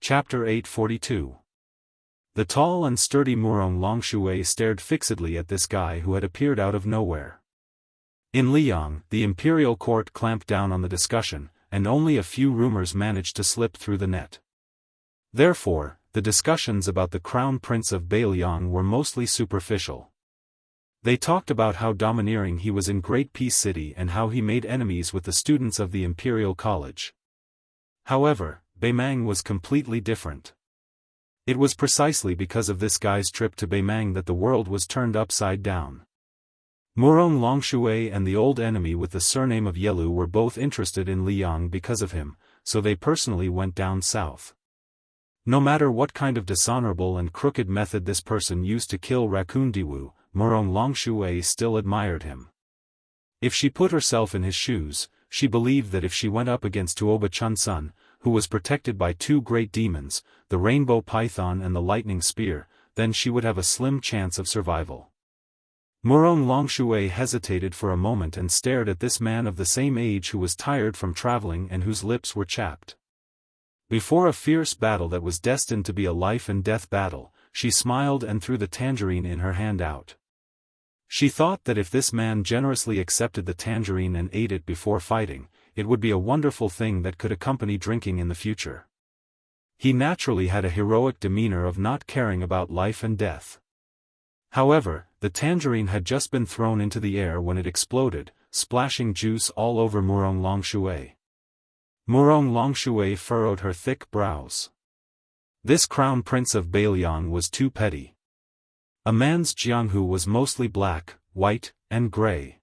Chapter 842. The tall and sturdy Murong Longshui stared fixedly at this guy who had appeared out of nowhere. In Liang, the imperial court clamped down on the discussion, and only a few rumors managed to slip through the net. Therefore, the discussions about the crown prince of Beiliang were mostly superficial. They talked about how domineering he was in Great Peace City and how he made enemies with the students of the Imperial College. However, Beimang was completely different. It was precisely because of this guy's trip to Beimang that the world was turned upside down. Murong Longshui and the old enemy with the surname of Yelu were both interested in Liang because of him, so they personally went down south. No matter what kind of dishonorable and crooked method this person used to kill Raccoon Diwu, Murong Longshui still admired him. If she put herself in his shoes, she believed that if she went up against Tuoba Chunsun, who was protected by two great demons, the rainbow python and the lightning spear, then she would have a slim chance of survival. Murong Longshui hesitated for a moment and stared at this man of the same age who was tired from traveling and whose lips were chapped. Before a fierce battle that was destined to be a life-and-death battle, she smiled and threw the tangerine in her hand out. She thought that if this man generously accepted the tangerine and ate it before fighting, it would be a wonderful thing that could accompany drinking in the future. He naturally had a heroic demeanor of not caring about life and death. However, the tangerine had just been thrown into the air when it exploded, splashing juice all over Murong Longshui. Murong Longshui furrowed her thick brows. This crown prince of Beiliang was too petty. A man's Jianghu was mostly black, white, and gray.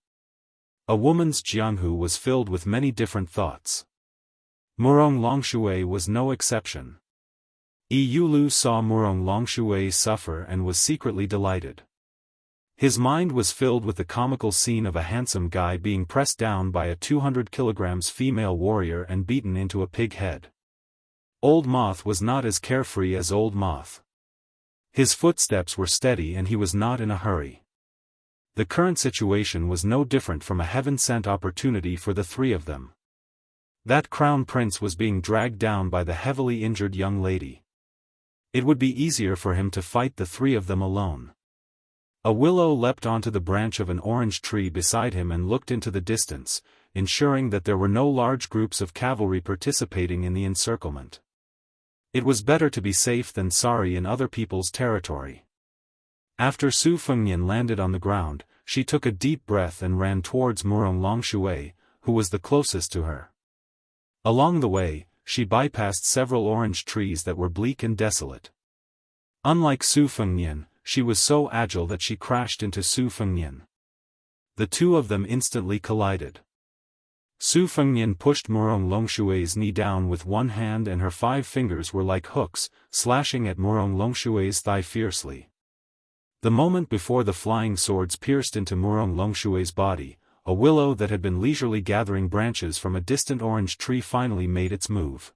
A woman's Jianghu was filled with many different thoughts. Murong Longshui was no exception. Yulu saw Murong Longshui suffer and was secretly delighted. His mind was filled with the comical scene of a handsome guy being pressed down by a 200 kilograms female warrior and beaten into a pig head. Old Moth was not as carefree as Old Moth. His footsteps were steady and he was not in a hurry. The current situation was no different from a heaven-sent opportunity for the three of them. That crown prince was being dragged down by the heavily injured young lady. It would be easier for him to fight the three of them alone. A willow leapt onto the branch of an orange tree beside him and looked into the distance, ensuring that there were no large groups of cavalry participating in the encirclement. It was better to be safe than sorry in other people's territory. After Su Fengnian landed on the ground, she took a deep breath and ran towards Murong Longshui, who was the closest to her. Along the way, she bypassed several orange trees that were bleak and desolate. Unlike Su Fengnian, she was so agile that she crashed into Su Fengnian. The two of them instantly collided. Su Fengnian pushed Murong Longshui's knee down with one hand and her 5 fingers were like hooks, slashing at Murong Longshui's thigh fiercely. The moment before the flying swords pierced into Murong Longshui's body, a willow that had been leisurely gathering branches from a distant orange tree finally made its move.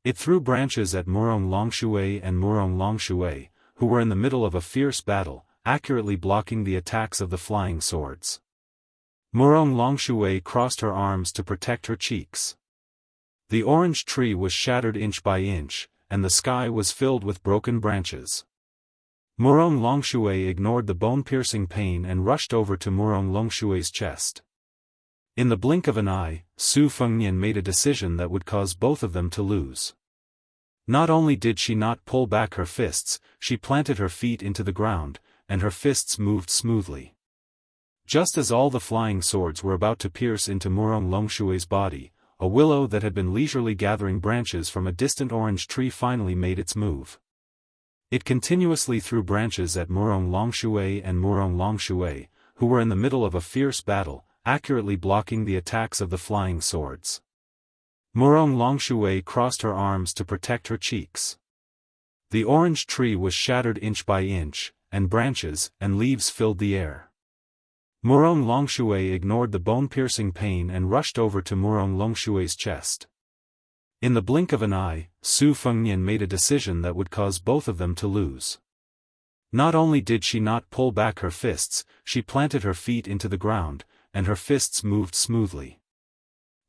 It threw branches at Murong Longshui and Murong Longshui, who were in the middle of a fierce battle, accurately blocking the attacks of the flying swords. Murong Longshui crossed her arms to protect her cheeks. The orange tree was shattered inch by inch, and the sky was filled with broken branches. Murong Longshui ignored the bone-piercing pain and rushed over to Murong Longshui's chest. In the blink of an eye, Su Fengnian made a decision that would cause both of them to lose. Not only did she not pull back her fists, she planted her feet into the ground, and her fists moved smoothly. Just as all the flying swords were about to pierce into Murong Longshui's body, a willow that had been leisurely gathering branches from a distant orange tree finally made its move. It continuously threw branches at Murong Longshui and Murong Longshui, who were in the middle of a fierce battle, accurately blocking the attacks of the flying swords. Murong Longshui crossed her arms to protect her cheeks. The orange tree was shattered inch by inch, and branches and leaves filled the air. Murong Longshui ignored the bone-piercing pain and rushed over to Murong Longshui's chest. In the blink of an eye, Su Fengnian made a decision that would cause both of them to lose. Not only did she not pull back her fists, she planted her feet into the ground, and her fists moved smoothly.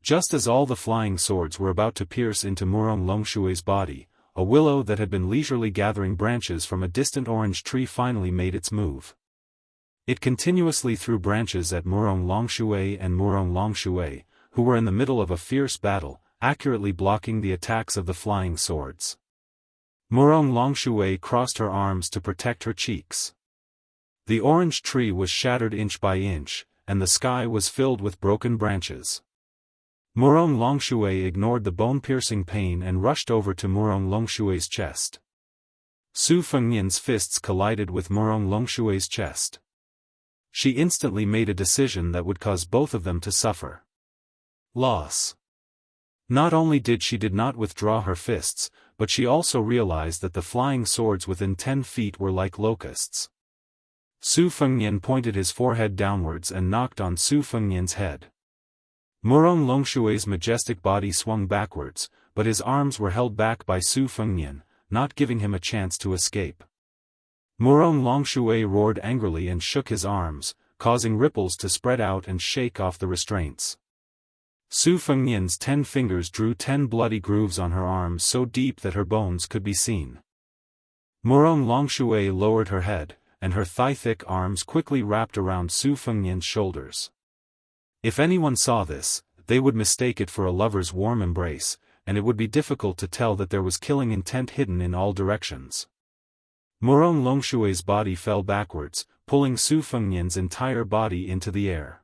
Just as all the flying swords were about to pierce into Murong Longshui's body, a willow that had been leisurely gathering branches from a distant orange tree finally made its move. It continuously threw branches at Murong Longshui and Murong Longshui, who were in the middle of a fierce battle, accurately blocking the attacks of the flying swords. Murong Longshui crossed her arms to protect her cheeks. The orange tree was shattered inch by inch, and the sky was filled with broken branches. Murong Longshui ignored the bone-piercing pain and rushed over to Murong Longshui's chest. Su Fengnian's fists collided with Murong Longshui's chest. She instantly made a decision that would cause both of them to suffer. Loss. Not only did she not withdraw her fists, but she also realized that the flying swords within 10 feet were like locusts. Su Fengnian pointed his forehead downwards and knocked on Su Fengnian's head. Murong Longshui's majestic body swung backwards, but his arms were held back by Su Fengnian, not giving him a chance to escape. Murong Longshui roared angrily and shook his arms, causing ripples to spread out and shake off the restraints. Su Fengnian's 10 fingers drew 10 bloody grooves on her arms so deep that her bones could be seen. Murong Longshui lowered her head, and her thigh-thick arms quickly wrapped around Su Fengnian's shoulders. If anyone saw this, they would mistake it for a lover's warm embrace, and it would be difficult to tell that there was killing intent hidden in all directions. Murong Longshui's body fell backwards, pulling Su Fengnian's entire body into the air.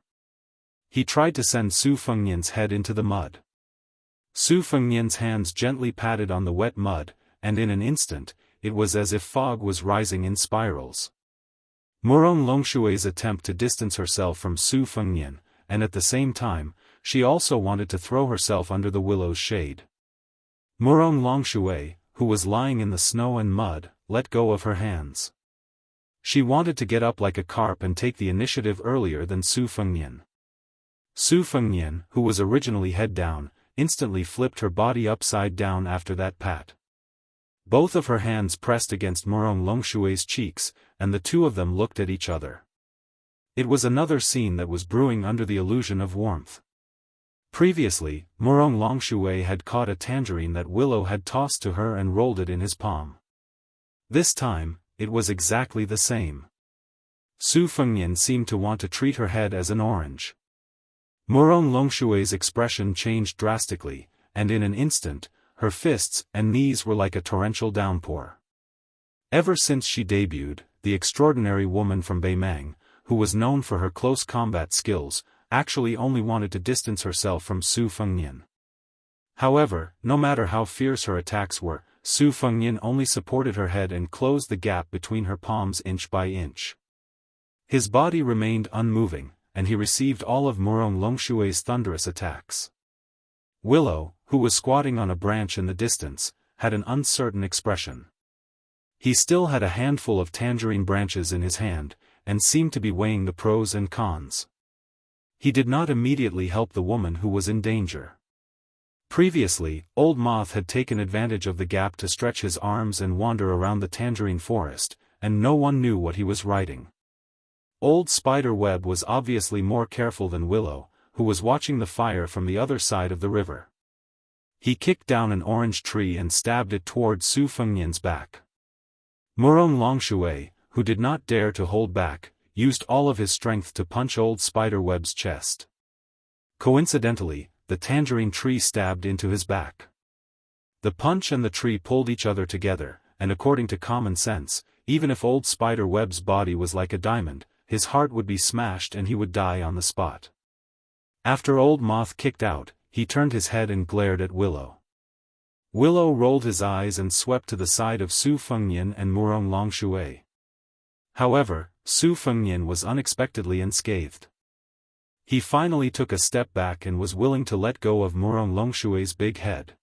He tried to send Su Fengnian's head into the mud. Su Fengnian's hands gently patted on the wet mud, and in an instant, it was as if fog was rising in spirals. Murong Longshui's attempt to distance herself from Su Fengnian, and at the same time, she also wanted to throw herself under the willow's shade. Murong Longshui, who was lying in the snow and mud, let go of her hands. She wanted to get up like a carp and take the initiative earlier than Su Fengnian. Su Fengnian, who was originally head down, instantly flipped her body upside down after that pat. Both of her hands pressed against Murong Longshui's cheeks, and the two of them looked at each other. It was another scene that was brewing under the illusion of warmth. Previously, Murong Longshui had caught a tangerine that Willow had tossed to her and rolled it in his palm. This time, it was exactly the same. Su Fengnian seemed to want to treat her head as an orange. Murong Longshui's expression changed drastically, and in an instant, her fists and knees were like a torrential downpour. Ever since she debuted, the extraordinary woman from Beimang, who was known for her close combat skills, actually only wanted to distance herself from Su Fengnian. However, no matter how fierce her attacks were, Su Fengnian only supported her head and closed the gap between her palms inch by inch. His body remained unmoving, and he received all of Murong Longshui's thunderous attacks. Willow, who was squatting on a branch in the distance, had an uncertain expression. He still had a handful of tangerine branches in his hand, and seemed to be weighing the pros and cons. He did not immediately help the woman who was in danger. Previously, Old Moth had taken advantage of the gap to stretch his arms and wander around the tangerine forest, and no one knew what he was writing. Old Spider Web was obviously more careful than Willow, who was watching the fire from the other side of the river. He kicked down an orange tree and stabbed it toward Su Fengnian's back. Murong Longshui, who did not dare to hold back, used all of his strength to punch Old Spider Web's chest. Coincidentally, the tangerine tree stabbed into his back. The punch and the tree pulled each other together, and according to common sense, even if Old Spider Web's body was like a diamond, his heart would be smashed and he would die on the spot. After Old Moth kicked out, he turned his head and glared at Willow. Willow rolled his eyes and swept to the side of Su Fengnian and Murong Longshui. However, Su Fengnian was unexpectedly unscathed. He finally took a step back and was willing to let go of Murong Longshui's big head.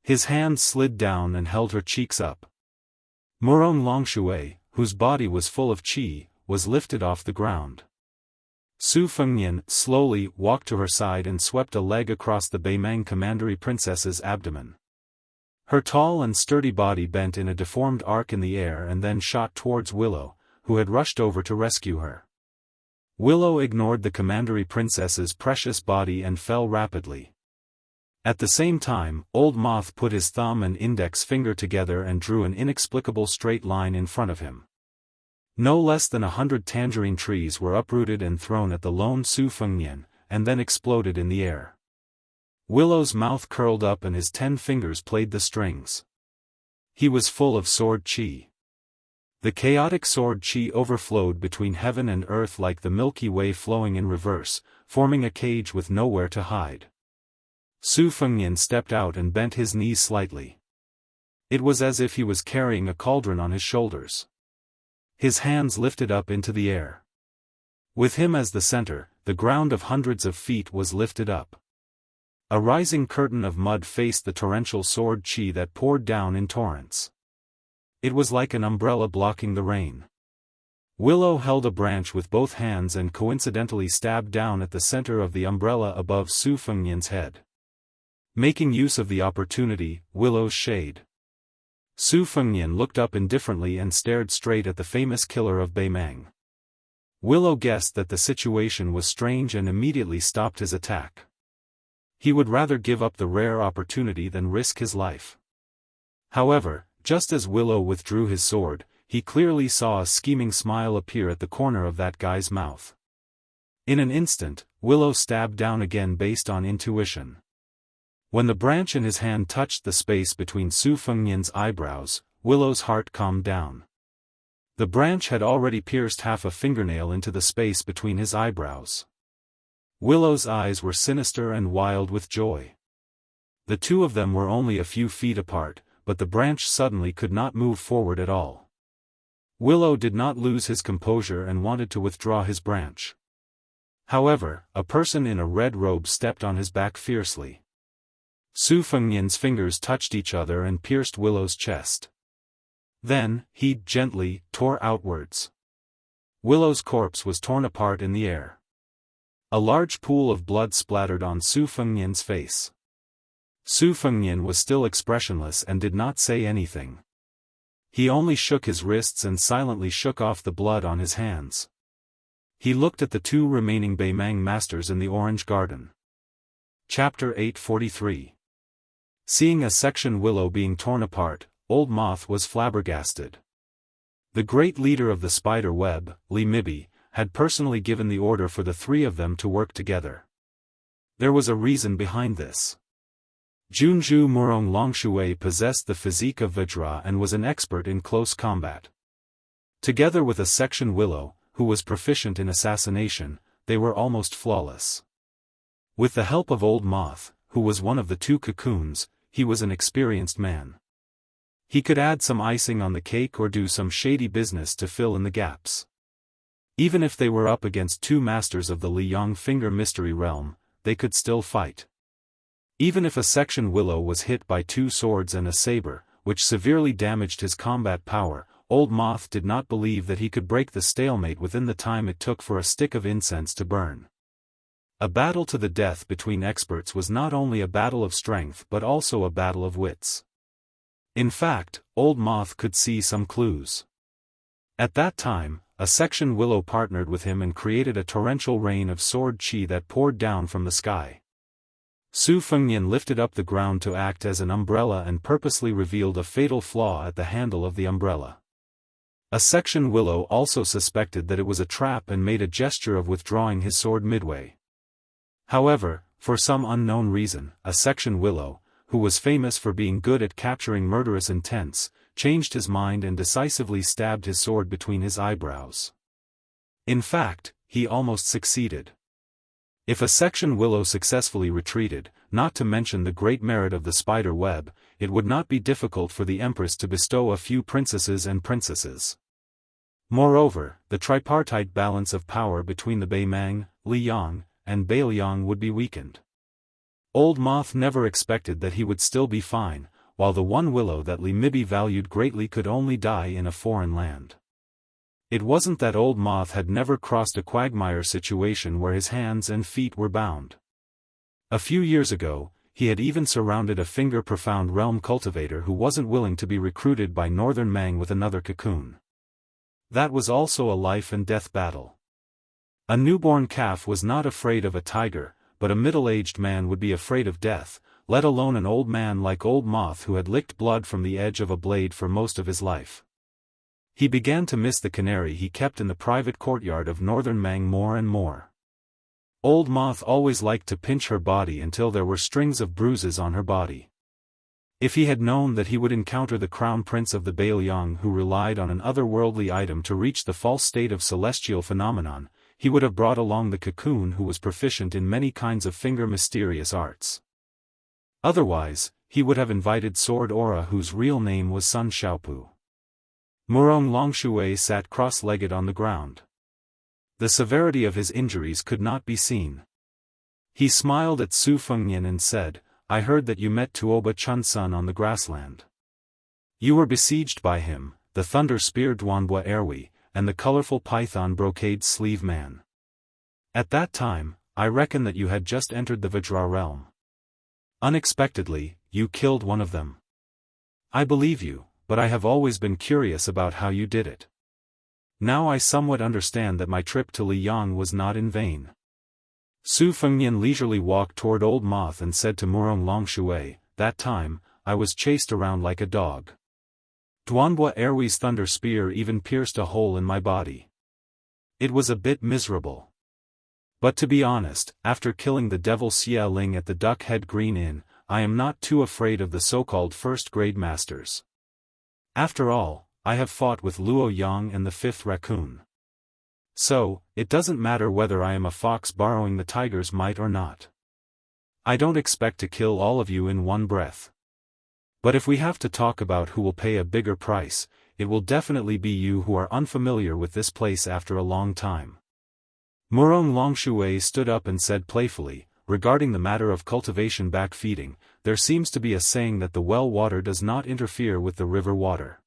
His hand slid down and held her cheeks up. Murong Longshui, whose body was full of qi, was lifted off the ground. Su Fengnian slowly walked to her side and swept a leg across the Beimang commandery princess's abdomen. Her tall and sturdy body bent in a deformed arc in the air and then shot towards Willow, who had rushed over to rescue her. Willow ignored the commandery princess's precious body and fell rapidly. At the same time, Old Moth put his thumb and index finger together and drew an inexplicable straight line in front of him. No less than 100 tangerine trees were uprooted and thrown at the lone Su Fengnian, and then exploded in the air. Willow's mouth curled up and his 10 fingers played the strings. He was full of sword qi. The chaotic sword qi overflowed between heaven and earth like the Milky Way flowing in reverse, forming a cage with nowhere to hide. Su Fengnian stepped out and bent his knees slightly. It was as if he was carrying a cauldron on his shoulders. His hands lifted up into the air. With him as the center, the ground of hundreds of feet was lifted up. A rising curtain of mud faced the torrential sword qi that poured down in torrents. It was like an umbrella blocking the rain. Willow held a branch with both hands and coincidentally stabbed down at the center of the umbrella above Su Fengnian's head. Making use of the opportunity, Willow's shade. Su Fengnian looked up indifferently and stared straight at the famous killer of Beimang. Willow guessed that the situation was strange and immediately stopped his attack. He would rather give up the rare opportunity than risk his life. However, just as Willow withdrew his sword, he clearly saw a scheming smile appear at the corner of that guy's mouth. In an instant, Willow stabbed down again based on intuition. When the branch in his hand touched the space between Su Fengnian's eyebrows, Willow's heart calmed down. The branch had already pierced half a fingernail into the space between his eyebrows. Willow's eyes were sinister and wild with joy. The two of them were only a few feet apart, but the branch suddenly could not move forward at all. Willow did not lose his composure and wanted to withdraw his branch. However, a person in a red robe stepped on his back fiercely. Su Fengnian's fingers touched each other and pierced Willow's chest. Then, he gently tore outwards. Willow's corpse was torn apart in the air. A large pool of blood splattered on Su Fengnian's face. Su Fengnian was still expressionless and did not say anything. He only shook his wrists and silently shook off the blood on his hands. He looked at the two remaining Beimang masters in the Orange Garden. Chapter 843. Seeing a section willow being torn apart, Old Moth was flabbergasted. The great leader of the spider web, Li Mibi, had personally given the order for the three of them to work together. There was a reason behind this. Junju Murong Longshui possessed the physique of Vajra and was an expert in close combat. Together with a section willow, who was proficient in assassination, they were almost flawless. With the help of Old Moth, who was one of the two cocoons, he was an experienced man. He could add some icing on the cake or do some shady business to fill in the gaps. Even if they were up against two masters of the Liyang Finger Mystery Realm, they could still fight. Even if a section willow was hit by two swords and a saber, which severely damaged his combat power, Old Moth did not believe that he could break the stalemate within the time it took for a stick of incense to burn. A battle to the death between experts was not only a battle of strength but also a battle of wits. In fact, Old Moth could see some clues. At that time, a section willow partnered with him and created a torrential rain of sword qi that poured down from the sky. Su Fengnian lifted up the ground to act as an umbrella and purposely revealed a fatal flaw at the handle of the umbrella. A section willow also suspected that it was a trap and made a gesture of withdrawing his sword midway. However, for some unknown reason, a section willow, who was famous for being good at capturing murderous intents, changed his mind and decisively stabbed his sword between his eyebrows. In fact, he almost succeeded. If a section willow successfully retreated, not to mention the great merit of the spider web, it would not be difficult for the Empress to bestow a few princesses and princesses. Moreover, the tripartite balance of power between the Beimang, Liyang, and Beiliang would be weakened. Old Moth never expected that he would still be fine, while the one willow that Li Mibi valued greatly could only die in a foreign land. It wasn't that Old Moth had never crossed a quagmire situation where his hands and feet were bound. A few years ago, he had even surrounded a finger-profound realm cultivator who wasn't willing to be recruited by Northern Mang with another cocoon. That was also a life-and-death battle. A newborn calf was not afraid of a tiger, but a middle-aged man would be afraid of death, let alone an old man like Old Moth who had licked blood from the edge of a blade for most of his life. He began to miss the canary he kept in the private courtyard of Northern Mang more and more. Old Moth always liked to pinch her body until there were strings of bruises on her body. If he had known that he would encounter the crown prince of the Baoyang who relied on an otherworldly item to reach the false state of celestial phenomenon, he would have brought along the cocoon who was proficient in many kinds of finger mysterious arts. Otherwise, he would have invited Sword Aura whose real name was Sun Xiaopu. Murong Longshui sat cross-legged on the ground. The severity of his injuries could not be seen. He smiled at Su Fengnian and said, I heard that you met Tuoba Chunsun on the grassland. You were besieged by him, the thunder spear Duanbua Erwi, and the colorful python brocade sleeve man. At that time, I reckon that you had just entered the Vajra realm. Unexpectedly, you killed one of them. I believe you, but I have always been curious about how you did it. Now I somewhat understand that my trip to Liyang was not in vain. Su Fengnian leisurely walked toward Old Moth and said to Murong Longshui, that time, I was chased around like a dog. Duanbua Erwi's thunder spear even pierced a hole in my body. It was a bit miserable. But to be honest, after killing the devil Xia Ling at the Duck Head Green Inn, I am not too afraid of the so-called first-grade masters. After all, I have fought with Luo Yang and the fifth raccoon. So, it doesn't matter whether I am a fox borrowing the tiger's might or not. I don't expect to kill all of you in one breath. But if we have to talk about who will pay a bigger price, it will definitely be you who are unfamiliar with this place after a long time. Murong Longshui stood up and said playfully, regarding the matter of cultivation backfeeding, there seems to be a saying that the well water does not interfere with the river water.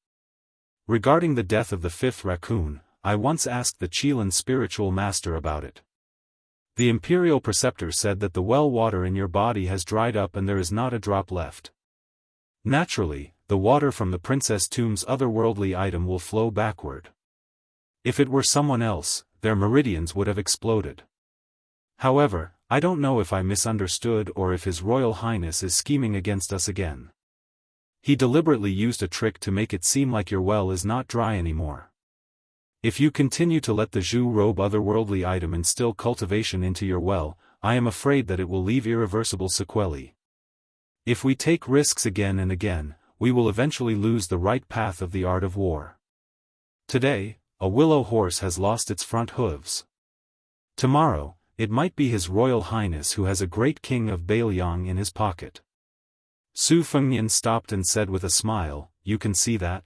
Regarding the death of the fifth raccoon, I once asked the Qilin spiritual master about it. The imperial preceptor said that the well water in your body has dried up and there is not a drop left. Naturally, the water from the princess tomb's otherworldly item will flow backward. If it were someone else, their meridians would have exploded. However, I don't know if I misunderstood or if His Royal Highness is scheming against us again. He deliberately used a trick to make it seem like your well is not dry anymore. If you continue to let the Zhu robe otherworldly item instill cultivation into your well, I am afraid that it will leave irreversible sequelae. If we take risks again and again, we will eventually lose the right path of the art of war. Today, a willow horse has lost its front hooves. Tomorrow, it might be His Royal Highness who has a great king of Baoyang in his pocket. Su Fengnian stopped and said with a smile, you can see that?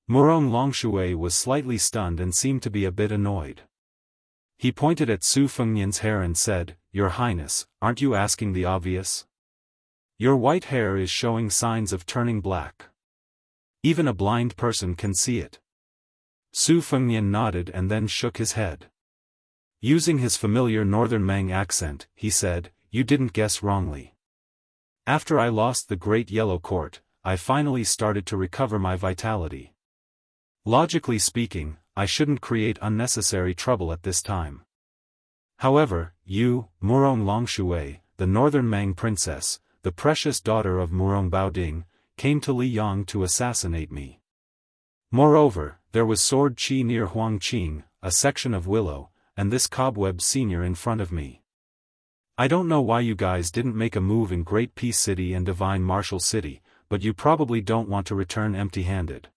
Murong Longshui was slightly stunned and seemed to be a bit annoyed. He pointed at Su Fengnian's hair and said, Your Highness, aren't you asking the obvious? Your white hair is showing signs of turning black. Even a blind person can see it. Su Fengnian nodded and then shook his head. Using his familiar Northern Mang accent, he said, You didn't guess wrongly. After I lost the Great Yellow Court, I finally started to recover my vitality. Logically speaking, I shouldn't create unnecessary trouble at this time. However, you, Murong Longshui, the Northern Mang princess, the precious daughter of Murong Baoding, came to Liyang to assassinate me. Moreover, there was Sword Qi near Huangqing, a section of Willow, and this Cobweb Senior in front of me. I don't know why you guys didn't make a move in Great Peace City and Divine Martial City, but you probably don't want to return empty-handed.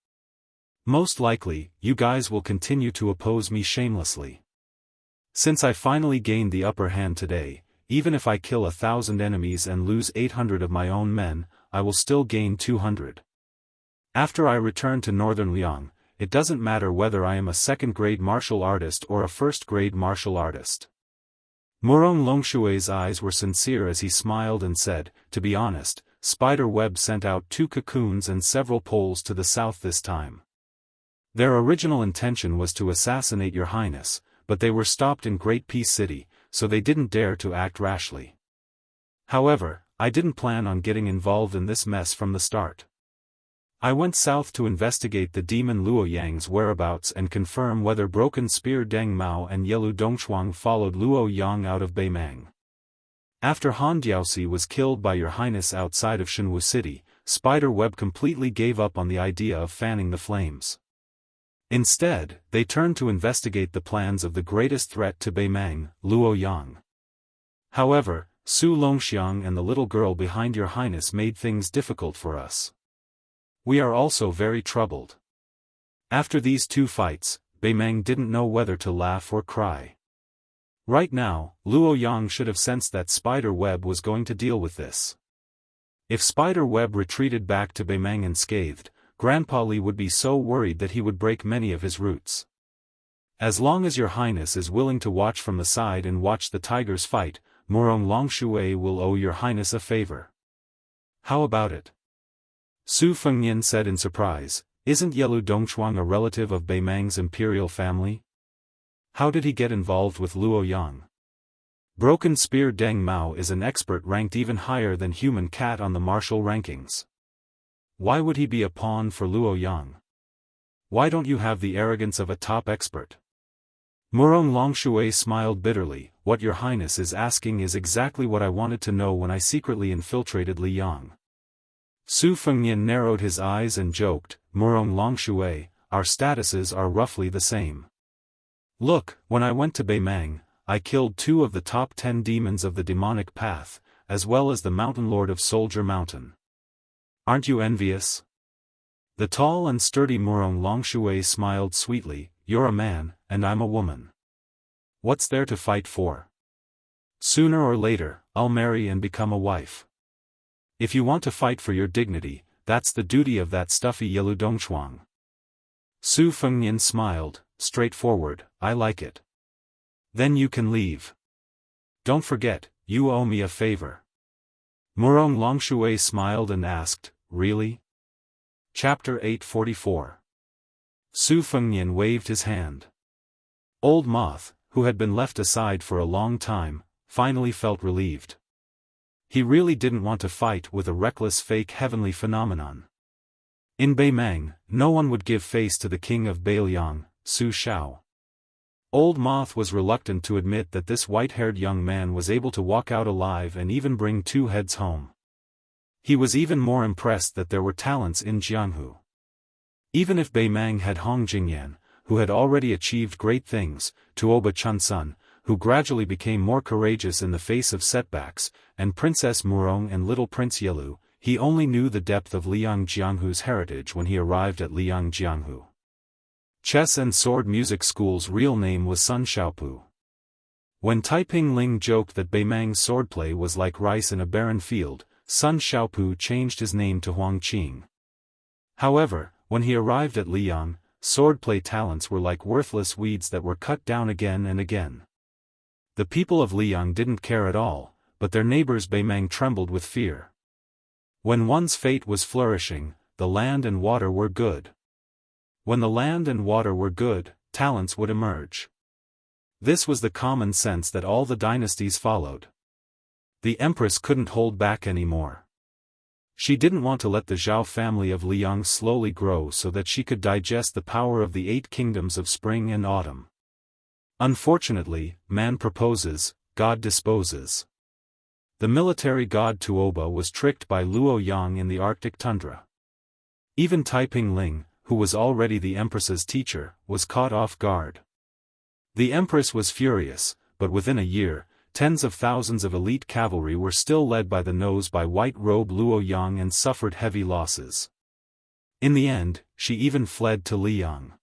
Most likely, you guys will continue to oppose me shamelessly. Since I finally gained the upper hand today, even if I kill 1,000 enemies and lose 800 of my own men, I will still gain 200. After I return to Northern Liang, it doesn't matter whether I am a second-grade martial artist or a first-grade martial artist. Murong Longshui's eyes were sincere as he smiled and said, To be honest, Spider Web sent out 2 cocoons and several poles to the south this time. Their original intention was to assassinate your highness, but they were stopped in Great Peace City, so they didn't dare to act rashly. However, I didn't plan on getting involved in this mess from the start. I went south to investigate the demon Luo Yang's whereabouts and confirm whether Broken Spear Deng Mao and Yelu Dongchuang followed Luo Yang out of Beimang. After Han Diaosi was killed by your highness outside of Shenwu City, Spider Web completely gave up on the idea of fanning the flames. Instead, they turned to investigate the plans of the greatest threat to Beimang, Luo Yang. However, Su Longxiang and the little girl behind your highness made things difficult for us. We are also very troubled. After these two fights, Beimang didn't know whether to laugh or cry. Right now, Luo Yang should have sensed that Spider Web was going to deal with this. If Spider Web retreated back to Beimang unscathed, Grandpa Li would be so worried that he would break many of his roots. As long as your highness is willing to watch from the side and watch the tigers fight, Murong Longshui will owe your highness a favor. How about it? Su Fengnian said in surprise, isn't Yelu Dongchuang a relative of Beimang's imperial family? How did he get involved with Luo Yang? Broken Spear Deng Mao is an expert ranked even higher than Human Cat on the martial rankings. Why would he be a pawn for Luo Yang? Why don't you have the arrogance of a top expert? Murong Longshui smiled bitterly. What your highness is asking is exactly what I wanted to know when I secretly infiltrated Li Yang. Su Fengnian narrowed his eyes and joked, Murong Longshui, our statuses are roughly the same. Look, when I went to Beimang, I killed 2 of the top 10 demons of the demonic path, as well as the mountain lord of Soldier Mountain. Aren't you envious? The tall and sturdy Murong Longshui smiled sweetly, you're a man, and I'm a woman. What's there to fight for? Sooner or later, I'll marry and become a wife. If you want to fight for your dignity, that's the duty of that stuffy Yelu Dongchuang. Su Fengnian smiled, straightforward, I like it. Then you can leave. Don't forget, you owe me a favor. Murong Longshui smiled and asked, really? Chapter 844. Su Fengnian waved his hand. Old Moth, who had been left aside for a long time, finally felt relieved. He really didn't want to fight with a reckless fake heavenly phenomenon. In Beimang, no one would give face to the king of Beiliang, Su Shao. Old Moth was reluctant to admit that this white-haired young man was able to walk out alive and even bring 2 heads home. He was even more impressed that there were talents in Jianghu. Even if Beimang had Hong Jingyan, who had already achieved great things, Tuoba Chunsun, who gradually became more courageous in the face of setbacks, and Princess Murong and Little Prince Yelu, he only knew the depth of Liang Jianghu's heritage when he arrived at Liang Jianghu. Chess and Sword Music School's real name was Sun Xiaopu. When Taiping Ling joked that Beimang's swordplay was like rice in a barren field, Sun Xiaopu changed his name to Huang Qing. However, when he arrived at Liang, swordplay talents were like worthless weeds that were cut down again and again. The people of Liang didn't care at all, but their neighbors Beimang trembled with fear. When one's fate was flourishing, the land and water were good. When the land and water were good, talents would emerge. This was the common sense that all the dynasties followed. The empress couldn't hold back anymore. She didn't want to let the Zhao family of Liang slowly grow so that she could digest the power of the 8 kingdoms of spring and autumn. Unfortunately, man proposes, God disposes. The military god Tuoba was tricked by Luo Yang in the Arctic tundra. Even Taiping Ling, who was already the empress's teacher, was caught off guard. The empress was furious, but within a year, tens of thousands of elite cavalry were still led by the nose by white-robe Luo Yang and suffered heavy losses. In the end, she even fled to Liang.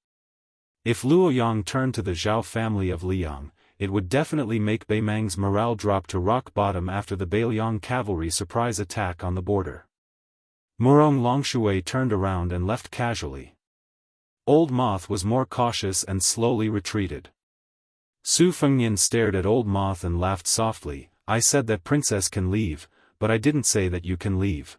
If Luo Yang turned to the Zhao family of Liang, it would definitely make Beimang's morale drop to rock bottom after the Beiliang cavalry surprise attack on the border. Murong Longshui turned around and left casually. Old Moth was more cautious and slowly retreated. Su Fengnian stared at Old Moth and laughed softly, I said that princess can leave, but I didn't say that you can leave.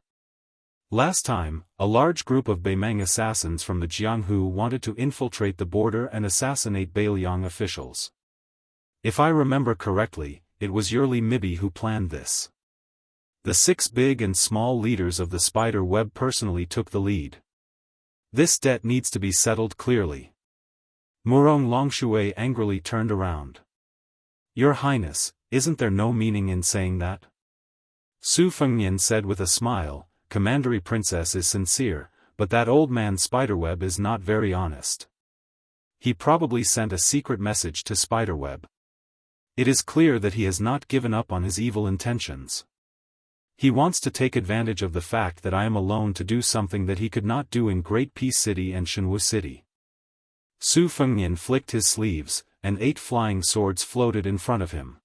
Last time, a large group of Beimang assassins from the Jianghu wanted to infiltrate the border and assassinate Beiliang officials. If I remember correctly, it was Yurli Mibi who planned this. The 6 big and small leaders of the spider web personally took the lead. This debt needs to be settled clearly. Murong Longshui angrily turned around. Your Highness, isn't there no meaning in saying that? Su Fengnian said with a smile, Commandery Princess is sincere, but that old man Spiderweb is not very honest. He probably sent a secret message to Spiderweb. It is clear that he has not given up on his evil intentions. He wants to take advantage of the fact that I am alone to do something that he could not do in Great Peace City and Jianghu City. Su Fengnian flicked his sleeves, and 8 flying swords floated in front of him.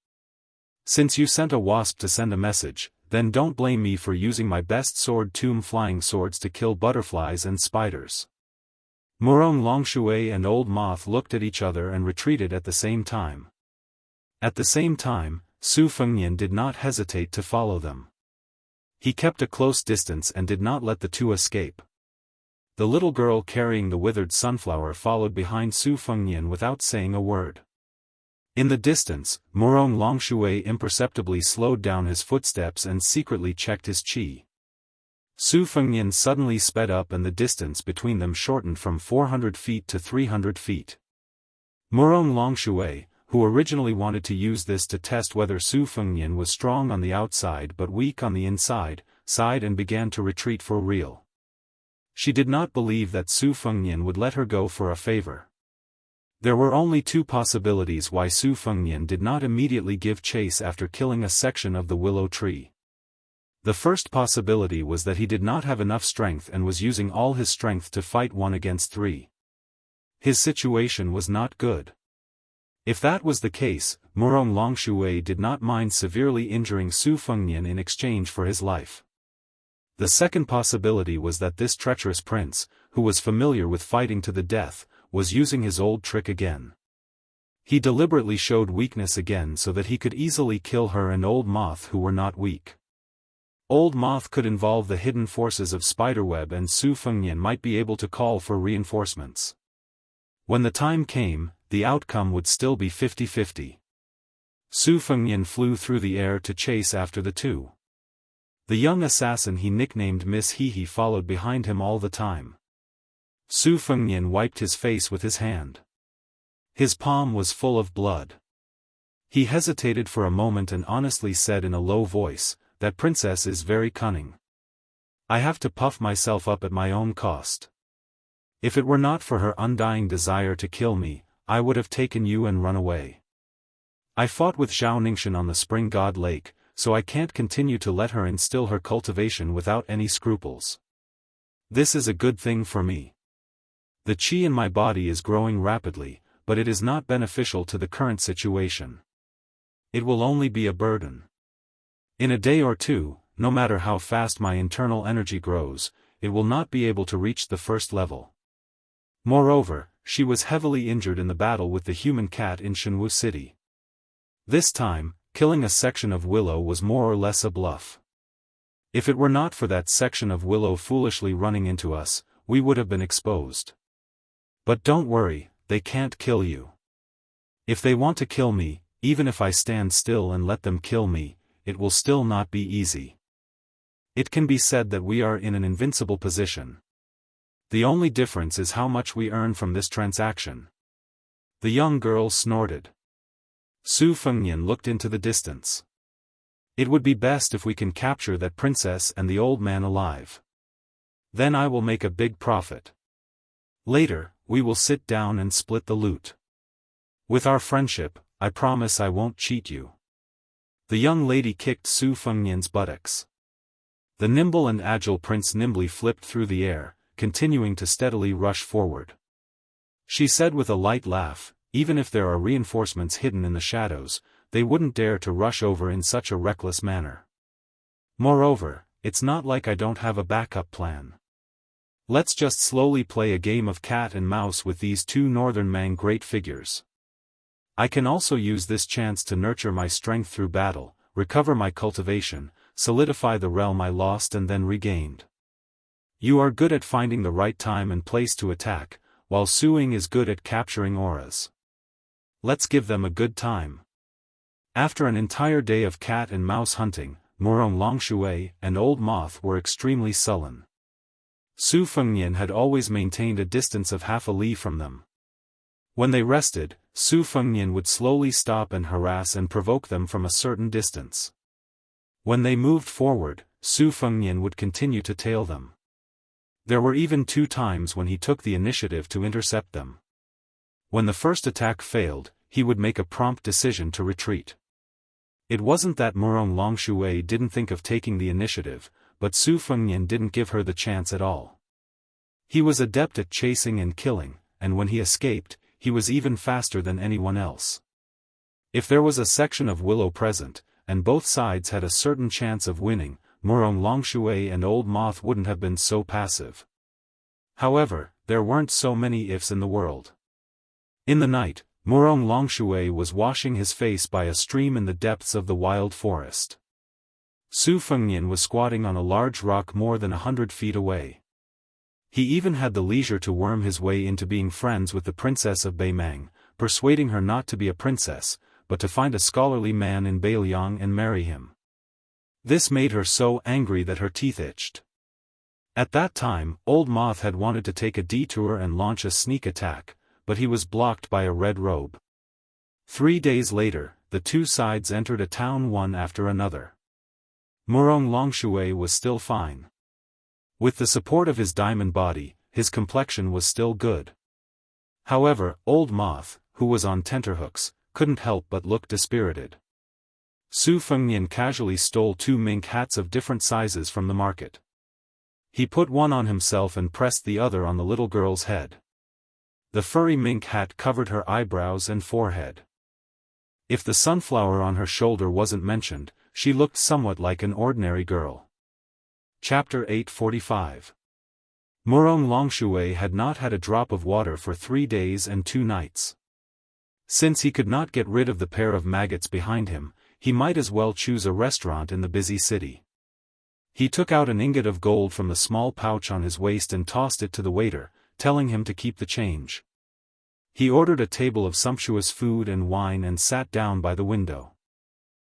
Since you sent a wasp to send a message, then don't blame me for using my best sword tomb flying swords to kill butterflies and spiders. Murong Longshui and Old Moth looked at each other and retreated at the same time. At the same time, Su Fengnian did not hesitate to follow them. He kept a close distance and did not let the two escape. The little girl carrying the withered sunflower followed behind Su Fengnian without saying a word. In the distance, Murong Longshui imperceptibly slowed down his footsteps and secretly checked his qi. Su Fengnian suddenly sped up and the distance between them shortened from 400 feet to 300 feet. Murong Longshui, who originally wanted to use this to test whether Su Fengnian was strong on the outside but weak on the inside, sighed and began to retreat for real. She did not believe that Su Fengnian would let her go for a favor. There were only 2 possibilities why Su Fengnian did not immediately give chase after killing a section of the willow tree. The first possibility was that he did not have enough strength and was using all his strength to fight 1 against 3. His situation was not good. If that was the case, Murong Longshui did not mind severely injuring Su Fengnian in exchange for his life. The second possibility was that this treacherous prince, who was familiar with fighting to the death, was using his old trick again. He deliberately showed weakness again so that he could easily kill her and Old Moth who were not weak. Old Moth could involve the hidden forces of Spiderweb and Su Fengnian might be able to call for reinforcements. When the time came, the outcome would still be 50-50. Su Fengnian flew through the air to chase after the two. The young assassin he nicknamed Miss Hee followed behind him all the time. Su Fengnian wiped his face with his hand. His palm was full of blood. He hesitated for a moment and honestly said in a low voice, "That princess is very cunning. I have to puff myself up at my own cost. If it were not for her undying desire to kill me, I would have taken you and run away. I fought with Zhao Ningxian on the Spring God Lake, so I can't continue to let her instill her cultivation without any scruples. This is a good thing for me. The qi in my body is growing rapidly, but it is not beneficial to the current situation. It will only be a burden. In a day or two, no matter how fast my internal energy grows, it will not be able to reach the first level." Moreover, she was heavily injured in the battle with the human cat in Jianghu City. This time, killing a section of willow was more or less a bluff. If it were not for that section of willow foolishly running into us, we would have been exposed. But don't worry, they can't kill you. If they want to kill me, even if I stand still and let them kill me, it will still not be easy. It can be said that we are in an invincible position. The only difference is how much we earn from this transaction." The young girl snorted. Su Fengnian looked into the distance. "It would be best if we can capture that princess and the old man alive. Then I will make a big profit. Later, we will sit down and split the loot. With our friendship, I promise I won't cheat you." The young lady kicked Su Fengnian's buttocks. The nimble and agile prince nimbly flipped through the air, continuing to steadily rush forward. She said with a light laugh, "Even if there are reinforcements hidden in the shadows, they wouldn't dare to rush over in such a reckless manner. Moreover, it's not like I don't have a backup plan. Let's just slowly play a game of cat and mouse with these 2 northern Mang great figures. I can also use this chance to nurture my strength through battle, recover my cultivation, solidify the realm I lost and then regained. You are good at finding the right time and place to attack, while Suing is good at capturing auras. Let's give them a good time." After an entire day of cat and mouse hunting, Murong Longshui and Old Moth were extremely sullen. Su Fengnian had always maintained a distance of half a li from them. When they rested, Su Fengnian would slowly stop and harass and provoke them from a certain distance. When they moved forward, Su Fengnian would continue to tail them. There were even 2 times when he took the initiative to intercept them. When the first attack failed, he would make a prompt decision to retreat. It wasn't that Murong Longshui didn't think of taking the initiative, but Su Fengnian didn't give her the chance at all. He was adept at chasing and killing, and when he escaped, he was even faster than anyone else. If there was a section of Willow present, and both sides had a certain chance of winning, Murong Longshui and Old Moth wouldn't have been so passive. However, there weren't so many ifs in the world. In the night, Murong Longshui was washing his face by a stream in the depths of the wild forest. Su Fengnian was squatting on a large rock more than 100 feet away. He even had the leisure to worm his way into being friends with the princess of Beimang, persuading her not to be a princess, but to find a scholarly man in Beiliang and marry him. This made her so angry that her teeth itched. At that time, Old Moth had wanted to take a detour and launch a sneak attack, but he was blocked by a red robe. 3 days later, the 2 sides entered a town one after another. Murong Longshui was still fine. With the support of his diamond body, his complexion was still good. However, Old Moth, who was on tenterhooks, couldn't help but look dispirited. Su Fengnian casually stole 2 mink hats of different sizes from the market. He put one on himself and pressed the other on the little girl's head. The furry mink hat covered her eyebrows and forehead. If the sunflower on her shoulder wasn't mentioned, she looked somewhat like an ordinary girl. Chapter 845. Murong Longshui had not had a drop of water for 3 days and 2 nights. Since he could not get rid of the pair of maggots behind him, he might as well choose a restaurant in the busy city. He took out an ingot of gold from the small pouch on his waist and tossed it to the waiter, telling him to keep the change. He ordered a table of sumptuous food and wine and sat down by the window.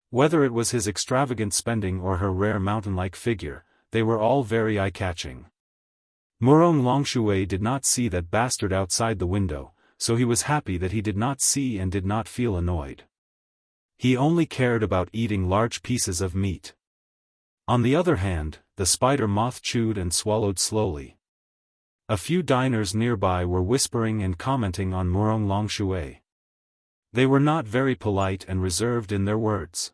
Whether it was his extravagant spending or her rare mountain-like figure, they were all very eye-catching. Murong Longshui did not see that bastard outside the window, so he was happy that he did not see and did not feel annoyed. He only cared about eating large pieces of meat. On the other hand, the spider moth chewed and swallowed slowly. A few diners nearby were whispering and commenting on Murong Longshui. They were not very polite and reserved in their words.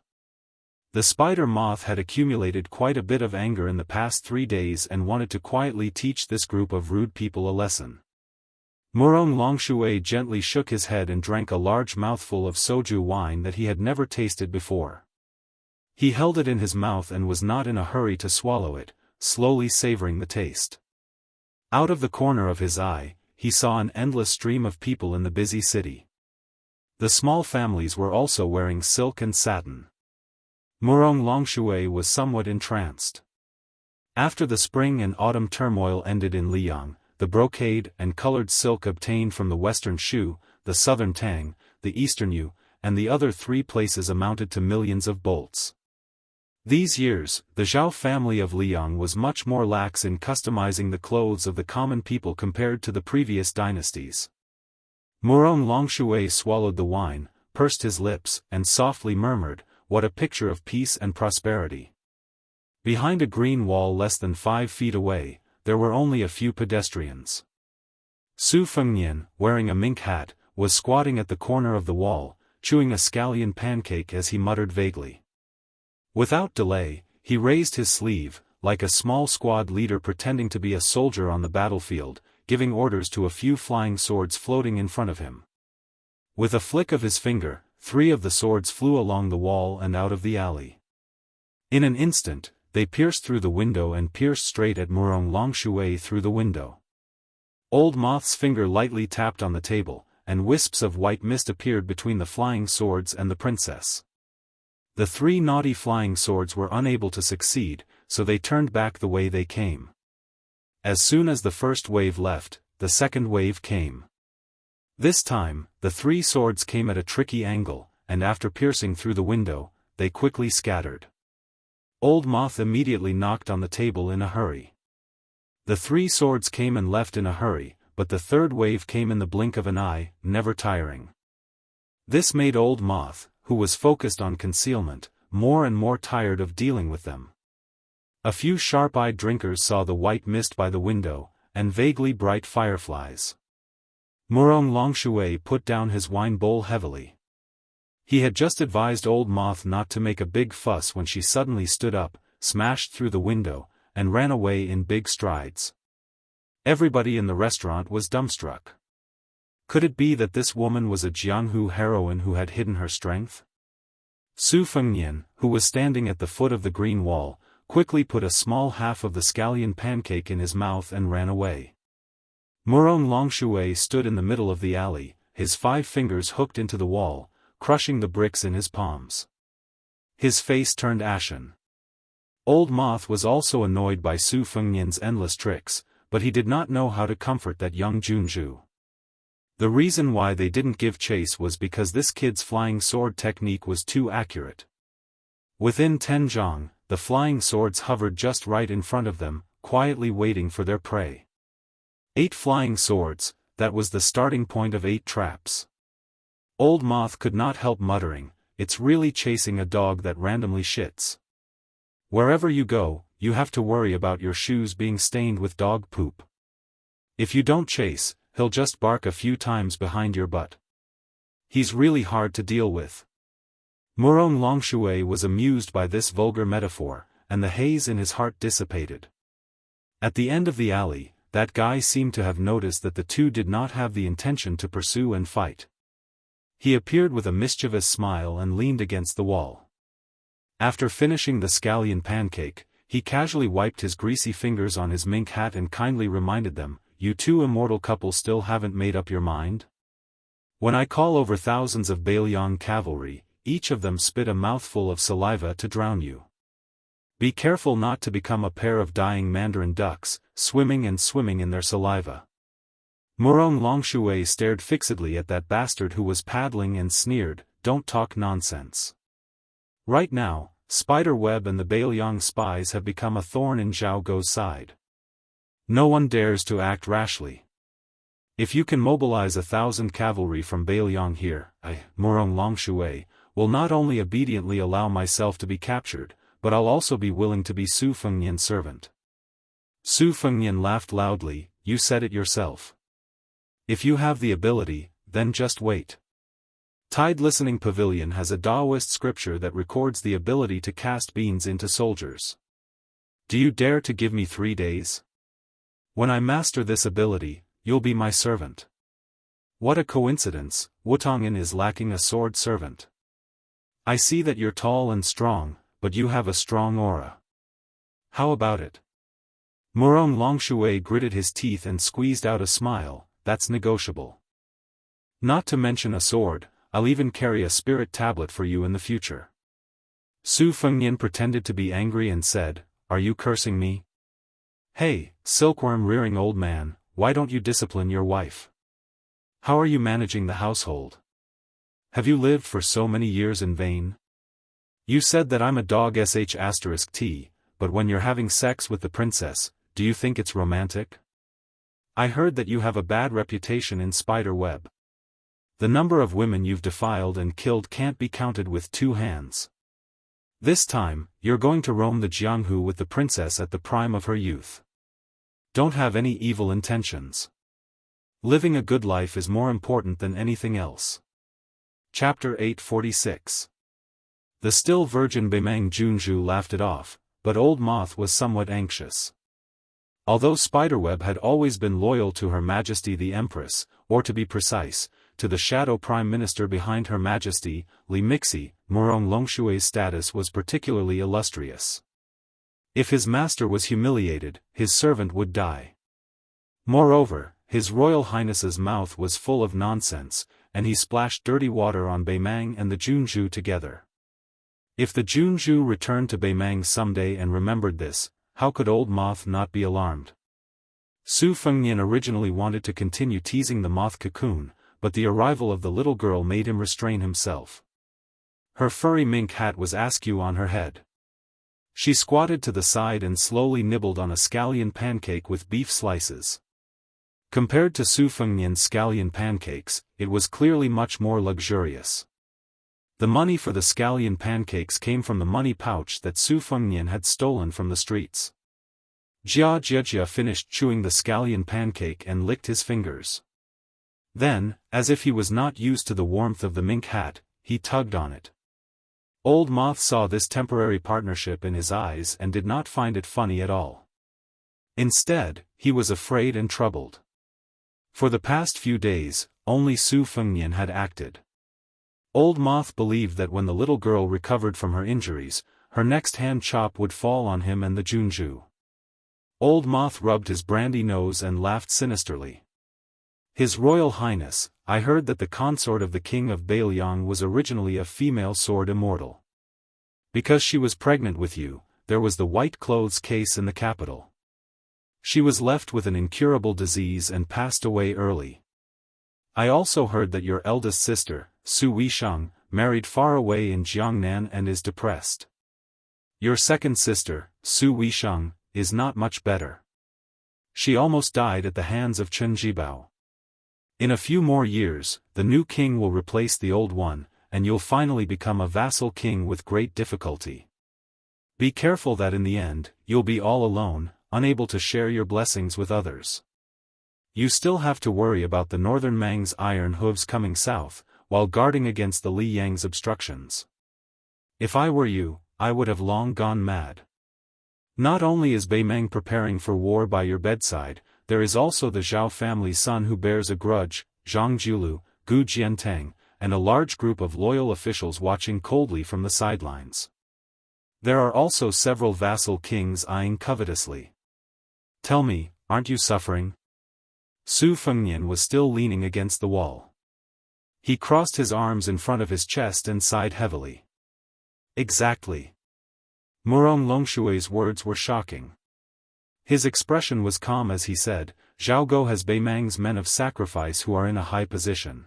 The spider moth had accumulated quite a bit of anger in the past 3 days and wanted to quietly teach this group of rude people a lesson. Murong Longshui gently shook his head and drank a large mouthful of soju wine that he had never tasted before. He held it in his mouth and was not in a hurry to swallow it, slowly savoring the taste. Out of the corner of his eye, he saw an endless stream of people in the busy city. The small families were also wearing silk and satin. Murong Longshui was somewhat entranced. After the spring and autumn turmoil ended in Liang, the brocade and colored silk obtained from the western Shu, the southern Tang, the eastern Yu, and the other 3 places amounted to millions of bolts. These years, the Zhao family of Liang was much more lax in customizing the clothes of the common people compared to the previous dynasties. Murong Longshui swallowed the wine, pursed his lips, and softly murmured, "What a picture of peace and prosperity." Behind a green wall less than 5 feet away, there were only a few pedestrians. Su Fengnian, wearing a mink hat, was squatting at the corner of the wall, chewing a scallion pancake as he muttered vaguely. Without delay, he raised his sleeve, like a small squad leader pretending to be a soldier on the battlefield, giving orders to a few flying swords floating in front of him. With a flick of his finger, 3 of the swords flew along the wall and out of the alley. In an instant, they pierced through the window and pierced straight at Murong Longshui through the window. Old Moth's finger lightly tapped on the table, and wisps of white mist appeared between the flying swords and the princess. The 3 naughty flying swords were unable to succeed, so they turned back the way they came. As soon as the first wave left, the second wave came. This time, the 3 swords came at a tricky angle, and after piercing through the window, they quickly scattered. Old Moth immediately knocked on the table in a hurry. The 3 swords came and left in a hurry, but the third wave came in the blink of an eye, never tiring. This made Old Moth, who was focused on concealment, more and more tired of dealing with them. A few sharp-eyed drinkers saw the white mist by the window, and vaguely bright fireflies. Murong Longshui put down his wine bowl heavily. He had just advised Old Moth not to make a big fuss when she suddenly stood up, smashed through the window, and ran away in big strides. Everybody in the restaurant was dumbstruck. Could it be that this woman was a Jianghu heroine who had hidden her strength? Su Fengnian, who was standing at the foot of the green wall, quickly put a small half of the scallion pancake in his mouth and ran away. Murong Longshui stood in the middle of the alley, his 5 fingers hooked into the wall, crushing the bricks in his palms. His face turned ashen. Old Moth was also annoyed by Su Fengnian's endless tricks, but he did not know how to comfort that young Junju. The reason why they didn't give chase was because this kid's flying sword technique was too accurate. Within 10 zhang, the flying swords hovered just right in front of them, quietly waiting for their prey. 8 flying swords, that was the starting point of 8 traps. Old Moth could not help muttering, "It's really chasing a dog that randomly shits." Wherever you go, you have to worry about your shoes being stained with dog poop. If you don't chase, he'll just bark a few times behind your butt. He's really hard to deal with. Murong Longshui was amused by this vulgar metaphor, and the haze in his heart dissipated. At the end of the alley, that guy seemed to have noticed that the two did not have the intention to pursue and fight. He appeared with a mischievous smile and leaned against the wall. After finishing the scallion pancake, he casually wiped his greasy fingers on his mink hat and kindly reminded them, "You two immortal couple still haven't made up your mind? When I call over thousands of Bailiang cavalry, each of them spit a mouthful of saliva to drown you. Be careful not to become a pair of dying mandarin ducks, swimming in their saliva." Murong Longshui stared fixedly at that bastard who was paddling and sneered, "Don't talk nonsense. Right now, Spider Web and the Bailiang spies have become a thorn in Zhao Gou's side. No one dares to act rashly. If you can mobilize 1,000 cavalry from Bailiang here, I, Murong Longshui, will not only obediently allow myself to be captured, but I'll also be willing to be Su Fengnian's servant." Su Fengnian laughed loudly, "You said it yourself. If you have the ability, then just wait. Tide Listening Pavilion has a Daoist scripture that records the ability to cast beans into soldiers. Do you dare to give me 3 days? When I master this ability, you'll be my servant." What a coincidence, Wutongin is lacking a sword servant. I see that you're tall and strong, but you have a strong aura. How about it? Murong Longshui gritted his teeth and squeezed out a smile, "That's negotiable. Not to mention a sword, I'll even carry a spirit tablet for you in the future." Su Fengnian pretended to be angry and said, "Are you cursing me? Hey, silkworm-rearing old man, why don't you discipline your wife? How are you managing the household? Have you lived for so many years in vain? You said that I'm a dog sh*t, but when you're having sex with the princess, do you think it's romantic? I heard that you have a bad reputation in Spider Web. The number of women you've defiled and killed can't be counted with 2 hands. This time, you're going to roam the Jianghu with the princess at the prime of her youth. Don't have any evil intentions. Living a good life is more important than anything else." Chapter 846. The still virgin Beimang Junju laughed it off, but Old Moth was somewhat anxious. Although Spiderweb had always been loyal to Her Majesty the Empress, or to be precise, to the shadow Prime Minister behind Her Majesty, Li Mixi, Murong Longshui's status was particularly illustrious. If his master was humiliated, his servant would die. Moreover, His Royal Highness's mouth was full of nonsense, and he splashed dirty water on Beimang and the Junju together. If the Junju returned to Beimang someday and remembered this, how could Old Moth not be alarmed? Su Fengnian originally wanted to continue teasing the moth cocoon, but the arrival of the little girl made him restrain himself. Her furry mink hat was askew on her head. She squatted to the side and slowly nibbled on a scallion pancake with beef slices. Compared to Su Fengnian's scallion pancakes, it was clearly much more luxurious. The money for the scallion pancakes came from the money pouch that Su Fengnian had stolen from the streets. Jianghu finished chewing the scallion pancake and licked his fingers. Then, as if he was not used to the warmth of the mink hat, he tugged on it. Old Moth saw this temporary partnership in his eyes and did not find it funny at all. Instead, he was afraid and troubled. For the past few days, only Su Fengnian had acted. Old Moth believed that when the little girl recovered from her injuries, her next hand chop would fall on him and the Junju. Old Moth rubbed his brandy nose and laughed sinisterly. His Royal Highness, I heard that the consort of the King of Bailiang was originally a female sword immortal. Because she was pregnant with you, there was the white clothes case in the capital. She was left with an incurable disease and passed away early. I also heard that your eldest sister, Su Weisheng, married far away in Jiangnan and is depressed. Your second sister, Su Weisheng, is not much better. She almost died at the hands of Chen Jibao. In a few more years, the new king will replace the old one, and you'll finally become a vassal king with great difficulty. Be careful that in the end, you'll be all alone, unable to share your blessings with others. You still have to worry about the northern Mang's iron hooves coming south, while guarding against the Li Yang's obstructions. If I were you, I would have long gone mad. Not only is Bei Meng preparing for war by your bedside, there is also the Zhao family's son who bears a grudge, Zhang Julu, Gu Jiantang, and a large group of loyal officials watching coldly from the sidelines. There are also several vassal kings eyeing covetously. Tell me, aren't you suffering? Su Fengnian was still leaning against the wall. He crossed his arms in front of his chest and sighed heavily. Exactly. Murong Longshui's words were shocking. His expression was calm as he said, Zhao Go has Bei Meng's men of sacrifice who are in a high position.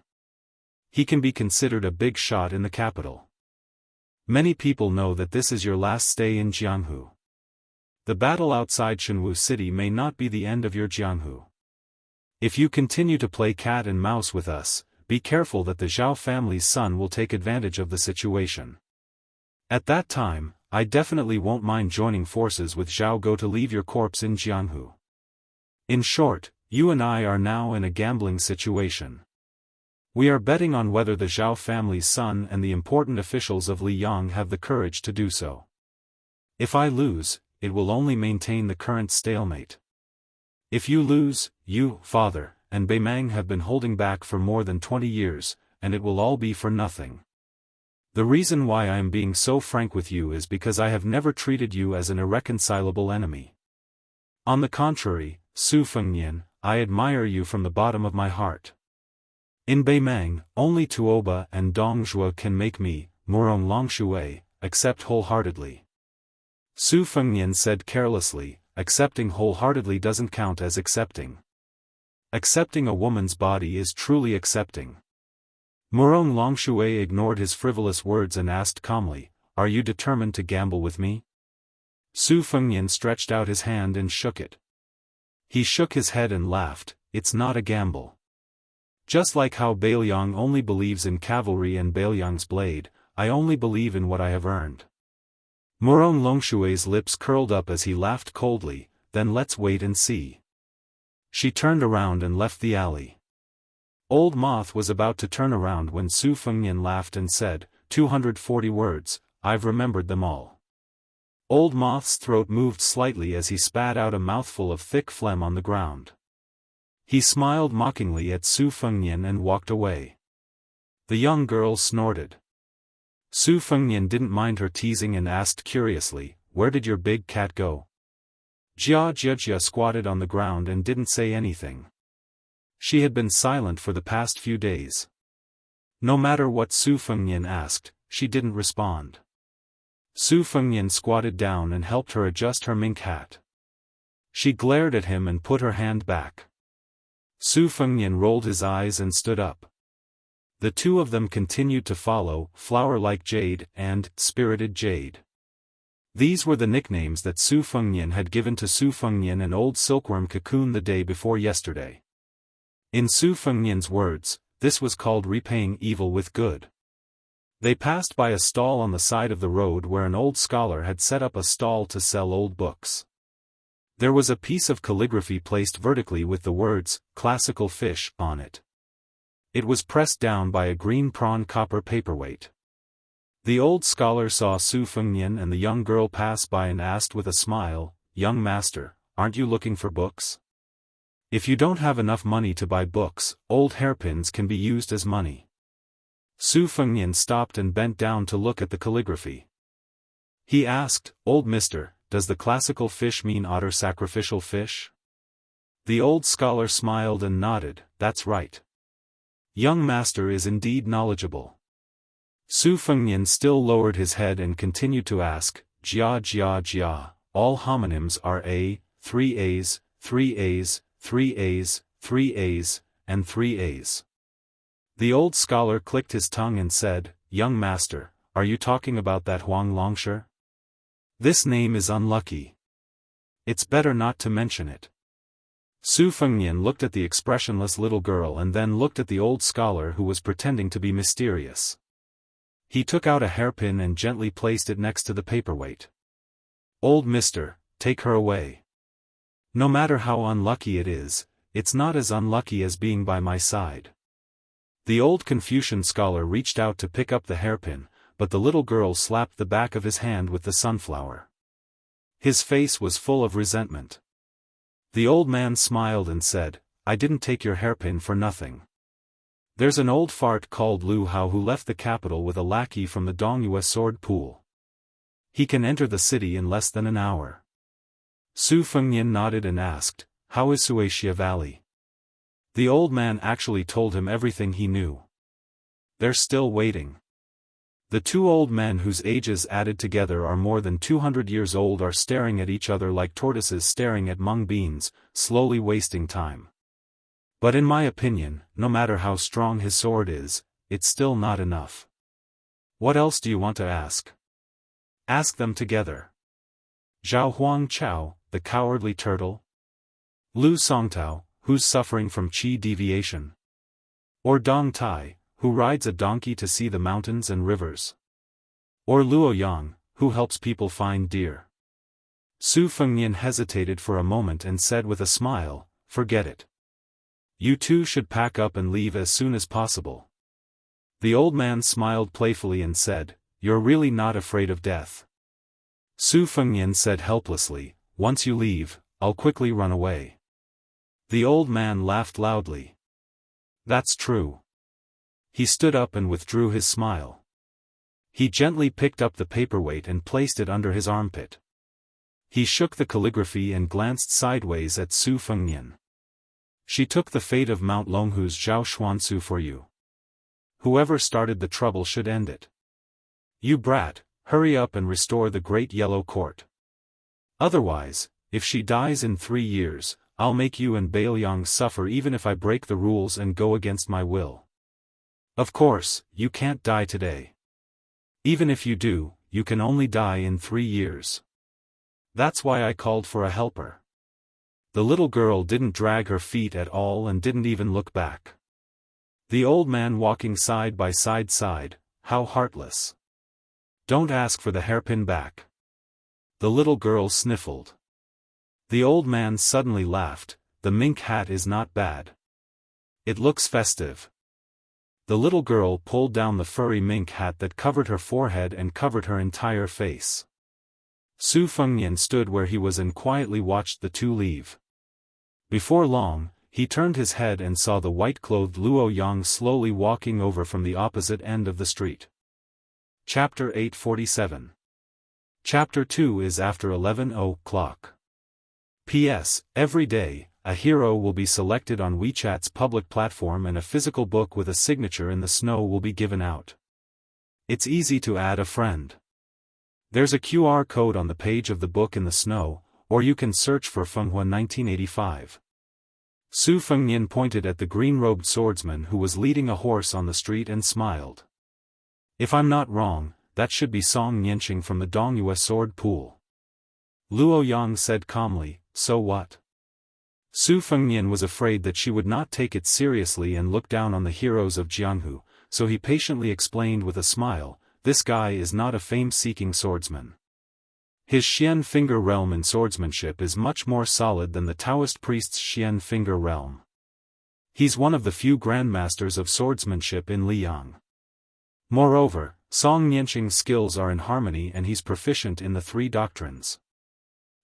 He can be considered a big shot in the capital. Many people know that this is your last stay in Jianghu. The battle outside Shenwu City may not be the end of your Jianghu. If you continue to play cat and mouse with us, be careful that the Zhao family's son will take advantage of the situation. At that time, I definitely won't mind joining forces with Zhao Go to leave your corpse in Jianghu. In short, you and I are now in a gambling situation. We are betting on whether the Zhao family's son and the important officials of Liyang have the courage to do so. If I lose, it will only maintain the current stalemate. If you lose, you, father, and Bei Meng have been holding back for more than 20 years, and it will all be for nothing. The reason why I am being so frank with you is because I have never treated you as an irreconcilable enemy. On the contrary, Su Fengnian, I admire you from the bottom of my heart. In Bei Meng, only Tuoba and Dong Zhuo can make me, Murong Longshui, accept wholeheartedly. Su Fengnian said carelessly, accepting wholeheartedly doesn't count as accepting. Accepting a woman's body is truly accepting. Murong Longshui ignored his frivolous words and asked calmly, are you determined to gamble with me? Su Fengnian stretched out his hand and shook it. He shook his head and laughed, it's not a gamble. Just like how Bailiang only believes in cavalry and Bailiang's blade, I only believe in what I have earned. Murong Longshui's lips curled up as he laughed coldly, then let's wait and see. She turned around and left the alley. Old Moth was about to turn around when Su Fengnian laughed and said, 240 words, I've remembered them all. Old Moth's throat moved slightly as he spat out a mouthful of thick phlegm on the ground. He smiled mockingly at Su Fengnian and walked away. The young girl snorted. Su Fengnian didn't mind her teasing and asked curiously, where did your big cat go? Jianghu squatted on the ground and didn't say anything. She had been silent for the past few days. No matter what Su Fengnian asked, she didn't respond. Su Fengnian squatted down and helped her adjust her mink hat. She glared at him and put her hand back. Su Fengnian rolled his eyes and stood up. The two of them continued to follow, Flower-like Jade and Spirited Jade. These were the nicknames that Su Fengnian had given to Su Fengnian and Old Silkworm Cocoon the day before yesterday. In Su Fengnian's words, this was called repaying evil with good. They passed by a stall on the side of the road where an old scholar had set up a stall to sell old books. There was a piece of calligraphy placed vertically with the words, "Classical Fish," on it. It was pressed down by a green prawn copper paperweight. The old scholar saw Su Fengnian and the young girl pass by and asked with a smile, "Young master, aren't you looking for books? If you don't have enough money to buy books, old hairpins can be used as money." Su Fengnian stopped and bent down to look at the calligraphy. He asked, "Old mister, does the classical fish mean otter sacrificial fish?" The old scholar smiled and nodded, "That's right. Young master is indeed knowledgeable." Su Fengnian still lowered his head and continued to ask, "Jia jia jia, all homonyms are A, 3 A's, 3 A's, 3 A's, 3 A's, and 3 A's." The old scholar clicked his tongue and said, "Young master, are you talking about that Huang Longshi? This name is unlucky. It's better not to mention it." Su Fengnian looked at the expressionless little girl and then looked at the old scholar who was pretending to be mysterious. He took out a hairpin and gently placed it next to the paperweight. "Old mister, take her away. No matter how unlucky it is, it's not as unlucky as being by my side." The old Confucian scholar reached out to pick up the hairpin, but the little girl slapped the back of his hand with the sunflower. His face was full of resentment. The old man smiled and said, "I didn't take your hairpin for nothing. There's an old fart called Lu Hao who left the capital with a lackey from the Daoist sword pool. He can enter the city in less than an hour." Su Fengnian nodded and asked, "How is Suaxia Valley?" The old man actually told him everything he knew. "They're still waiting." The two old men whose ages added together are more than 200 years old are staring at each other like tortoises staring at mung beans, slowly wasting time. But in my opinion, no matter how strong his sword is, it's still not enough. What else do you want to ask? Ask them together. Zhao Huang Chao, the cowardly turtle? Lu Songtao, who's suffering from qi deviation? Or Dong Tai, who rides a donkey to see the mountains and rivers? Or Luo Yang, who helps people find deer? Su Fengnian hesitated for a moment and said with a smile, "Forget it. You two should pack up and leave as soon as possible." The old man smiled playfully and said, "You're really not afraid of death?" Su Fengnian said helplessly, "Once you leave, I'll quickly run away." The old man laughed loudly. "That's true." He stood up and withdrew his smile. He gently picked up the paperweight and placed it under his armpit. He shook the calligraphy and glanced sideways at Su Fengnian. "She took the fate of Mount Longhu's Zhao Xuansu for you. Whoever started the trouble should end it. You brat, hurry up and restore the Great Yellow Court. Otherwise, if she dies in 3 years, I'll make you and Bailiang suffer even if I break the rules and go against my will. Of course, you can't die today. Even if you do, you can only die in 3 years. That's why I called for a helper." The little girl didn't drag her feet at all and didn't even look back. The old man walking side by side, how heartless. "Don't ask for the hairpin back." The little girl sniffled. The old man suddenly laughed, "The mink hat is not bad. It looks festive." The little girl pulled down the furry mink hat that covered her forehead and covered her entire face. Su Fengnian stood where he was and quietly watched the two leave. Before long, he turned his head and saw the white-clothed Luo Yang slowly walking over from the opposite end of the street. Chapter 847. Chapter 2 is after 11 o'clock. P.S. Every day, a hero will be selected on WeChat's public platform and a physical book with a signature in the snow will be given out. It's easy to add a friend. There's a QR code on the page of the book in the snow, or you can search for Fenghua 1985. Su Fengnian pointed at the green-robed swordsman who was leading a horse on the street and smiled. "If I'm not wrong, that should be Song Nianqing from the Dongyue sword pool." Luo Yang said calmly, "So what?" Su Fengnian was afraid that she would not take it seriously and look down on the heroes of Jianghu, so he patiently explained with a smile, "This guy is not a fame-seeking swordsman. His Xian finger realm in swordsmanship is much more solid than the Taoist priest's Xian finger realm. He's one of the few grandmasters of swordsmanship in Liang. Moreover, Song Nianqing's skills are in harmony and he's proficient in the three doctrines.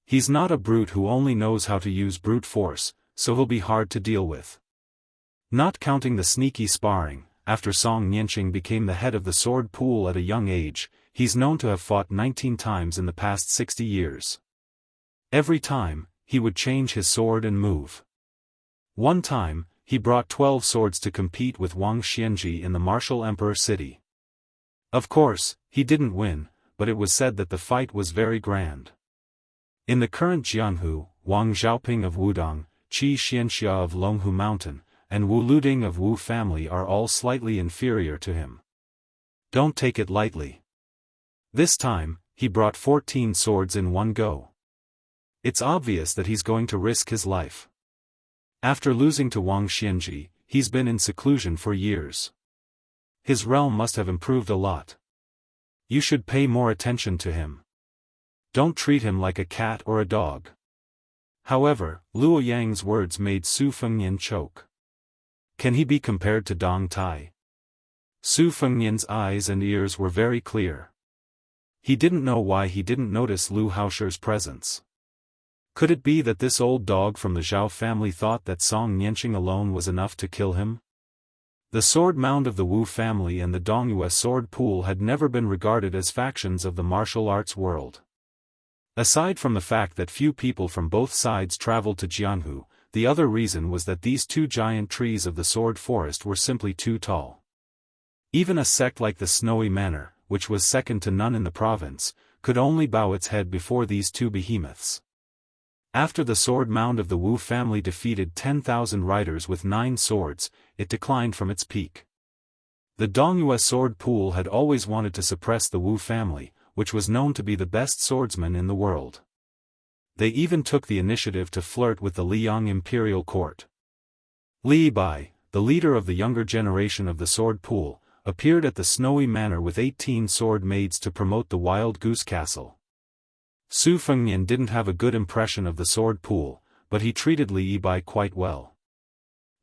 He's not a brute who only knows how to use brute force, so he'll be hard to deal with. Not counting the sneaky sparring, after Song Nianqing became the head of the sword pool at a young age, he's known to have fought 19 times in the past 60 years. Every time, he would change his sword and move. One time, he brought 12 swords to compete with Wang Xianji in the martial emperor city. Of course, he didn't win, but it was said that the fight was very grand. In the current Jianghu, Wang Xiaoping of Wudong, Qi Xianxia of Longhu Mountain, and Wu Luding of Wu family are all slightly inferior to him. Don't take it lightly. This time, he brought 14 swords in one go. It's obvious that he's going to risk his life. After losing to Wang Xianji, he's been in seclusion for years. His realm must have improved a lot. You should pay more attention to him. Don't treat him like a cat or a dog. However, Luo Yang's words made Su Fengnian choke. Can he be compared to Dong Tai? Su Fengnian's eyes and ears were very clear. He didn't know why he didn't notice Lu Haosher's presence. Could it be that this old dog from the Zhao family thought that Song Nianqing alone was enough to kill him? The sword mound of the Wu family and the Dongyue sword pool had never been regarded as factions of the martial arts world. Aside from the fact that few people from both sides traveled to Jianghu, the other reason was that these two giant trees of the sword forest were simply too tall. Even a sect like the Snowy Manor, which was second to none in the province, could only bow its head before these two behemoths. After the sword mound of the Wu family defeated 10,000 riders with 9 swords, it declined from its peak. The Dongyue sword pool had always wanted to suppress the Wu family, which was known to be the best swordsman in the world. They even took the initiative to flirt with the Liang imperial court. Li Bai, the leader of the younger generation of the sword pool, appeared at the Snowy Manor with 18 sword maids to promote the Wild Goose Castle. Su Fengnian didn't have a good impression of the sword pool, but he treated Li Bai quite well.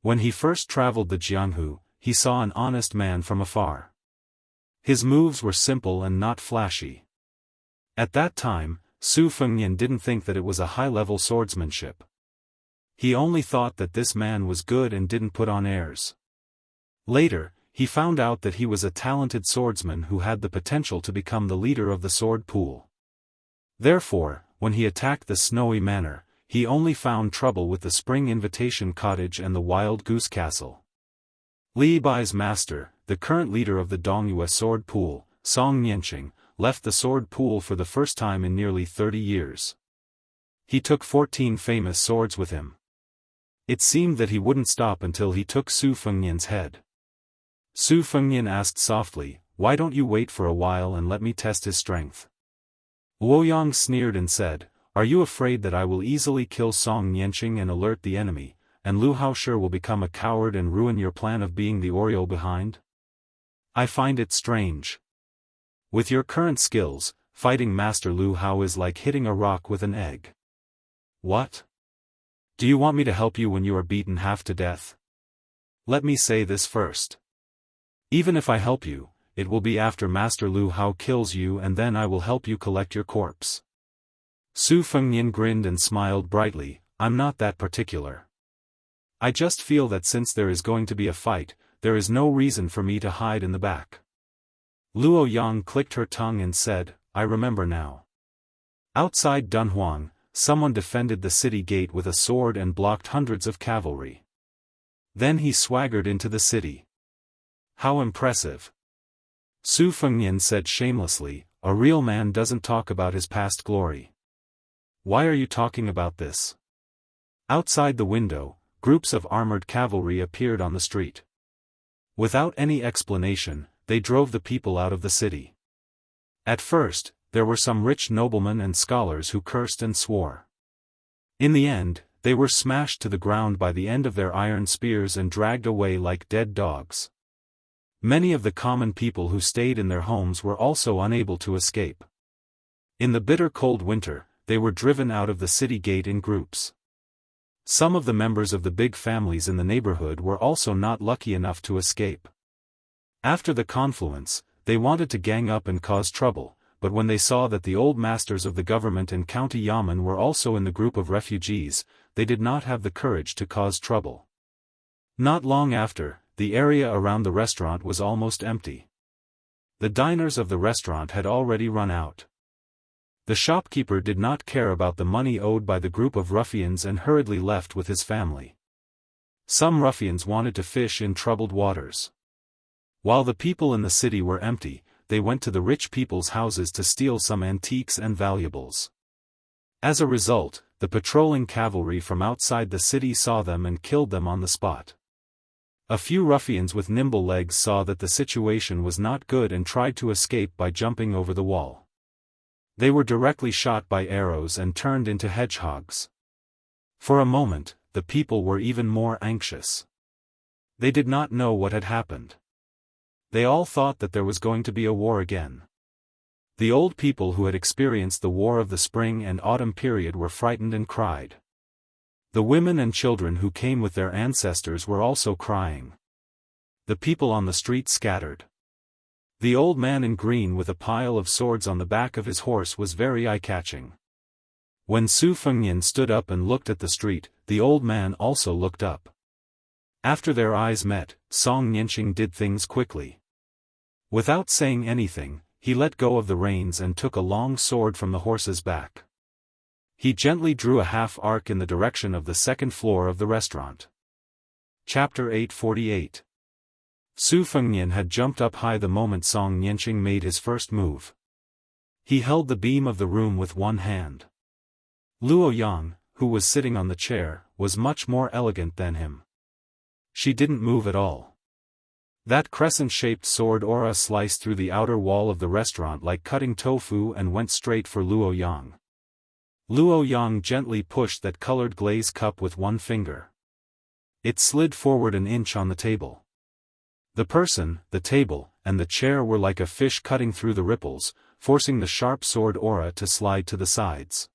When he first traveled the Jianghu, he saw an honest man from afar. His moves were simple and not flashy. At that time, Su Fengnian didn't think that it was a high-level swordsmanship. He only thought that this man was good and didn't put on airs. Later, he found out that he was a talented swordsman who had the potential to become the leader of the sword pool. Therefore, when he attacked the Snowy Manor, he only found trouble with the Spring Invitation Cottage and the Wild Goose Castle. Li Bai's master, the current leader of the Dongyue sword pool, Song Nianqing, left the sword pool for the first time in nearly 30 years. He took 14 famous swords with him. It seemed that he wouldn't stop until he took Su Fengnian's head. Su Fengnian asked softly, "Why don't you wait for a while and let me test his strength?" Luoyang sneered and said, "Are you afraid that I will easily kill Song Nianqing and alert the enemy, and Lu Haosher will become a coward and ruin your plan of being the Oriole behind? I find it strange. With your current skills, fighting Master Lu Hao is like hitting a rock with an egg." "What? Do you want me to help you when you are beaten half to death? Let me say this first. Even if I help you, it will be after Master Lu Hao kills you and then I will help you collect your corpse." Su Fengnian grinned and smiled brightly, "I'm not that particular. I just feel that since there is going to be a fight, there is no reason for me to hide in the back." Luo Yang clicked her tongue and said, "I remember now." Outside Dunhuang, someone defended the city gate with a sword and blocked hundreds of cavalry. Then he swaggered into the city. "How impressive." Su Fengnian said shamelessly, "A real man doesn't talk about his past glory. Why are you talking about this?" Outside the window, groups of armored cavalry appeared on the street. Without any explanation, they drove the people out of the city. At first, there were some rich noblemen and scholars who cursed and swore. In the end, they were smashed to the ground by the end of their iron spears and dragged away like dead dogs. Many of the common people who stayed in their homes were also unable to escape. In the bitter cold winter, they were driven out of the city gate in groups. Some of the members of the big families in the neighborhood were also not lucky enough to escape. After the confluence, they wanted to gang up and cause trouble, but when they saw that the old masters of the government and county yamen were also in the group of refugees, they did not have the courage to cause trouble. Not long after, the area around the restaurant was almost empty. The diners of the restaurant had already run out. The shopkeeper did not care about the money owed by the group of ruffians and hurriedly left with his family. Some ruffians wanted to fish in troubled waters. While the people in the city were empty, they went to the rich people's houses to steal some antiques and valuables. As a result, the patrolling cavalry from outside the city saw them and killed them on the spot. A few ruffians with nimble legs saw that the situation was not good and tried to escape by jumping over the wall. They were directly shot by arrows and turned into hedgehogs. For a moment, the people were even more anxious. They did not know what had happened. They all thought that there was going to be a war again. The old people who had experienced the war of the spring and autumn period were frightened and cried. The women and children who came with their ancestors were also crying. The people on the street scattered. The old man in green with a pile of swords on the back of his horse was very eye-catching. When Su Fengnian stood up and looked at the street, the old man also looked up. After their eyes met, Song Nianqing did things quickly. Without saying anything, he let go of the reins and took a long sword from the horse's back. He gently drew a half-arc in the direction of the second floor of the restaurant. Chapter 848. Su Fengnian had jumped up high the moment Song Nianqing made his first move. He held the beam of the room with one hand. Luo Yang, who was sitting on the chair, was much more elegant than him. She didn't move at all. That crescent-shaped sword aura sliced through the outer wall of the restaurant like cutting tofu and went straight for Luo Yang. Luo Yang gently pushed that colored glaze cup with one finger. It slid forward an inch on the table. The person, the table, and the chair were like a fish cutting through the ripples, forcing the sharp sword aura to slide to the sides.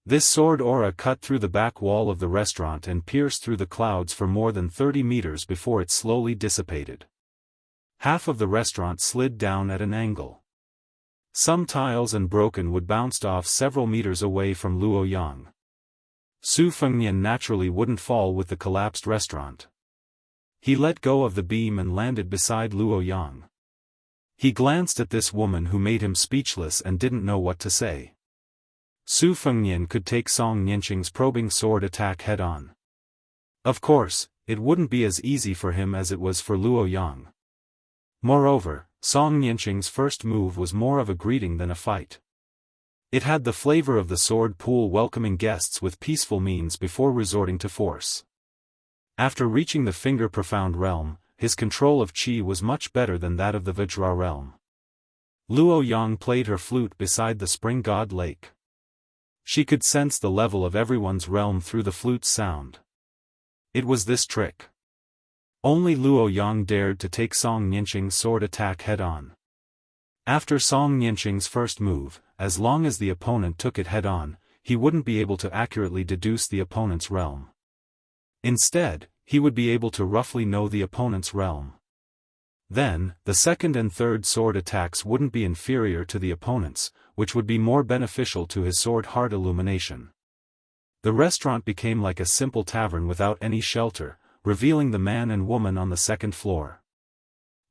This sword aura cut through the back wall of the restaurant and pierced through the clouds for more than 30 meters before it slowly dissipated. Half of the restaurant slid down at an angle. Some tiles and broken wood bounced off several meters away from Luo Yang. Su Fengnian naturally wouldn't fall with the collapsed restaurant. He let go of the beam and landed beside Luo Yang. He glanced at this woman who made him speechless and didn't know what to say. Su Fengnian could take Song Nianqing's probing sword attack head-on. Of course, it wouldn't be as easy for him as it was for Luo Yang. Moreover, Song Nianqing's first move was more of a greeting than a fight. It had the flavor of the sword pool welcoming guests with peaceful means before resorting to force. After reaching the finger-profound realm, his control of qi was much better than that of the Vajra realm. Luo Yang played her flute beside the spring god lake. She could sense the level of everyone's realm through the flute's sound. It was this trick. Only Luo Yang dared to take Song Nianqing's sword attack head-on. After Song Nianqing's first move, as long as the opponent took it head-on, he wouldn't be able to accurately deduce the opponent's realm. Instead, he would be able to roughly know the opponent's realm. Then, the second and third sword attacks wouldn't be inferior to the opponent's, which would be more beneficial to his sword heart illumination. The restaurant became like a simple tavern without any shelter, revealing the man and woman on the second floor.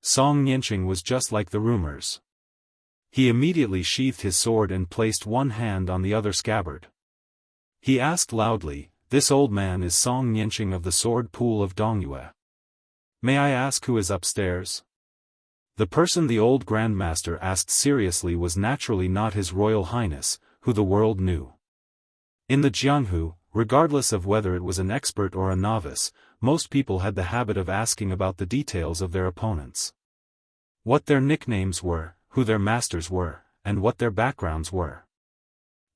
Song Nianqing was just like the rumors. He immediately sheathed his sword and placed one hand on the other scabbard. He asked loudly, "This old man is Song Nianqing of the sword pool of Dongyue. May I ask who is upstairs?" The person the old grandmaster asked seriously was naturally not His Royal Highness, who the world knew. In the Jianghu, regardless of whether it was an expert or a novice, most people had the habit of asking about the details of their opponents. What their nicknames were, who their masters were, and what their backgrounds were.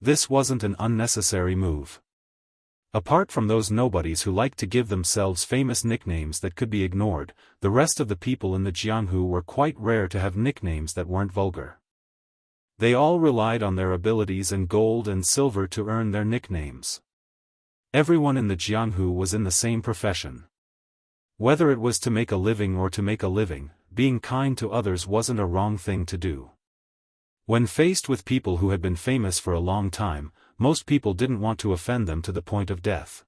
This wasn't an unnecessary move. Apart from those nobodies who liked to give themselves famous nicknames that could be ignored, the rest of the people in the Jianghu were quite rare to have nicknames that weren't vulgar. They all relied on their abilities and gold and silver to earn their nicknames. Everyone in the Jianghu was in the same profession. Whether it was to make a living or to make a living, being kind to others wasn't a wrong thing to do. When faced with people who had been famous for a long time, most people didn't want to offend them to the point of death.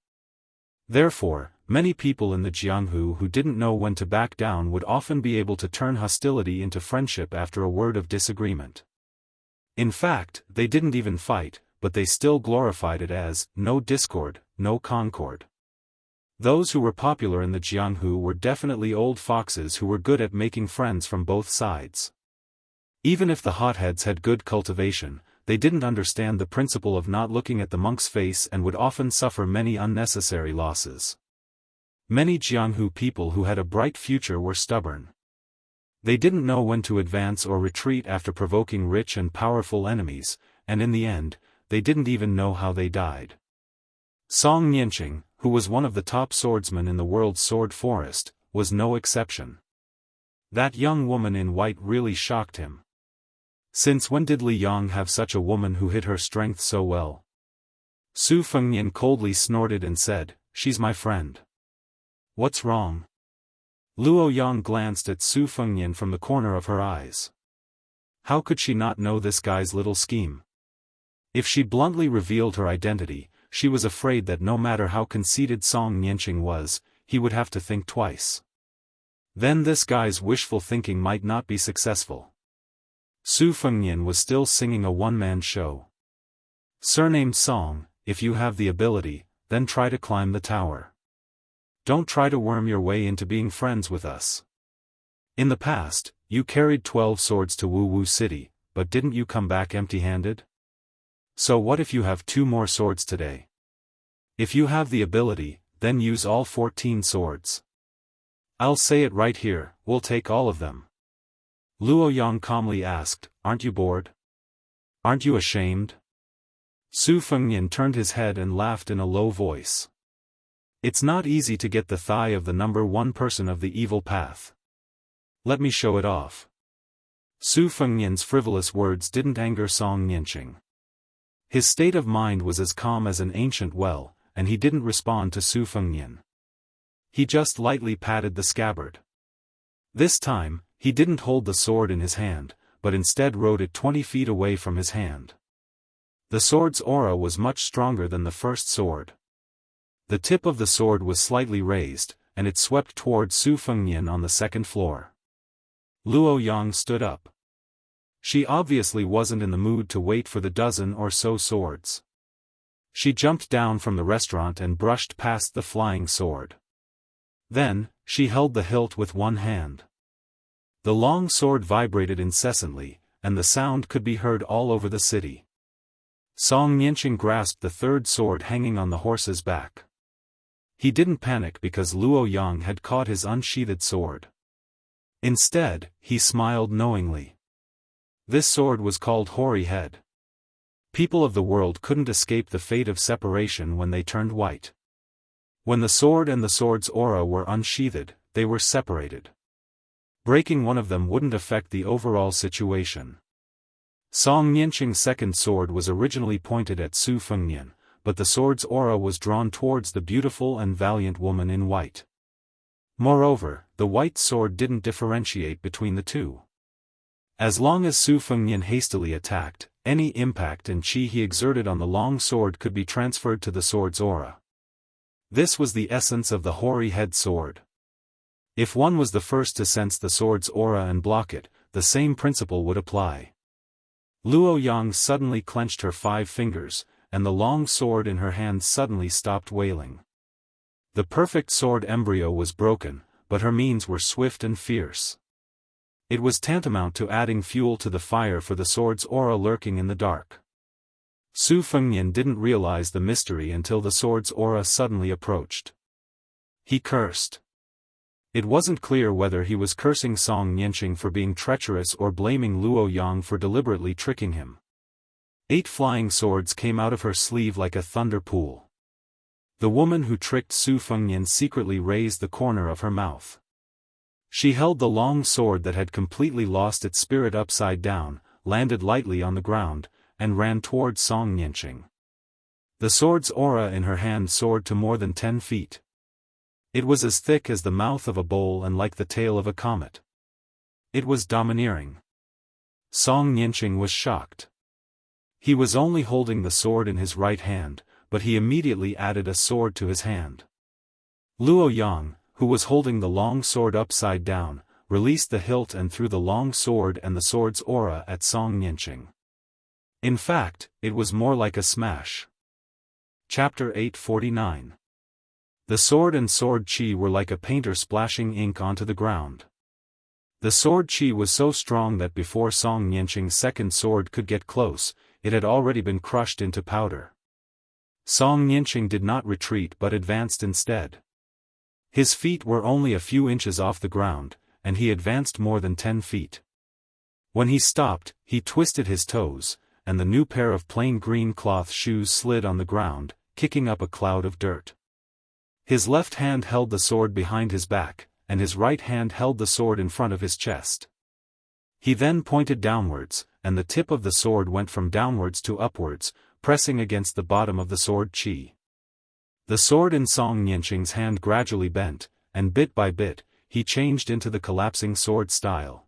Therefore, many people in the Jianghu who didn't know when to back down would often be able to turn hostility into friendship after a word of disagreement. In fact, they didn't even fight, but they still glorified it as, no discord, no concord. Those who were popular in the Jianghu were definitely old foxes who were good at making friends from both sides. Even if the hotheads had good cultivation, they didn't understand the principle of not looking at the monk's face and would often suffer many unnecessary losses. Many Jianghu people who had a bright future were stubborn. They didn't know when to advance or retreat after provoking rich and powerful enemies, and in the end, they didn't even know how they died. Song Nianqing, who was one of the top swordsmen in the world's sword forest, was no exception. That young woman in white really shocked him. Since when did Li Yang have such a woman who hid her strength so well? Su Fengnian coldly snorted and said, "She's my friend." "What's wrong?" Luo Yang glanced at Su Fengnian from the corner of her eyes. How could she not know this guy's little scheme? If she bluntly revealed her identity, she was afraid that no matter how conceited Song Nianqing was, he would have to think twice. Then this guy's wishful thinking might not be successful. Su Fengnian was still singing a one-man show. Surnamed Song, if you have the ability, then try to climb the tower. Don't try to worm your way into being friends with us. In the past, you carried 12 swords to Wu Wu City, but didn't you come back empty-handed? So what if you have 2 more swords today? If you have the ability, then use all 14 swords. I'll say it right here, we'll take all of them. Luo Yang calmly asked, "Aren't you bored? Aren't you ashamed?" Su Fengnian turned his head and laughed in a low voice. It's not easy to get the thigh of the number 1 person of the evil path. Let me show it off. Su Fengnian's frivolous words didn't anger Song Nianqing. His state of mind was as calm as an ancient well, and he didn't respond to Su Fengnian. He just lightly patted the scabbard. This time, he didn't hold the sword in his hand, but instead rode it 20 feet away from his hand. The sword's aura was much stronger than the first sword. The tip of the sword was slightly raised, and it swept toward Su Fengnian on the second floor. Luo Yang stood up. She obviously wasn't in the mood to wait for the dozen or so swords. She jumped down from the restaurant and brushed past the flying sword. Then, she held the hilt with one hand. The long sword vibrated incessantly, and the sound could be heard all over the city. Song Nianqing grasped the third sword hanging on the horse's back. He didn't panic because Luo Yang had caught his unsheathed sword. Instead, he smiled knowingly. This sword was called Hoary Head. People of the world couldn't escape the fate of separation when they turned white. When the sword and the sword's aura were unsheathed, they were separated. Breaking one of them wouldn't affect the overall situation. Song Nianqing's second sword was originally pointed at Su Fengnian, but the sword's aura was drawn towards the beautiful and valiant woman in white. Moreover, the white sword didn't differentiate between the two. As long as Su Fengnian hastily attacked, any impact and qi he exerted on the long sword could be transferred to the sword's aura. This was the essence of the Hoary Head sword. If one was the first to sense the sword's aura and block it, the same principle would apply. Luo Yang suddenly clenched her 5 fingers, and the long sword in her hand suddenly stopped wailing. The perfect sword embryo was broken, but her means were swift and fierce. It was tantamount to adding fuel to the fire for the sword's aura lurking in the dark. Su Fengnian didn't realize the mystery until the sword's aura suddenly approached. He cursed. It wasn't clear whether he was cursing Song Nianqing for being treacherous or blaming Luo Yang for deliberately tricking him. 8 flying swords came out of her sleeve like a thunder pool. The woman who tricked Su Fengnian secretly raised the corner of her mouth. She held the long sword that had completely lost its spirit upside down, landed lightly on the ground, and ran toward Song Nianqing. The sword's aura in her hand soared to more than 10 feet. It was as thick as the mouth of a bowl and like the tail of a comet. It was domineering. Song Nianqing was shocked. He was only holding the sword in his right hand, but he immediately added a sword to his hand. Luo Yang, who was holding the long sword upside down, released the hilt and threw the long sword and the sword's aura at Song Nianqing. In fact, it was more like a smash. Chapter 849. The sword and sword chi were like a painter splashing ink onto the ground. The sword chi was so strong that before Song Nianqing's second sword could get close, it had already been crushed into powder. Song Nianqing did not retreat but advanced instead. His feet were only a few inches off the ground, and he advanced more than 10 feet. When he stopped, he twisted his toes, and the new pair of plain green cloth shoes slid on the ground, kicking up a cloud of dirt. His left hand held the sword behind his back, and his right hand held the sword in front of his chest. He then pointed downwards, and the tip of the sword went from downwards to upwards, pressing against the bottom of the sword chi. The sword in Song Nianqing's hand gradually bent, and bit by bit, he changed into the collapsing sword style.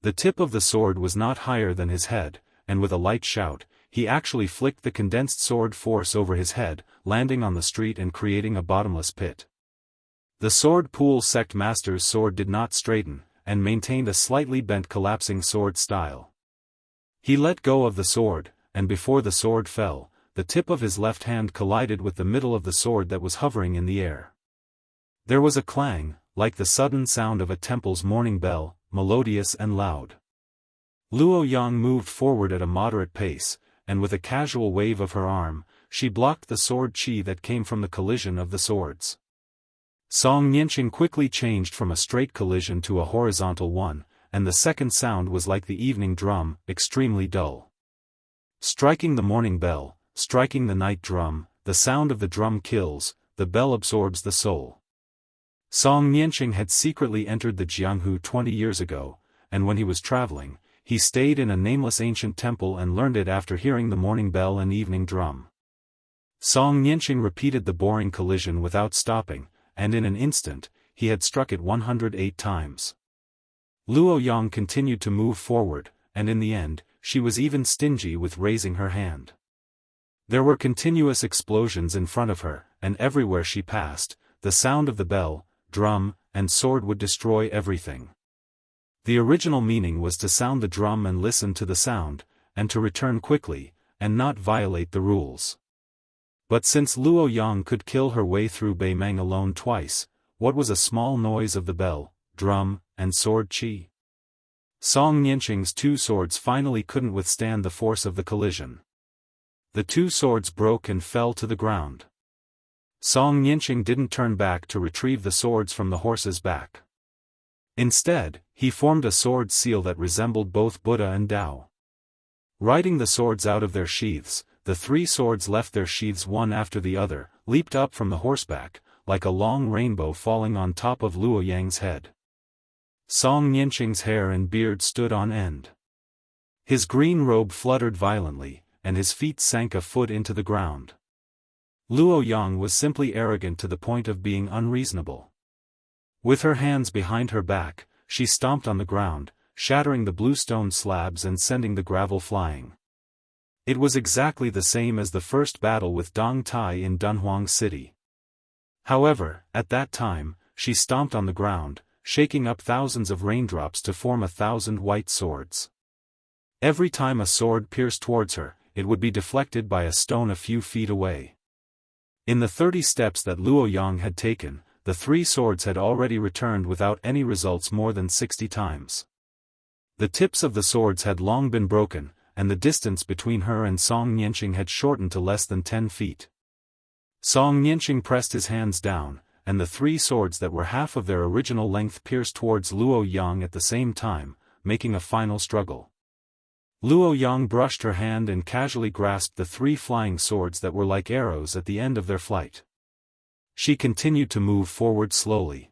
The tip of the sword was not higher than his head, and with a light shout, he actually flicked the condensed sword force over his head, landing on the street and creating a bottomless pit. The sword pool sect master's sword did not straighten, and maintained a slightly bent collapsing sword style. He let go of the sword, and before the sword fell, the tip of his left hand collided with the middle of the sword that was hovering in the air. There was a clang, like the sudden sound of a temple's morning bell, melodious and loud. Luo Yang moved forward at a moderate pace, and with a casual wave of her arm, she blocked the sword chi that came from the collision of the swords. Song Nianqing quickly changed from a straight collision to a horizontal one, and the second sound was like the evening drum, extremely dull. Striking the morning bell, striking the night drum, the sound of the drum kills, the bell absorbs the soul. Song Nianqing had secretly entered the Jianghu 20 years ago, and when he was traveling, he stayed in a nameless ancient temple and learned it after hearing the morning bell and evening drum. Song Nianqing repeated the boring collision without stopping, and in an instant, he had struck it 108 times. Luo Yang continued to move forward, and in the end, she was even stingy with raising her hand. There were continuous explosions in front of her, and everywhere she passed, the sound of the bell, drum, and sword would destroy everything. The original meaning was to sound the drum and listen to the sound, and to return quickly, and not violate the rules. But since Luo Yang could kill her way through Beimeng alone twice, what was a small noise of the bell, drum, and sword chi? Song Nianqing's two swords finally couldn't withstand the force of the collision. The two swords broke and fell to the ground. Song Nianqing didn't turn back to retrieve the swords from the horse's back. Instead, he formed a sword seal that resembled both Buddha and Tao. Riding the swords out of their sheaths, the three swords left their sheaths one after the other, leaped up from the horseback, like a long rainbow falling on top of Luo Yang's head. Song Nianqing's hair and beard stood on end. His green robe fluttered violently, and his feet sank a foot into the ground. Luo Yang was simply arrogant to the point of being unreasonable. With her hands behind her back, she stomped on the ground, shattering the bluestone slabs and sending the gravel flying. It was exactly the same as the first battle with Dong Tai in Dunhuang City. However, at that time, she stomped on the ground, shaking up thousands of raindrops to form 1,000 white swords. Every time a sword pierced towards her, it would be deflected by a stone a few feet away. In the 30 steps that Luo Yang had taken, the three swords had already returned without any results more than 60 times. The tips of the swords had long been broken, and the distance between her and Song Nianqing had shortened to less than 10 feet. Song Nianqing pressed his hands down, and the three swords that were half of their original length pierced towards Luo Yang at the same time, making a final struggle. Luo Yang brushed her hand and casually grasped the three flying swords that were like arrows at the end of their flight. She continued to move forward slowly.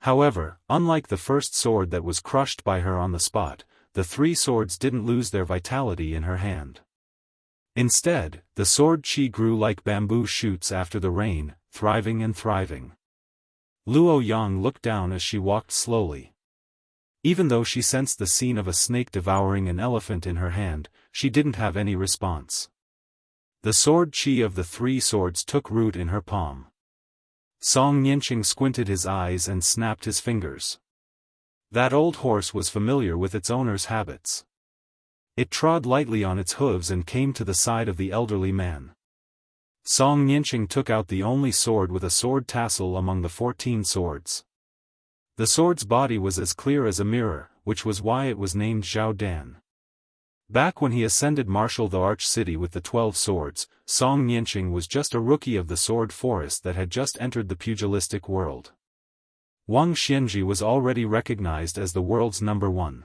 However, unlike the first sword that was crushed by her on the spot, the three swords didn't lose their vitality in her hand. Instead, the sword qi grew like bamboo shoots after the rain, thriving and thriving. Luo Yang looked down as she walked slowly. Even though she sensed the scene of a snake devouring an elephant in her hand, she didn't have any response. The sword qi of the three swords took root in her palm. Song Nianqing squinted his eyes and snapped his fingers. That old horse was familiar with its owner's habits. It trod lightly on its hooves and came to the side of the elderly man. Song Nianqing took out the only sword with a sword tassel among the 14 swords. The sword's body was as clear as a mirror, which was why it was named Zhao Dan. Back when he ascended Marshal the Arch City with the 12 swords, Song Nianqing was just a rookie of the sword forest that had just entered the pugilistic world. Wang Xianji was already recognized as the world's #1.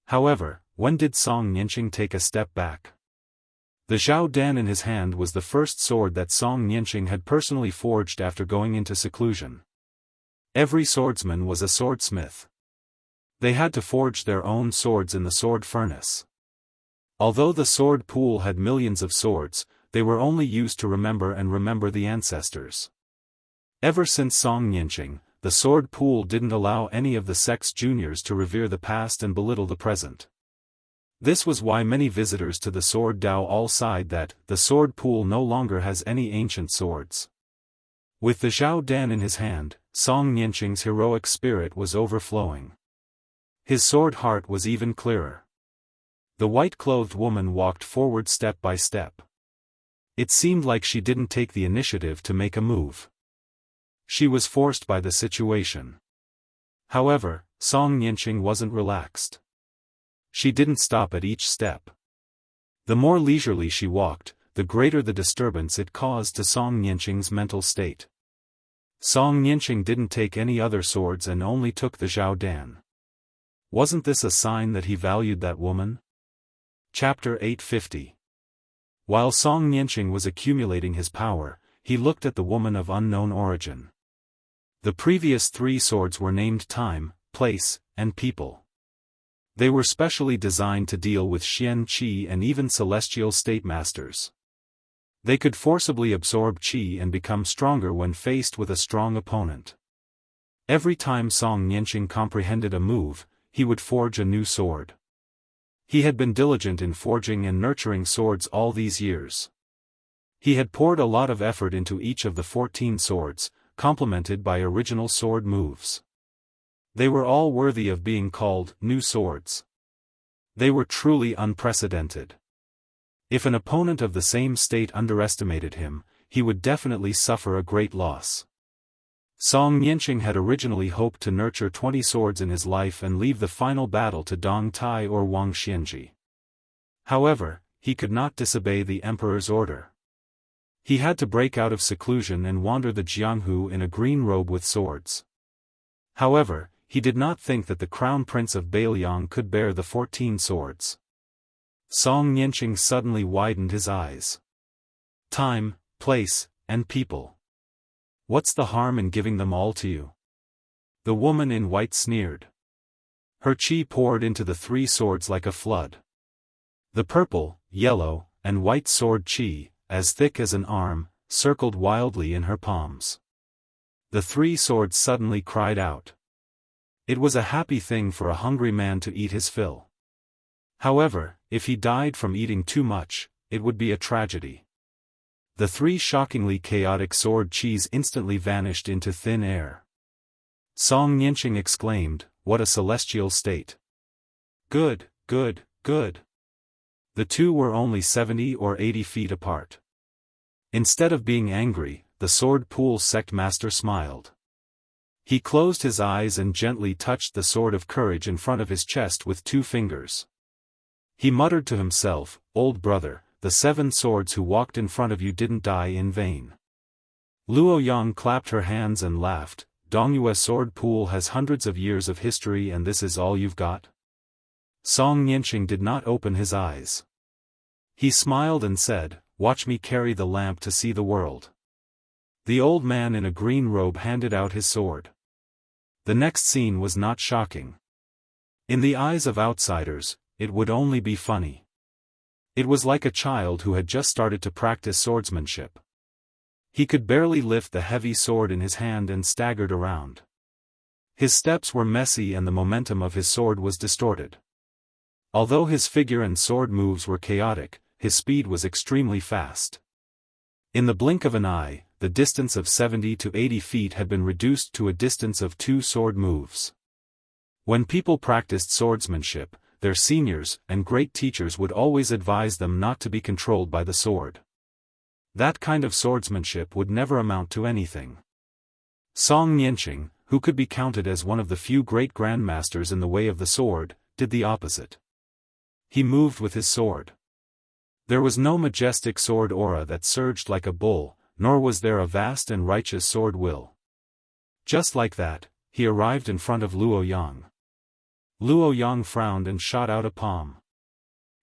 However, when did Song Nianqing take a step back? The Zhao Dan in his hand was the first sword that Song Nianqing had personally forged after going into seclusion. Every swordsman was a swordsmith. They had to forge their own swords in the sword furnace. Although the sword pool had millions of swords, they were only used to remember the ancestors. Ever since Song Nianqing, the sword pool didn't allow any of the sect's juniors to revere the past and belittle the present. This was why many visitors to the sword Dao all sighed that the sword pool no longer has any ancient swords. With the Zhao Dan in his hand, Song Nianqing's heroic spirit was overflowing. His sword heart was even clearer. The white-clothed woman walked forward step by step. It seemed like she didn't take the initiative to make a move. She was forced by the situation. However, Song Nianqing wasn't relaxed. She didn't stop at each step. The more leisurely she walked, the greater the disturbance it caused to Song Nianqing's mental state. Song Nianqing didn't take any other swords and only took the Zhao Dan. Wasn't this a sign that he valued that woman? Chapter 850. While Song Nianqing was accumulating his power, he looked at the woman of unknown origin. The previous 3 swords were named Time, Place, and People. They were specially designed to deal with Xian Qi and even celestial state masters. They could forcibly absorb Qi and become stronger when faced with a strong opponent. Every time Song Nianqing comprehended a move, he would forge a new sword. He had been diligent in forging and nurturing swords all these years. He had poured a lot of effort into each of the 14 swords, complemented by original sword moves. They were all worthy of being called new swords. They were truly unprecedented. If an opponent of the same state underestimated him, he would definitely suffer a great loss. Song Nianqing had originally hoped to nurture 20 swords in his life and leave the final battle to Dong Tai or Wang Xianji. However, he could not disobey the emperor's order. He had to break out of seclusion and wander the Jianghu in a green robe with swords. However, he did not think that the crown prince of Bailiang could bear the 14 swords. Song Nianqing suddenly widened his eyes. Time, place, and people. What's the harm in giving them all to you? The woman in white sneered. Her qi poured into the 3 swords like a flood. The purple, yellow, and white sword qi, as thick as an arm, circled wildly in her palms. The 3 swords suddenly cried out. It was a happy thing for a hungry man to eat his fill. However, if he died from eating too much, it would be a tragedy. The 3 shockingly chaotic sword qis instantly vanished into thin air. Song Nianqing exclaimed, "What a celestial state! Good, good, good!" The 2 were only 70 or 80 feet apart. Instead of being angry, the sword pool sect master smiled. He closed his eyes and gently touched the sword of courage in front of his chest with 2 fingers. He muttered to himself, "Old brother, the 7 swords who walked in front of you didn't die in vain." Luo Yang clapped her hands and laughed. "Dongyue's sword pool has hundreds of years of history and this is all you've got?" Song Nianqing did not open his eyes. He smiled and said, "Watch me carry the lamp to see the world." The old man in a green robe handed out his sword. The next scene was not shocking. In the eyes of outsiders, it would only be funny. It was like a child who had just started to practice swordsmanship. He could barely lift the heavy sword in his hand and staggered around. His steps were messy and the momentum of his sword was distorted. Although his figure and sword moves were chaotic, his speed was extremely fast. In the blink of an eye, the distance of 70 to 80 feet had been reduced to a distance of 2 sword moves. When people practiced swordsmanship, their seniors and great teachers would always advise them not to be controlled by the sword. That kind of swordsmanship would never amount to anything. Song Nianqing, who could be counted as one of the few great grandmasters in the way of the sword, did the opposite. He moved with his sword. There was no majestic sword aura that surged like a bull, nor was there a vast and righteous sword will. Just like that, he arrived in front of Luo Yang. Luo Yang frowned and shot out a palm.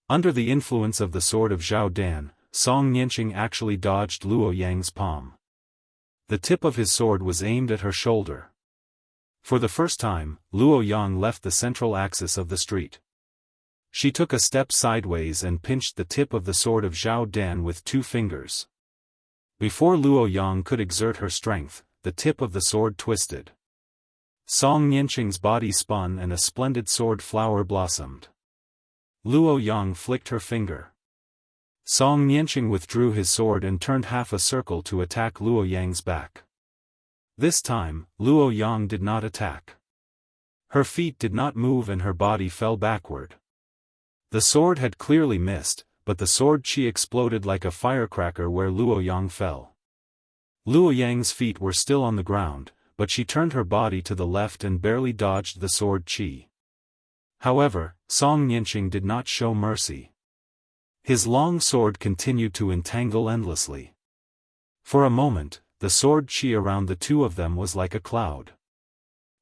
Under the influence of the sword of Zhao Dan, Song Nianqing actually dodged Luo Yang's palm. The tip of his sword was aimed at her shoulder. For the first time, Luo Yang left the central axis of the street. She took a step sideways and pinched the tip of the sword of Zhao Dan with 2 fingers. Before Luo Yang could exert her strength, the tip of the sword twisted. Song Nianqing's body spun and a splendid sword flower blossomed. Luo Yang flicked her finger. Song Nianqing withdrew his sword and turned half a circle to attack Luo Yang's back. This time, Luo Yang did not attack. Her feet did not move and her body fell backward. The sword had clearly missed, but the sword chi exploded like a firecracker where Luo Yang fell. Luo Yang's feet were still on the ground, but she turned her body to the left and barely dodged the sword chi. However, Song Nianqing did not show mercy. His long sword continued to entangle endlessly. For a moment, the sword chi around the two of them was like a cloud.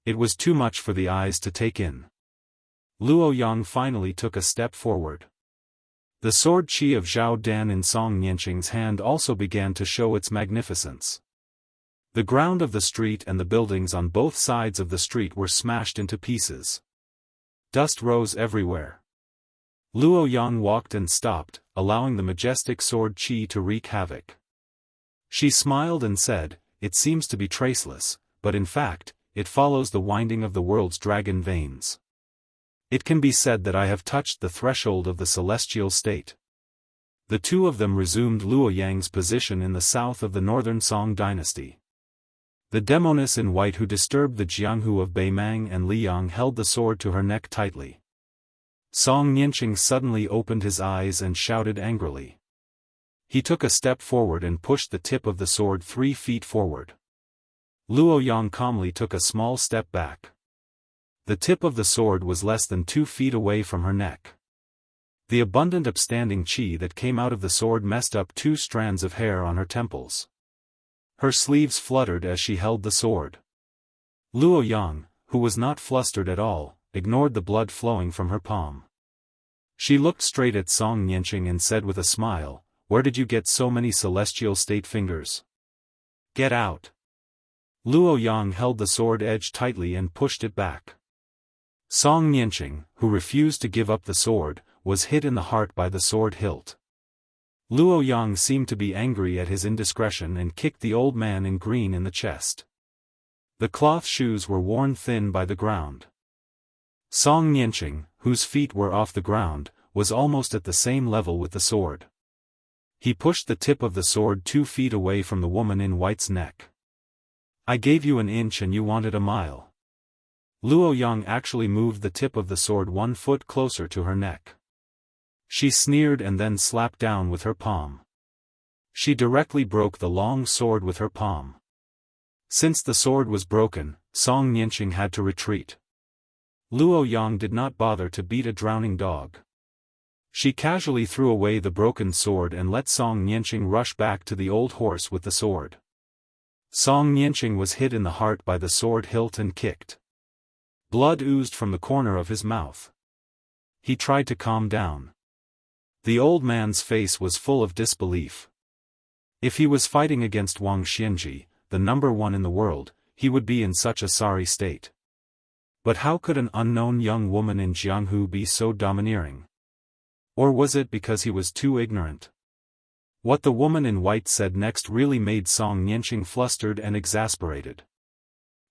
It was too much for the eyes to take in. Luo Yang finally took a step forward. The sword chi of Zhao Dan in Song Nianqing's hand also began to show its magnificence. The ground of the street and the buildings on both sides of the street were smashed into pieces. Dust rose everywhere. Luo Yang walked and stopped, allowing the majestic sword chi to wreak havoc. She smiled and said, "It seems to be traceless, but in fact, it follows the winding of the world's dragon veins. It can be said that I have touched the threshold of the celestial state." The two of them resumed Luo Yang's position in the south of the northern Song dynasty. The demoness in white who disturbed the Jianghu of Beimang and Liang held the sword to her neck tightly. Song Nianqing suddenly opened his eyes and shouted angrily. He took a step forward and pushed the tip of the sword 3 feet forward. Luo Yang calmly took a small step back. The tip of the sword was less than 2 feet away from her neck. The abundant upstanding chi that came out of the sword messed up 2 strands of hair on her temples. Her sleeves fluttered as she held the sword. Luo Yang, who was not flustered at all, ignored the blood flowing from her palm. She looked straight at Song Nianqing and said with a smile, "Where did you get so many celestial state fingers? Get out." Luo Yang held the sword edge tightly and pushed it back. Song Nianqing, who refused to give up the sword, was hit in the heart by the sword hilt. Luo Yang seemed to be angry at his indiscretion and kicked the old man in green in the chest. The cloth shoes were worn thin by the ground. Song Nianqing, whose feet were off the ground, was almost at the same level with the sword. He pushed the tip of the sword 2 feet away from the woman in white's neck. "I gave you an inch and you wanted a mile." Luo Yang actually moved the tip of the sword 1 foot closer to her neck. She sneered and then slapped down with her palm. She directly broke the long sword with her palm. Since the sword was broken, Song Nianqing had to retreat. Luo Yang did not bother to beat a drowning dog. She casually threw away the broken sword and let Song Nianqing rush back to the old horse with the sword. Song Nianqing was hit in the heart by the sword hilt and kicked. Blood oozed from the corner of his mouth. He tried to calm down. The old man's face was full of disbelief. If he was fighting against Wang Xianji, the #1 in the world, he would be in such a sorry state. But how could an unknown young woman in Jianghu be so domineering? Or was it because he was too ignorant? What the woman in white said next really made Song Nianqing flustered and exasperated.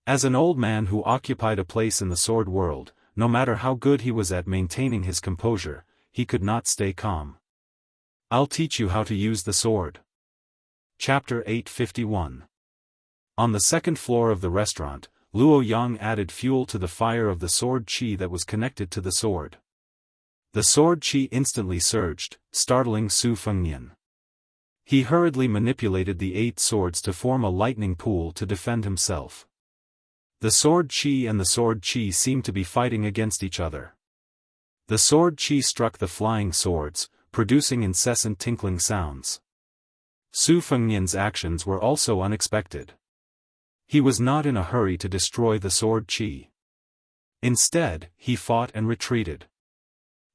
As an old man who occupied a place in the sword world, no matter how good he was at maintaining his composure, he could not stay calm. "I'll teach you how to use the sword." Chapter 851. On the second floor of the restaurant, Luo Yang added fuel to the fire of the sword qi that was connected to the sword. The sword qi instantly surged, startling Su Fengnian. He hurriedly manipulated the 8 swords to form a lightning pool to defend himself. The sword qi and the sword qi seemed to be fighting against each other. The sword qi struck the flying swords, producing incessant tinkling sounds. Su Fengnian's actions were also unexpected. He was not in a hurry to destroy the sword qi. Instead, he fought and retreated.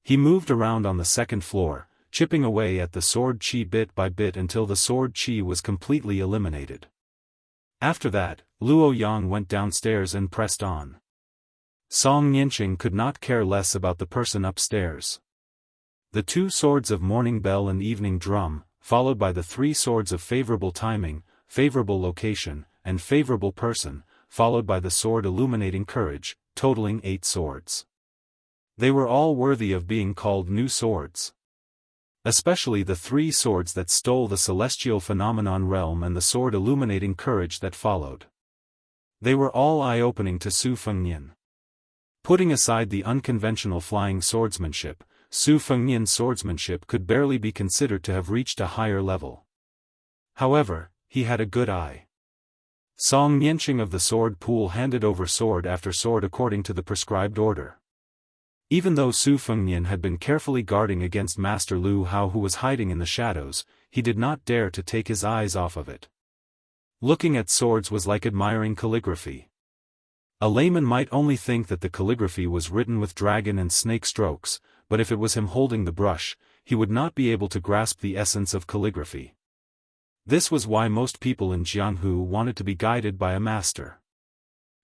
He moved around on the second floor, chipping away at the sword qi bit by bit until the sword qi was completely eliminated. After that, Luo Yang went downstairs and pressed on. Song Nianqing could not care less about the person upstairs. The 2 swords of Morning Bell and Evening Drum, followed by the 3 swords of Favorable Timing, Favorable Location, and Favorable Person, followed by the sword Illuminating Courage, totaling 8 swords. They were all worthy of being called new swords. Especially the 3 swords that stole the celestial phenomenon realm and the sword Illuminating Courage that followed. They were all eye-opening to Su Fengnian. Putting aside the unconventional flying swordsmanship, Su Fengnian's swordsmanship could barely be considered to have reached a higher level. However, he had a good eye. Song Nianqing of the sword pool handed over sword after sword according to the prescribed order. Even though Su Fengnian had been carefully guarding against Master Lu Hao who was hiding in the shadows, he did not dare to take his eyes off of it. Looking at swords was like admiring calligraphy. A layman might only think that the calligraphy was written with dragon and snake strokes, but if it was him holding the brush, he would not be able to grasp the essence of calligraphy. This was why most people in Jianghu wanted to be guided by a master.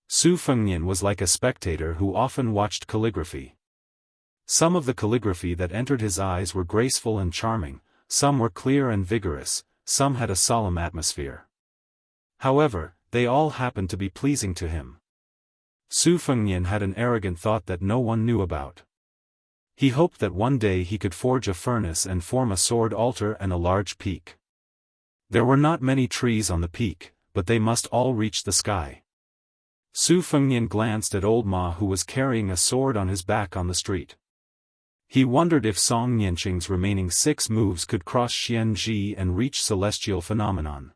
Su Fengnian was like a spectator who often watched calligraphy. Some of the calligraphy that entered his eyes were graceful and charming, some were clear and vigorous, some had a solemn atmosphere. However, they all happened to be pleasing to him. Su Fengnian had an arrogant thought that no one knew about. He hoped that one day he could forge a furnace and form a sword altar and a large peak. There were not many trees on the peak, but they must all reach the sky. Su Fengnian glanced at old Ma who was carrying a sword on his back on the street. He wondered if Song Nianqing's remaining 6 moves could cross Xianji and reach celestial phenomenon.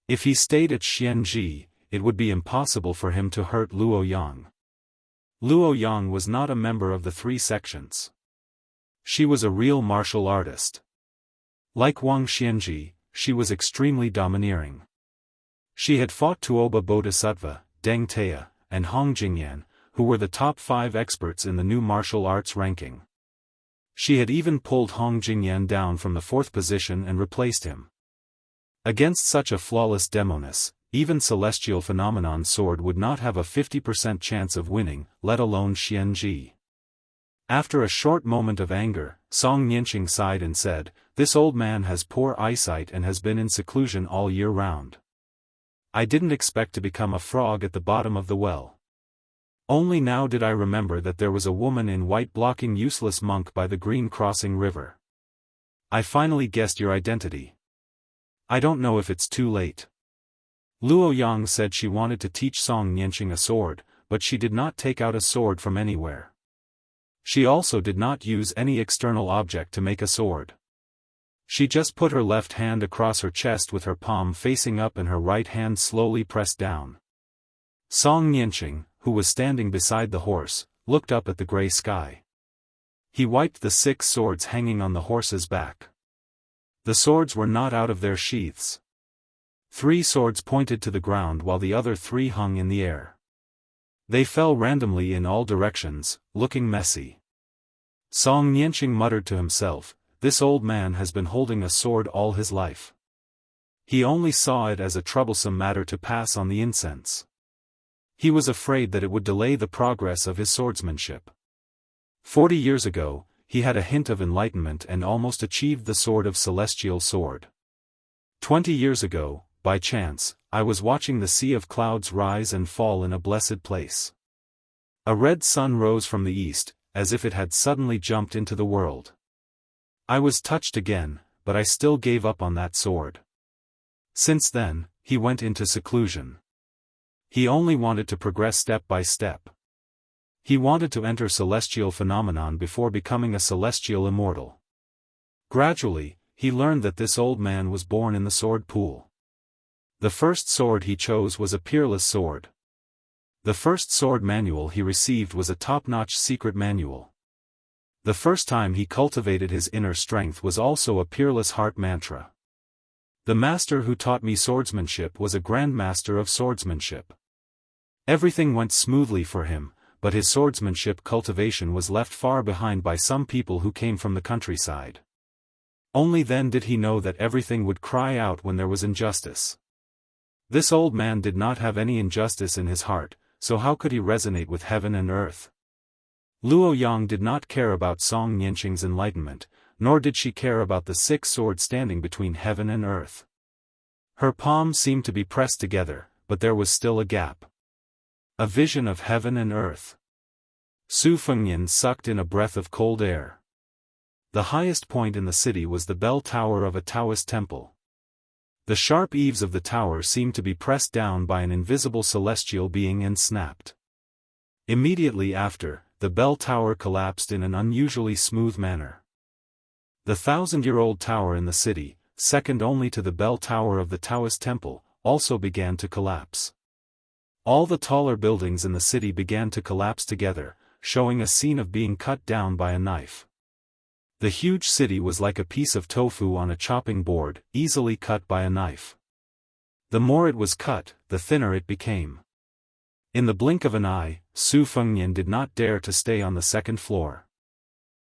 If he stayed at Xianji, it would be impossible for him to hurt Luo Yang. Luo Yang was not a member of the 3 sections. She was a real martial artist. Like Wang Xianji, she was extremely domineering. She had fought Tuoba Bodhisattva, Deng Tea, and Hong Jingyan, who were the top 5 experts in the new martial arts ranking. She had even pulled Hong Jingyan down from the 4th position and replaced him. Against such a flawless demoness, even Celestial Phenomenon Sword would not have a 50% chance of winning, let alone Xianji. After a short moment of anger, Song Nianqing sighed and said, "This old man has poor eyesight and has been in seclusion all year round. I didn't expect to become a frog at the bottom of the well. Only now did I remember that there was a woman in white blocking useless monk by the green crossing river. I finally guessed your identity. I don't know if it's too late." Luo Yang said she wanted to teach Song Nianqing a sword, but she did not take out a sword from anywhere. She also did not use any external object to make a sword. She just put her left hand across her chest with her palm facing up and her right hand slowly pressed down. Song Nianqing, who was standing beside the horse, looked up at the gray sky. He wiped the 6 swords hanging on the horse's back. The swords were not out of their sheaths. 3 swords pointed to the ground while the other 3 hung in the air. They fell randomly in all directions, looking messy. Song Nianqing muttered to himself, "This old man has been holding a sword all his life. He only saw it as a troublesome matter to pass on the incense. He was afraid that it would delay the progress of his swordsmanship. 40 years ago, he had a hint of enlightenment and almost achieved the sword of celestial sword. 20 years ago, by chance, I was watching the sea of clouds rise and fall in a blessed place. A red sun rose from the east, as if it had suddenly jumped into the world. I was touched again, but I still gave up on that sword. Since then, he went into seclusion. He only wanted to progress step by step. He wanted to enter celestial phenomenon before becoming a celestial immortal. Gradually, he learned that this old man was born in the sword pool. The first sword he chose was a peerless sword. The first sword manual he received was a top-notch secret manual. The first time he cultivated his inner strength was also a peerless heart mantra. The master who taught me swordsmanship was a grandmaster of swordsmanship. Everything went smoothly for him, but his swordsmanship cultivation was left far behind by some people who came from the countryside. Only then did he know that everything would cry out when there was injustice. This old man did not have any injustice in his heart, so how could he resonate with heaven and earth? Luo Yang did not care about Song Nianqing's enlightenment, nor did she care about the 6 swords standing between heaven and earth. Her palms seemed to be pressed together, but there was still a gap. A vision of heaven and earth. Su Fengnian sucked in a breath of cold air. The highest point in the city was the bell tower of a Taoist temple. The sharp eaves of the tower seemed to be pressed down by an invisible celestial being and snapped. Immediately after, the bell tower collapsed in an unusually smooth manner. The 1,000-year-old tower in the city, second only to the bell tower of the Taoist temple, also began to collapse. All the taller buildings in the city began to collapse together, showing a scene of being cut down by a knife. The huge city was like a piece of tofu on a chopping board, easily cut by a knife. The more it was cut, the thinner it became. In the blink of an eye, Su Fengnian did not dare to stay on the second floor.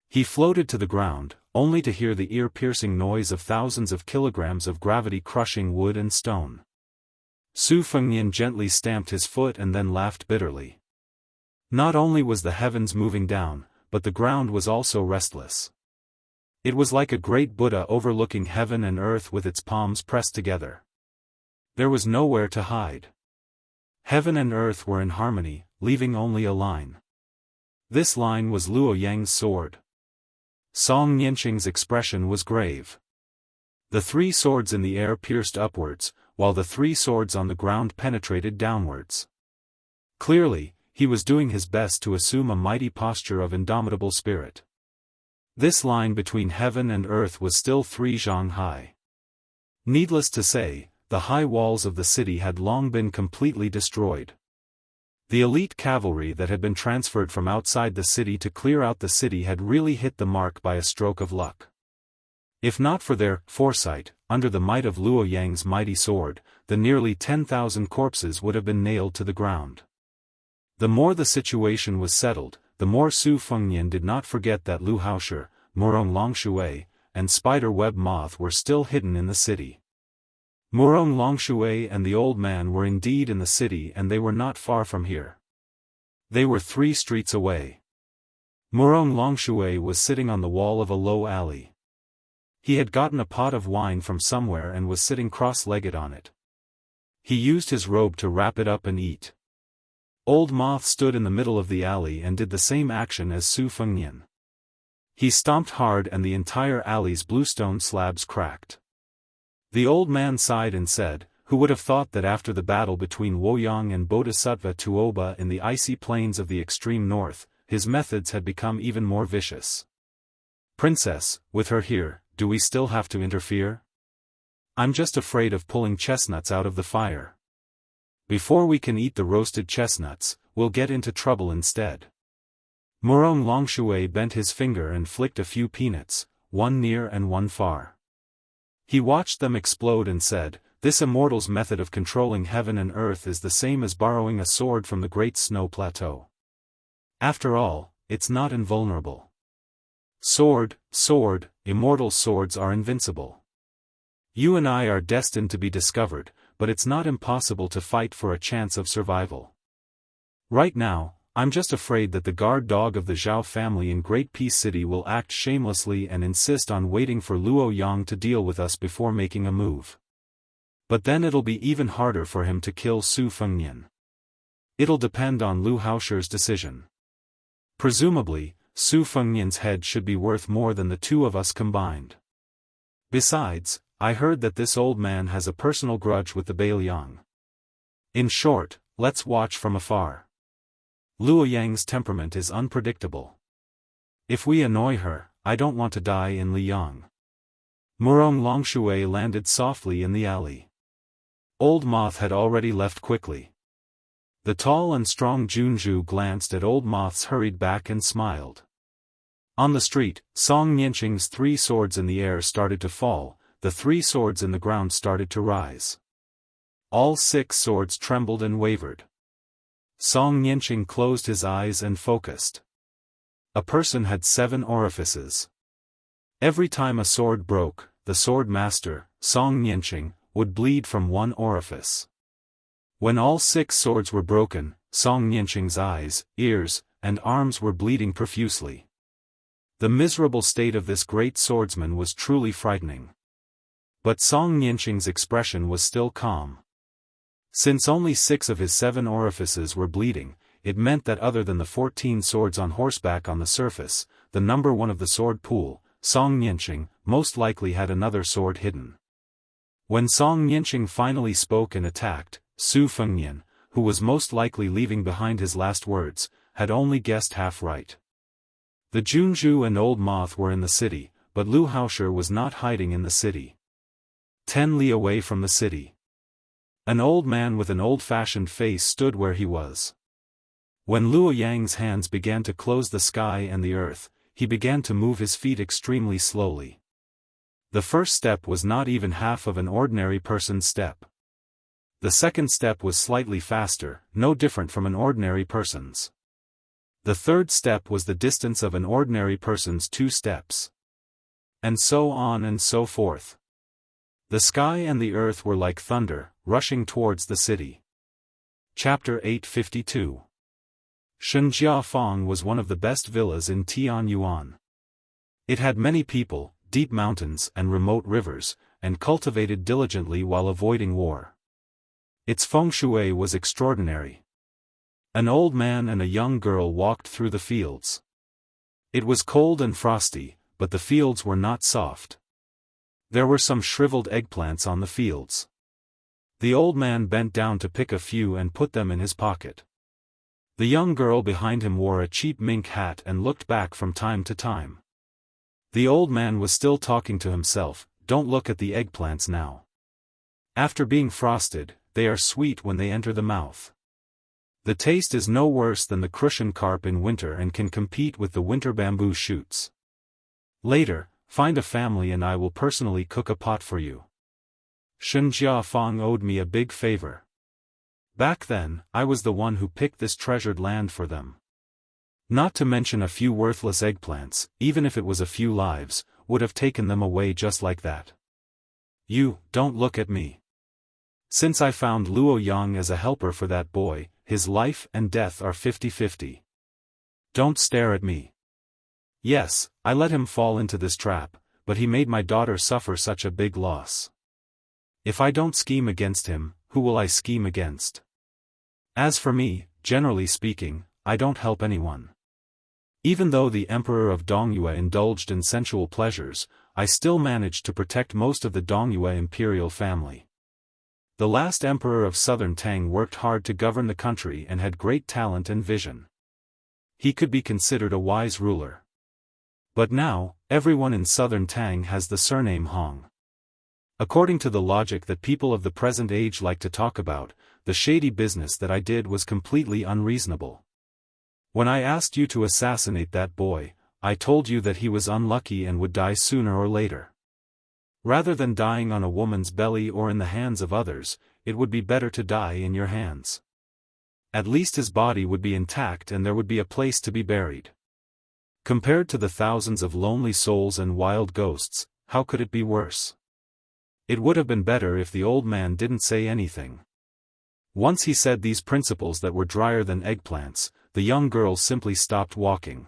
He floated to the ground, only to hear the ear-piercing noise of thousands of kilograms of gravity crushing wood and stone. Su Fengnian gently stamped his foot and then laughed bitterly. Not only was the heavens moving down, but the ground was also restless. It was like a great Buddha overlooking heaven and earth with its palms pressed together. There was nowhere to hide. Heaven and earth were in harmony, leaving only a line. This line was Luo Yang's sword. Song Nianqing's expression was grave. The 3 swords in the air pierced upwards, while the 3 swords on the ground penetrated downwards. Clearly, he was doing his best to assume a mighty posture of indomitable spirit. This line between heaven and earth was still 3 zhang high. Needless to say, the high walls of the city had long been completely destroyed. The elite cavalry that had been transferred from outside the city to clear out the city had really hit the mark by a stroke of luck. If not for their foresight, under the might of Luo Yang's mighty sword, the nearly 10,000 corpses would have been nailed to the ground. The more the situation was settled, the more Su Fengnian did not forget that Lu Haoshi, Murong Longshui, and Spider Web Moth were still hidden in the city. Murong Longshui and the old man were indeed in the city, and they were not far from here. They were 3 streets away. Murong Longshui was sitting on the wall of a low alley. He had gotten a pot of wine from somewhere and was sitting cross-legged on it. He used his robe to wrap it up and eat. Old Moth stood in the middle of the alley and did the same action as Su Fengnian. He stomped hard and the entire alley's bluestone slabs cracked. The old man sighed and said, "Who would have thought that after the battle between Woyang and Bodhisattva Tuoba in the icy plains of the extreme north, his methods had become even more vicious. Princess, with her here, do we still have to interfere? I'm just afraid of pulling chestnuts out of the fire. Before we can eat the roasted chestnuts, we'll get into trouble instead." Murong Longshui bent his finger and flicked a few peanuts, one near and one far. He watched them explode and said, "This immortal's method of controlling heaven and earth is the same as borrowing a sword from the Great Snow Plateau. After all, it's not invulnerable. Sword, immortal swords are invincible. You and I are destined to be discovered, but it's not impossible to fight for a chance of survival. Right now, I'm just afraid that the guard dog of the Zhao family in Great Peace City will act shamelessly and insist on waiting for Luo Yang to deal with us before making a move. But then it'll be even harder for him to kill Su Fengnian. It'll depend on Lu Haoshi's decision. Presumably, Su Fengnian's head should be worth more than the two of us combined. Besides, I heard that this old man has a personal grudge with the Bailiang. In short, let's watch from afar. Luo Yang's temperament is unpredictable. If we annoy her, I don't want to die in Liang. Murong Longshui landed softly in the alley. Old Moth had already left quickly. The tall and strong Junju glanced at Old Moth's hurried back and smiled. On the street, Song Nianqing's 3 swords in the air started to fall, the 3 swords in the ground started to rise. All 6 swords trembled and wavered. Song Nianqing closed his eyes and focused. A person had 7 orifices. Every time a sword broke, the sword master, Song Nianqing, would bleed from one orifice. When all 6 swords were broken, Song Nianqing's eyes, ears, and arms were bleeding profusely. The miserable state of this great swordsman was truly frightening. But Song Nianqing's expression was still calm. Since only 6 of his 7 orifices were bleeding, it meant that other than the 14 swords on horseback on the surface, the number 1 of the sword pool, Song Nianqing, most likely had another sword hidden. When Song Nianqing finally spoke and attacked, Su Fengnian, who was most likely leaving behind his last words, had only guessed half right. The Junju and Old Moth were in the city, but Lu Haoshi was not hiding in the city. 10 li away from the city. An old man with an old-fashioned face stood where he was. When Luo Yang's hands began to close the sky and the earth, he began to move his feet extremely slowly. The first step was not even half of an ordinary person's step. The second step was slightly faster, no different from an ordinary person's. The third step was the distance of an ordinary person's 2 steps. And so on and so forth. The sky and the earth were like thunder, rushing towards the city. Chapter 852. Shenjiafang was one of the best villas in Tianyuan. It had many people, deep mountains and remote rivers, and cultivated diligently while avoiding war. Its feng shui was extraordinary. An old man and a young girl walked through the fields. It was cold and frosty, but the fields were not soft. There were some shriveled eggplants on the fields. The old man bent down to pick a few and put them in his pocket. The young girl behind him wore a cheap mink hat and looked back from time to time. The old man was still talking to himself, "Don't look at the eggplants now. After being frosted, they are sweet when they enter the mouth. The taste is no worse than the crucian carp in winter and can compete with the winter bamboo shoots. Later, find a family and I will personally cook a pot for you. Shen Jiafang owed me a big favor. Back then, I was the one who picked this treasured land for them. Not to mention a few worthless eggplants, even if it was a few lives, would have taken them away just like that. You, don't look at me. Since I found Luo Yang as a helper for that boy, his life and death are 50-50. Don't stare at me. Yes, I let him fall into this trap, but he made my daughter suffer such a big loss. If I don't scheme against him, who will I scheme against? As for me, generally speaking, I don't help anyone. Even though the emperor of Dongyue indulged in sensual pleasures, I still managed to protect most of the Dongyue imperial family. The last emperor of southern Tang worked hard to govern the country and had great talent and vision. He could be considered a wise ruler. But now, everyone in southern Tang has the surname Hong. According to the logic that people of the present age like to talk about, the shady business that I did was completely unreasonable. When I asked you to assassinate that boy, I told you that he was unlucky and would die sooner or later. Rather than dying on a woman's belly or in the hands of others, it would be better to die in your hands. At least his body would be intact and there would be a place to be buried. Compared to the thousands of lonely souls and wild ghosts, how could it be worse? It would have been better if the old man didn't say anything. Once he said these principles that were drier than eggplants, the young girl simply stopped walking.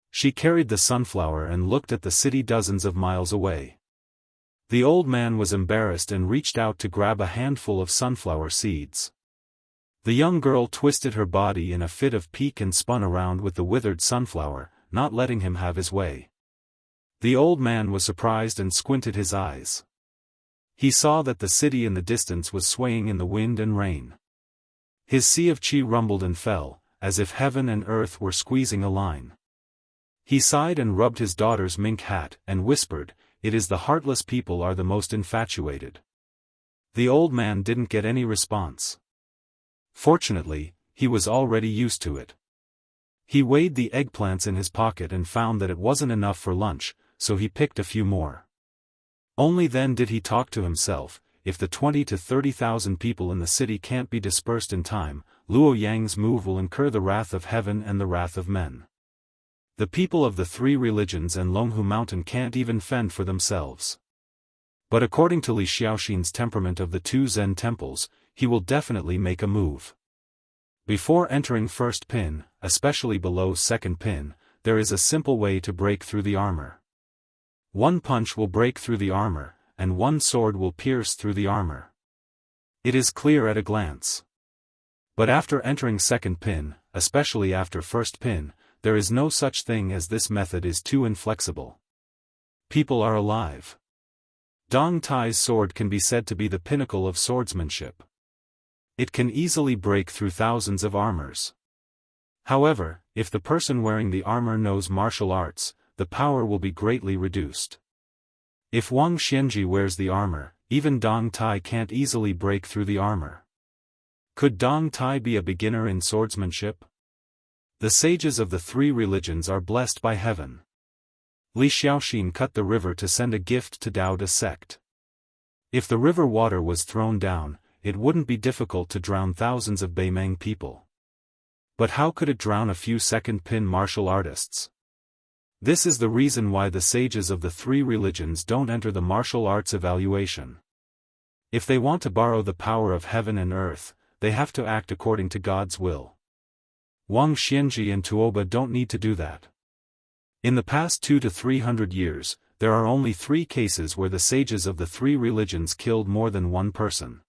She carried the sunflower and looked at the city dozens of miles away. The old man was embarrassed and reached out to grab a handful of sunflower seeds. The young girl twisted her body in a fit of pique and spun around with the withered sunflower, not letting him have his way. The old man was surprised and squinted his eyes. He saw that the city in the distance was swaying in the wind and rain. His sea of chi rumbled and fell, as if heaven and earth were squeezing a line. He sighed and rubbed his daughter's mink hat, and whispered, "It is the heartless people are the most infatuated." The old man didn't get any response. Fortunately, he was already used to it. He weighed the eggplants in his pocket and found that it wasn't enough for lunch, so he picked a few more. Only then did he talk to himself, if the 20 to 30,000 people in the city can't be dispersed in time, Luo Yang's move will incur the wrath of heaven and the wrath of men. The people of the three religions and Longhu Mountain can't even fend for themselves. But according to Li Xiaoxin's temperament of the two Zen temples, he will definitely make a move. Before entering first pin, especially below second pin, there is a simple way to break through the armor. One punch will break through the armor, and one sword will pierce through the armor. It is clear at a glance. But after entering second pin, especially after first pin, there is no such thing as this method is too inflexible. People are alive. Dong Tai's sword can be said to be the pinnacle of swordsmanship. It can easily break through thousands of armors. However, if the person wearing the armor knows martial arts, the power will be greatly reduced. If Wang Xianji wears the armor, even Dong Tai can't easily break through the armor. Could Dong Tai be a beginner in swordsmanship? The sages of the three religions are blessed by heaven. Li Xiaoxin cut the river to send a gift to Daoist sect. If the river water was thrown down, it wouldn't be difficult to drown thousands of Beimeng people. But how could it drown a few second-pin martial artists? This is the reason why the sages of the three religions don't enter the martial arts evaluation. If they want to borrow the power of heaven and earth, they have to act according to God's will. Wang Xianji and Tuoba don't need to do that. In the past 200 to 300 years, there are only 3 cases where the sages of the three religions killed more than one person.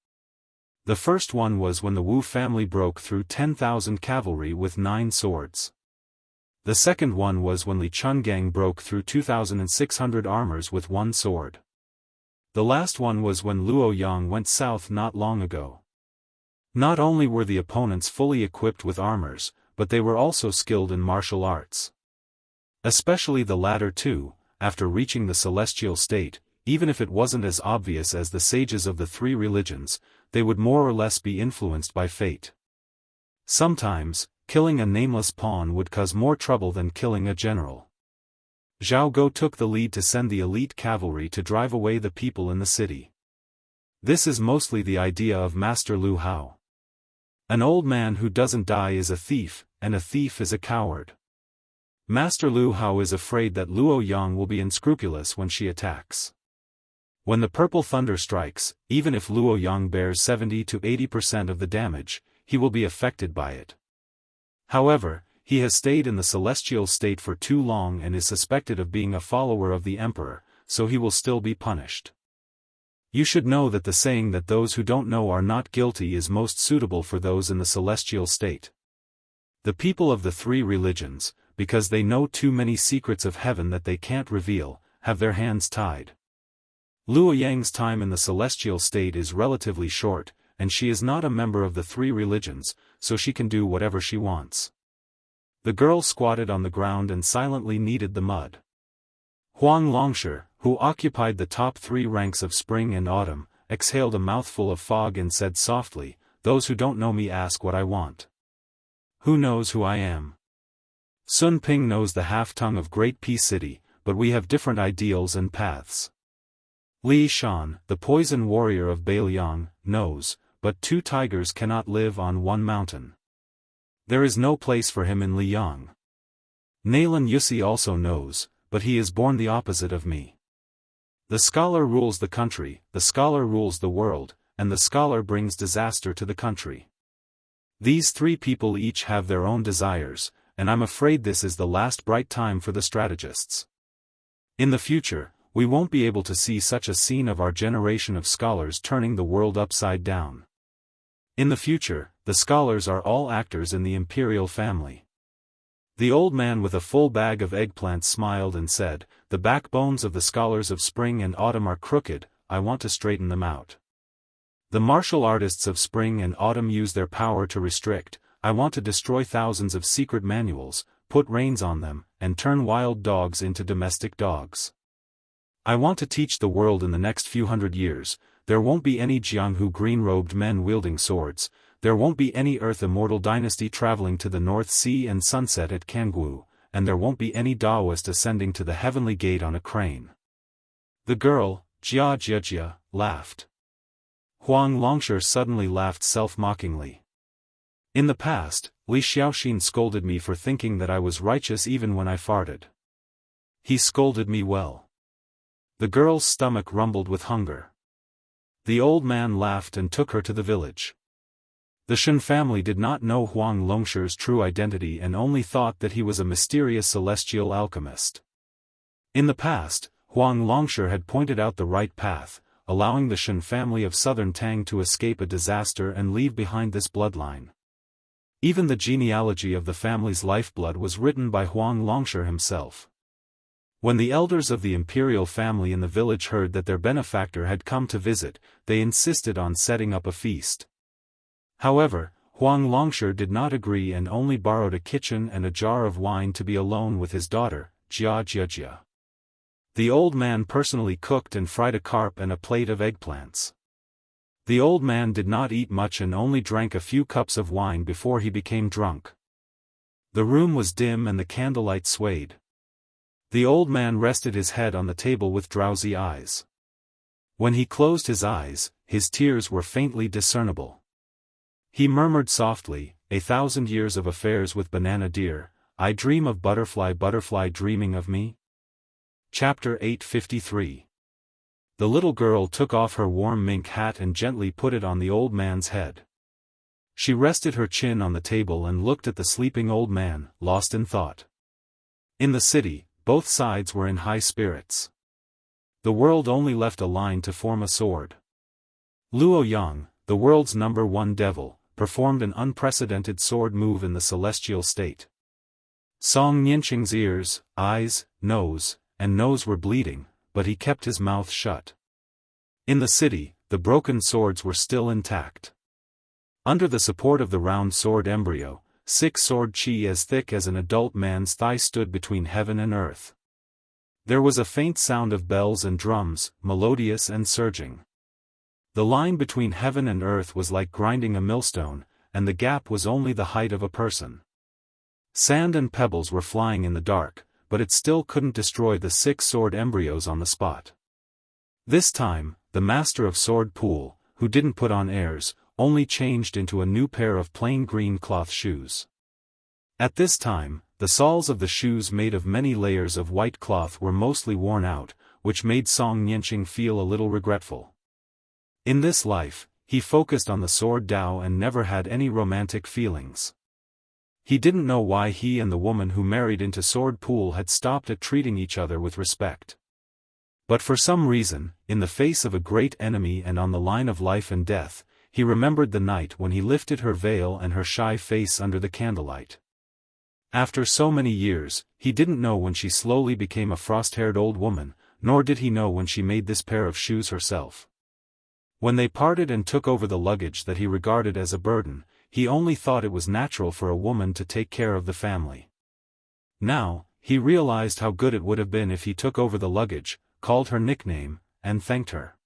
The first one was when the Wu family broke through 10,000 cavalry with 9 swords. The second one was when Li Chungang broke through 2,600 armors with 1 sword. The last one was when Luo Yang went south not long ago. Not only were the opponents fully equipped with armors, but they were also skilled in martial arts. Especially the latter two, after reaching the celestial state, even if it wasn't as obvious as the sages of the three religions, they would more or less be influenced by fate. Sometimes, killing a nameless pawn would cause more trouble than killing a general. Zhao Go took the lead to send the elite cavalry to drive away the people in the city. This is mostly the idea of Master Lu Hao. An old man who doesn't die is a thief, and a thief is a coward. Master Lu Hao is afraid that Luo Yang will be unscrupulous when she attacks. When the purple thunder strikes, even if Luo Yang bears 70 to 80% of the damage, he will be affected by it. However, he has stayed in the celestial state for too long and is suspected of being a follower of the emperor, so he will still be punished. You should know that the saying that those who don't know are not guilty is most suitable for those in the celestial state. The people of the three religions, because they know too many secrets of heaven that they can't reveal, have their hands tied. Luo Yang's time in the celestial state is relatively short, and she is not a member of the three religions, so she can do whatever she wants. The girl squatted on the ground and silently kneaded the mud. Huang Longshi, who occupied the top 3 ranks of spring and autumn, exhaled a mouthful of fog and said softly, "Those who don't know me ask what I want. Who knows who I am? Sun Ping knows the half-tongue of Great Peace City, but we have different ideals and paths. Li Shan, the poison warrior of Beiliang, knows, but 2 tigers cannot live on one mountain. There is no place for him in Liyang. Nalan Yusi also knows, but he is born the opposite of me. The scholar rules the country, the scholar rules the world, and the scholar brings disaster to the country. These three people each have their own desires, and I'm afraid this is the last bright time for the strategists. In the future, we won't be able to see such a scene of our generation of scholars turning the world upside down. In the future, the scholars are all actors in the imperial family. The old man with a full bag of eggplants smiled and said, "The backbones of the scholars of spring and autumn are crooked, I want to straighten them out. The martial artists of spring and autumn use their power to restrict, I want to destroy thousands of secret manuals, put reins on them, and turn wild dogs into domestic dogs. I want to teach the world in the next few hundred years, there won't be any Jianghu green-robed men wielding swords, there won't be any Earth Immortal dynasty traveling to the North Sea and sunset at Jianghu, and there won't be any Daoist ascending to the heavenly gate on a crane." The girl, Jia, laughed. Huang Longshi suddenly laughed self-mockingly. "In the past, Li Xiaoxin scolded me for thinking that I was righteous even when I farted. He scolded me well." The girl's stomach rumbled with hunger. The old man laughed and took her to the village. The Shen family did not know Huang Longshi's true identity and only thought that he was a mysterious celestial alchemist. In the past, Huang Longshi had pointed out the right path, allowing the Shen family of southern Tang to escape a disaster and leave behind this bloodline. Even the genealogy of the family's lifeblood was written by Huang Longshi himself. When the elders of the imperial family in the village heard that their benefactor had come to visit, they insisted on setting up a feast. However, Huang Longshi did not agree and only borrowed a kitchen and a jar of wine to be alone with his daughter, Jia. The old man personally cooked and fried a carp and a plate of eggplants. The old man did not eat much and only drank a few cups of wine before he became drunk. The room was dim and the candlelight swayed. The old man rested his head on the table with drowsy eyes. When he closed his eyes, his tears were faintly discernible. He murmured softly, "1,000 years of affairs with banana deer, I dream of butterfly dreaming of me." Chapter 853. The little girl took off her warm mink hat and gently put it on the old man's head. She rested her chin on the table and looked at the sleeping old man, lost in thought. In the city, both sides were in high spirits. The world only left a line to form a sword. Luo Yang, the world's #1 devil, performed an unprecedented sword move in the celestial state. Song Nianqing's ears, eyes, nose were bleeding, but he kept his mouth shut. In the city, the broken swords were still intact. Under the support of the round sword embryo, 6 sword chi as thick as an adult man's thigh stood between heaven and earth. There was a faint sound of bells and drums, melodious and surging. The line between heaven and earth was like grinding a millstone, and the gap was only the height of a person. Sand and pebbles were flying in the dark, but it still couldn't destroy the 6 sword embryos on the spot. This time, the master of Sword Pool, who didn't put on airs, only changed into a new pair of plain green cloth shoes. At this time, the soles of the shoes made of many layers of white cloth were mostly worn out, which made Song Nianqing feel a little regretful. In this life, he focused on the sword Dao and never had any romantic feelings. He didn't know why he and the woman who married into Sword Pool had stopped at treating each other with respect. But for some reason, in the face of a great enemy and on the line of life and death, he remembered the night when he lifted her veil and her shy face under the candlelight. After so many years, he didn't know when she slowly became a frost-haired old woman, nor did he know when she made this pair of shoes herself. When they parted and took over the luggage that he regarded as a burden, he only thought it was natural for a woman to take care of the family. Now, he realized how good it would have been if he took over the luggage, called her nickname, and thanked her.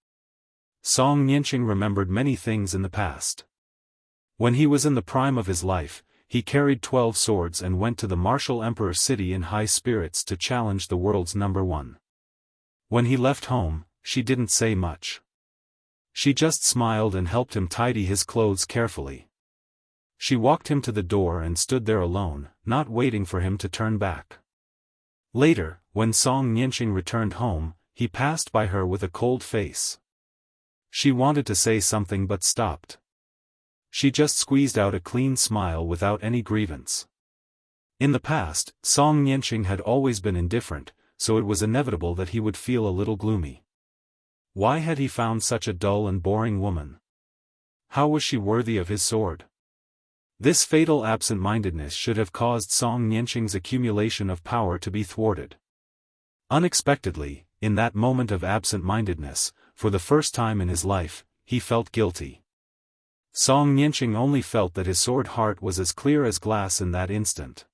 Song Nianqing remembered many things in the past. When he was in the prime of his life, he carried 12 swords and went to the martial emperor city in high spirits to challenge the world's #1. When he left home, she didn't say much. She just smiled and helped him tidy his clothes carefully. She walked him to the door and stood there alone, not waiting for him to turn back. Later, when Song Nianqing returned home, he passed by her with a cold face. She wanted to say something but stopped. She just squeezed out a clean smile without any grievance. In the past, Song Nianqing had always been indifferent, so it was inevitable that he would feel a little gloomy. Why had he found such a dull and boring woman? How was she worthy of his sword? This fatal absent-mindedness should have caused Song Nianqing's accumulation of power to be thwarted. Unexpectedly, in that moment of absent-mindedness, for the first time in his life, he felt guilty. Song Nianqing only felt that his sword heart was as clear as glass in that instant.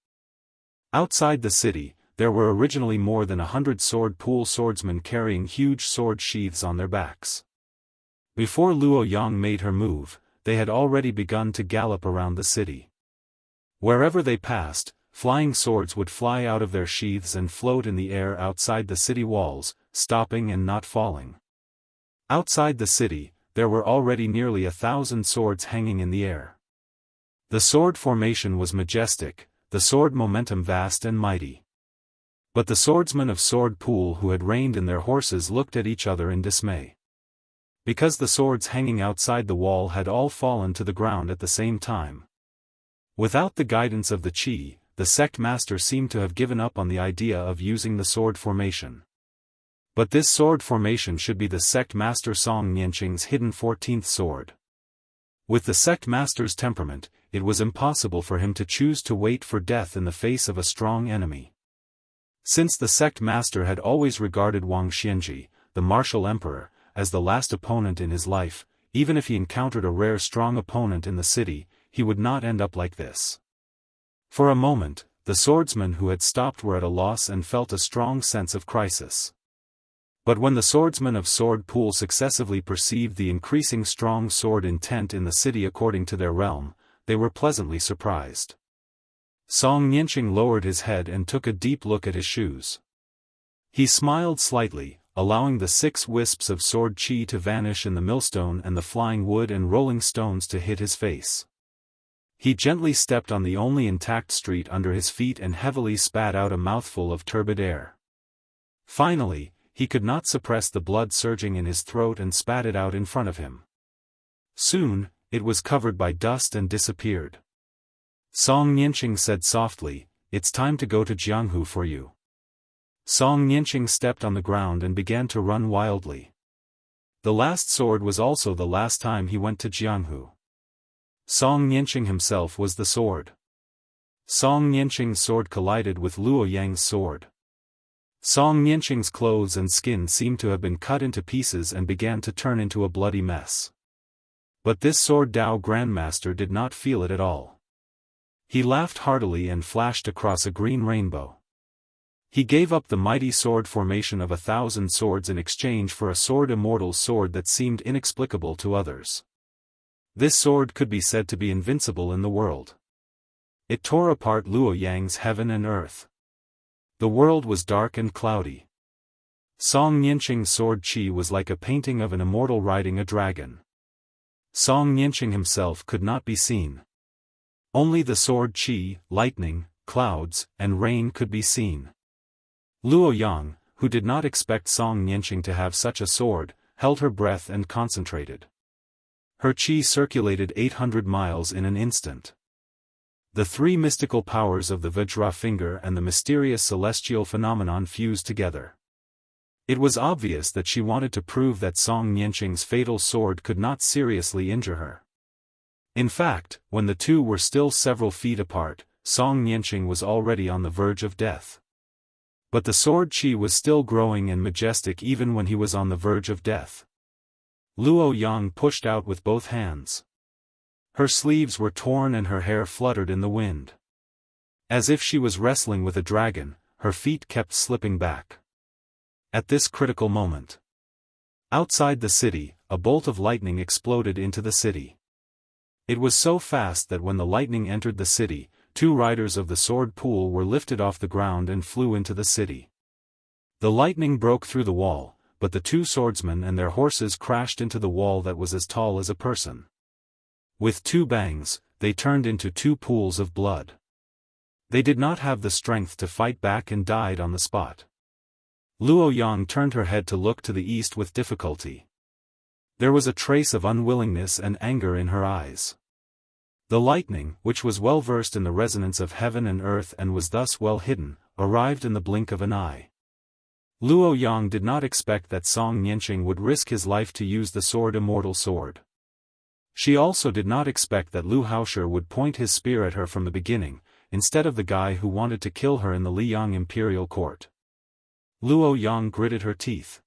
Outside the city, there were originally more than 100 sword pool swordsmen carrying huge sword sheaths on their backs. Before Luo Yang made her move, they had already begun to gallop around the city. Wherever they passed, flying swords would fly out of their sheaths and float in the air outside the city walls, stopping and not falling. Outside the city, there were already nearly 1,000 swords hanging in the air. The sword formation was majestic, the sword momentum vast and mighty. But the swordsmen of Sword Pool who had reined in their horses looked at each other in dismay. Because the swords hanging outside the wall had all fallen to the ground at the same time. Without the guidance of the Qi, the sect master seemed to have given up on the idea of using the sword formation. But this sword formation should be the sect master Song Nianqing's hidden 14th sword. With the sect master's temperament, it was impossible for him to choose to wait for death in the face of a strong enemy. Since the sect master had always regarded Wang Xianji, the martial emperor, as the last opponent in his life, even if he encountered a rare strong opponent in the city, he would not end up like this. For a moment, the swordsmen who had stopped were at a loss and felt a strong sense of crisis. But when the swordsmen of Sword Pool successively perceived the increasing strong sword intent in the city according to their realm, they were pleasantly surprised. Song Nianqing lowered his head and took a deep look at his shoes. He smiled slightly, allowing the 6 wisps of sword chi to vanish in the millstone and the flying wood and rolling stones to hit his face. He gently stepped on the only intact street under his feet and heavily spat out a mouthful of turbid air. Finally, he could not suppress the blood surging in his throat and spat it out in front of him. Soon, it was covered by dust and disappeared. Song Nianqing said softly, "It's time to go to Jianghu for you." Song Nianqing stepped on the ground and began to run wildly. The last sword was also the last time he went to Jianghu. Song Nianqing himself was the sword. Song Nianqing's sword collided with Luo Yang's sword. Song Nianqing's clothes and skin seemed to have been cut into pieces and began to turn into a bloody mess. But this sword Dao Grandmaster did not feel it at all. He laughed heartily and flashed across a green rainbow. He gave up the mighty sword formation of 1,000 swords in exchange for a sword Immortal sword that seemed inexplicable to others. This sword could be said to be invincible in the world. It tore apart Luo Yang's heaven and earth. The world was dark and cloudy. Song Nianqing's sword Qi was like a painting of an immortal riding a dragon. Song Nianqing himself could not be seen. Only the sword Qi, lightning, clouds, and rain could be seen. Luo Yang, who did not expect Song Nianqing to have such a sword, held her breath and concentrated. Her Qi circulated 800 miles in an instant. The 3 mystical powers of the Vajra finger and the mysterious celestial phenomenon fused together. It was obvious that she wanted to prove that Song Nianqing's fatal sword could not seriously injure her. In fact, when the two were still several feet apart, Song Nianqing was already on the verge of death. But the sword Qi was still growing and majestic even when he was on the verge of death. Luo Yang pushed out with both hands. Her sleeves were torn and her hair fluttered in the wind. As if she was wrestling with a dragon, her feet kept slipping back. At this critical moment, outside the city, a bolt of lightning exploded into the city. It was so fast that when the lightning entered the city, 2 riders of the sword pool were lifted off the ground and flew into the city. The lightning broke through the wall, but the 2 swordsmen and their horses crashed into the wall that was as tall as a person. With 2 bangs, they turned into 2 pools of blood. They did not have the strength to fight back and died on the spot. Luo Yang turned her head to look to the east with difficulty. There was a trace of unwillingness and anger in her eyes. The lightning, which was well versed in the resonance of heaven and earth and was thus well hidden, arrived in the blink of an eye. Luo Yang did not expect that Song Nianqing would risk his life to use the Immortal sword. She also did not expect that Lu Haoshi would point his spear at her from the beginning, instead of the guy who wanted to kill her in the Liyang imperial court. Luo Yang gritted her teeth.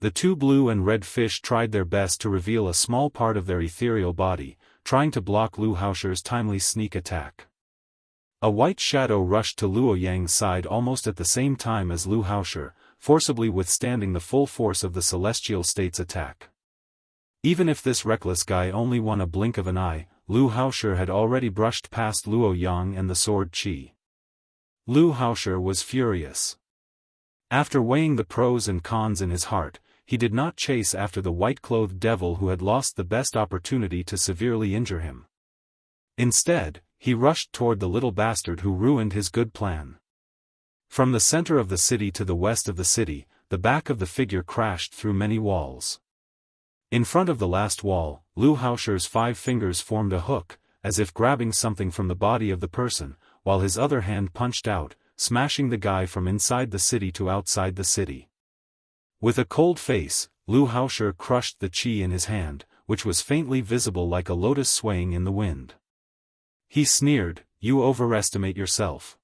The two blue and red fish tried their best to reveal a small part of their ethereal body, trying to block Lu Haoshi's timely sneak attack. A white shadow rushed to Luo Yang's side almost at the same time as Lu Haoshi, forcibly withstanding the full force of the Celestial State's attack. Even if this reckless guy only won a blink of an eye, Lu Haoshi had already brushed past Luo Yang and the sword Qi. Lu Haoshi was furious. After weighing the pros and cons in his heart, he did not chase after the white-clothed devil who had lost the best opportunity to severely injure him. Instead, he rushed toward the little bastard who ruined his good plan. From the center of the city to the west of the city, the back of the figure crashed through many walls. In front of the last wall, Lu Haoshi's 5 fingers formed a hook, as if grabbing something from the body of the person, while his other hand punched out, smashing the guy from inside the city to outside the city. With a cold face, Lu Haoshi crushed the qi in his hand, which was faintly visible like a lotus swaying in the wind. He sneered, "You overestimate yourself.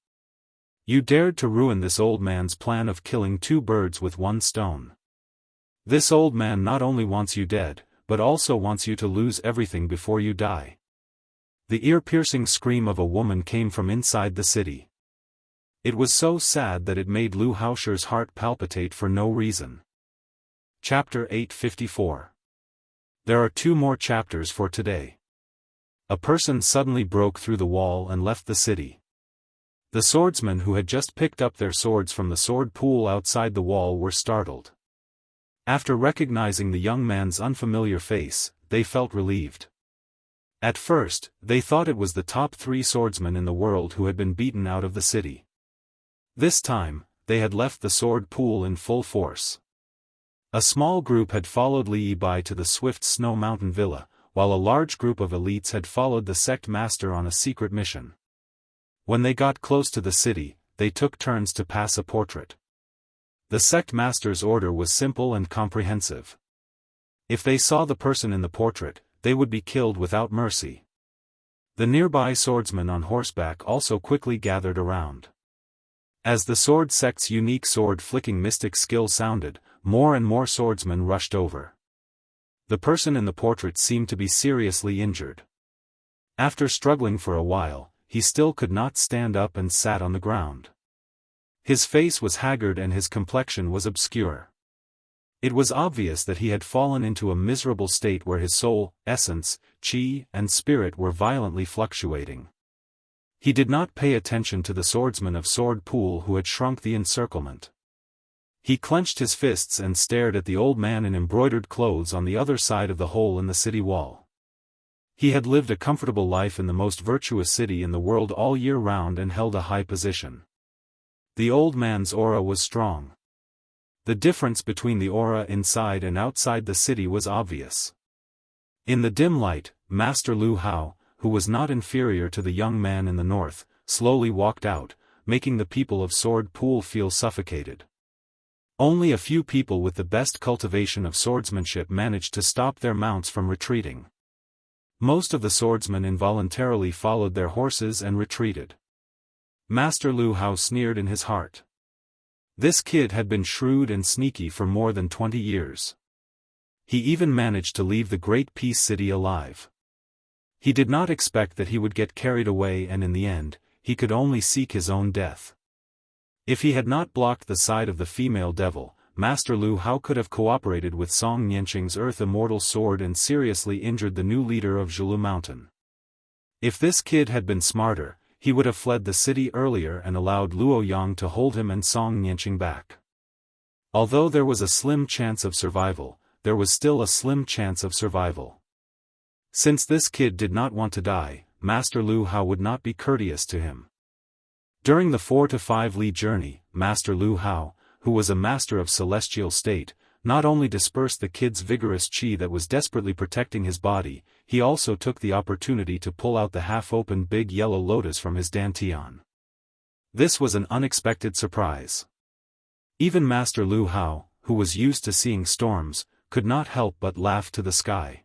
You dared to ruin this old man's plan of killing 2 birds with 1 stone. This old man not only wants you dead, but also wants you to lose everything before you die." The ear-piercing scream of a woman came from inside the city. It was so sad that it made Lu Haoshi's heart palpitate for no reason. Chapter 854. There are 2 more chapters for today. A person suddenly broke through the wall and left the city. The swordsmen who had just picked up their swords from the sword pool outside the wall were startled. After recognizing the young man's unfamiliar face, they felt relieved. At first, they thought it was the top 3 swordsmen in the world who had been beaten out of the city. This time, they had left the sword pool in full force. A small group had followed Li Yibai to the Swift Snow Mountain Villa, while a large group of elites had followed the sect master on a secret mission. When they got close to the city, they took turns to pass a portrait. The sect master's order was simple and comprehensive. If they saw the person in the portrait, they would be killed without mercy. The nearby swordsmen on horseback also quickly gathered around. As the sword sect's unique sword-flicking mystic skill sounded, more and more swordsmen rushed over. The person in the portrait seemed to be seriously injured. After struggling for a while, he still could not stand up and sat on the ground. His face was haggard and his complexion was obscure. It was obvious that he had fallen into a miserable state where his soul, essence, qi, and spirit were violently fluctuating. He did not pay attention to the swordsman of Sword Pool who had shrunk the encirclement. He clenched his fists and stared at the old man in embroidered clothes on the other side of the hole in the city wall. He had lived a comfortable life in the most virtuous city in the world all year round and held a high position. The old man's aura was strong. The difference between the aura inside and outside the city was obvious. In the dim light, Master Lu Hao, who was not inferior to the young man in the north, slowly walked out, making the people of Sword Pool feel suffocated. Only a few people with the best cultivation of swordsmanship managed to stop their mounts from retreating. Most of the swordsmen involuntarily followed their horses and retreated. Master Lu Hao sneered in his heart. This kid had been shrewd and sneaky for more than 20 years. He even managed to leave the great peace city alive. He did not expect that he would get carried away and in the end, he could only seek his own death. If he had not blocked the side of the female devil, Master Lu Hao could have cooperated with Song Nianqing's Earth Immortal sword and seriously injured the new leader of Zhulu Mountain. If this kid had been smarter, he would have fled the city earlier and allowed Luo Yang to hold him and Song Nianqing back. Although there was a slim chance of survival, there was still a slim chance of survival. Since this kid did not want to die, Master Lu Hao would not be courteous to him. During the 4 to 5 li journey, Master Lu Hao, who was a master of celestial state, not only dispersed the kid's vigorous chi that was desperately protecting his body, he also took the opportunity to pull out the half-open big yellow lotus from his dantian. This was an unexpected surprise. Even Master Lu Hao, who was used to seeing storms, could not help but laugh to the sky.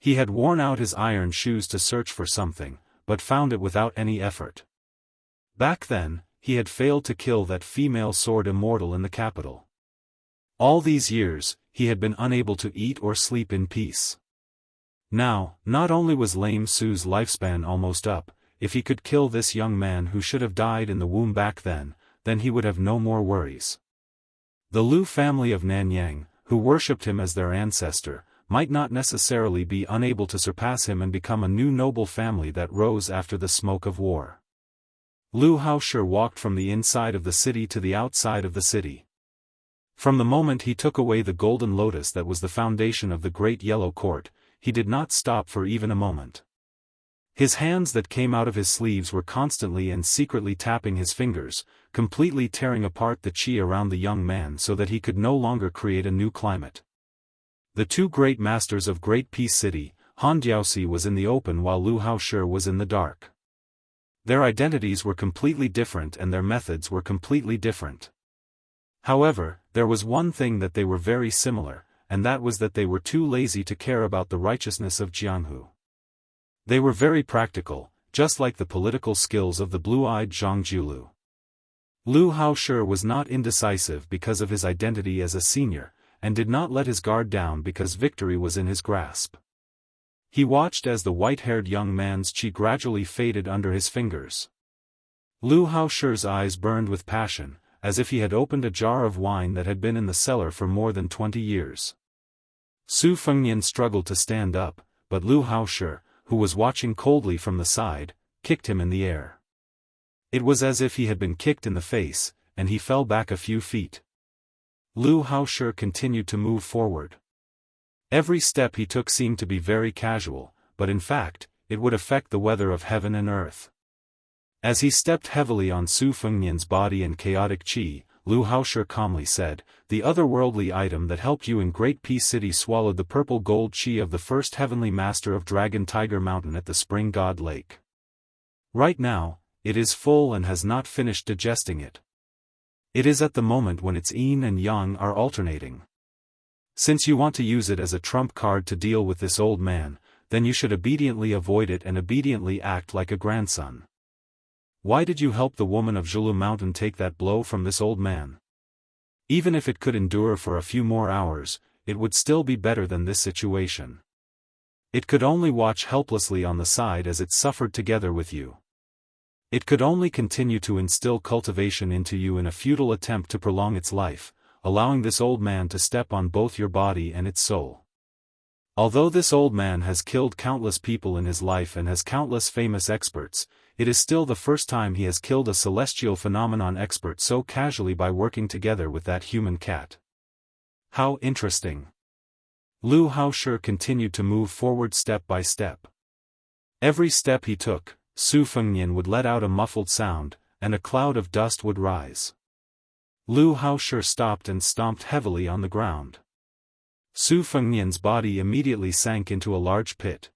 He had worn out his iron shoes to search for something, but found it without any effort. Back then, he had failed to kill that female sword immortal in the capital. All these years, he had been unable to eat or sleep in peace. Now, not only was Lame Su's lifespan almost up, if he could kill this young man who should have died in the womb back then he would have no more worries. The Lu family of Nanyang, who worshipped him as their ancestor, might not necessarily be unable to surpass him and become a new noble family that rose after the smoke of war. Lu Haoshi walked from the inside of the city to the outside of the city. From the moment he took away the golden lotus that was the foundation of the great yellow court, he did not stop for even a moment. His hands that came out of his sleeves were constantly and secretly tapping his fingers, completely tearing apart the chi around the young man so that he could no longer create a new climate. The two great masters of Great Peace City, Han Diaosi was in the open while Lu Haoshi was in the dark. Their identities were completely different and their methods were completely different. However, there was one thing that they were very similar, and that was that they were too lazy to care about the righteousness of Jianghu. They were very practical, just like the political skills of the blue-eyed Zhang Jiulu. Lu Haoshi was not indecisive because of his identity as a senior, and did not let his guard down because victory was in his grasp. He watched as the white-haired young man's chi gradually faded under his fingers. Lu Haoshi's eyes burned with passion, as if he had opened a jar of wine that had been in the cellar for more than 20 years. Su Fengnian struggled to stand up, but Lu Haoshi, who was watching coldly from the side, kicked him in the air. It was as if he had been kicked in the face, and he fell back a few feet. Lu Haoshi continued to move forward. Every step he took seemed to be very casual, but in fact, it would affect the weather of heaven and earth. As he stepped heavily on Su Fengnian's body and chaotic chi, Lu Haoshi calmly said, "The otherworldly item that helped you in Great Peace City swallowed the purple gold chi of the first heavenly master of Dragon Tiger Mountain at the Spring God Lake. Right now, it is full and has not finished digesting it. It is at the moment when its yin and yang are alternating. Since you want to use it as a trump card to deal with this old man, then you should obediently avoid it and obediently act like a grandson. Why did you help the woman of Zhulu Mountain take that blow from this old man? Even if it could endure for a few more hours, it would still be better than this situation. It could only watch helplessly on the side as it suffered together with you. It could only continue to instill cultivation into you in a futile attempt to prolong its life, allowing this old man to step on both your body and its soul. Although this old man has killed countless people in his life and has countless famous experts, it is still the first time he has killed a celestial phenomenon expert so casually by working together with that human cat. How interesting." Lu Haoshi continued to move forward step by step. Every step he took, Su Fengnian would let out a muffled sound, and a cloud of dust would rise. Lu Haoshi stopped and stomped heavily on the ground. Su Fengnian's body immediately sank into a large pit.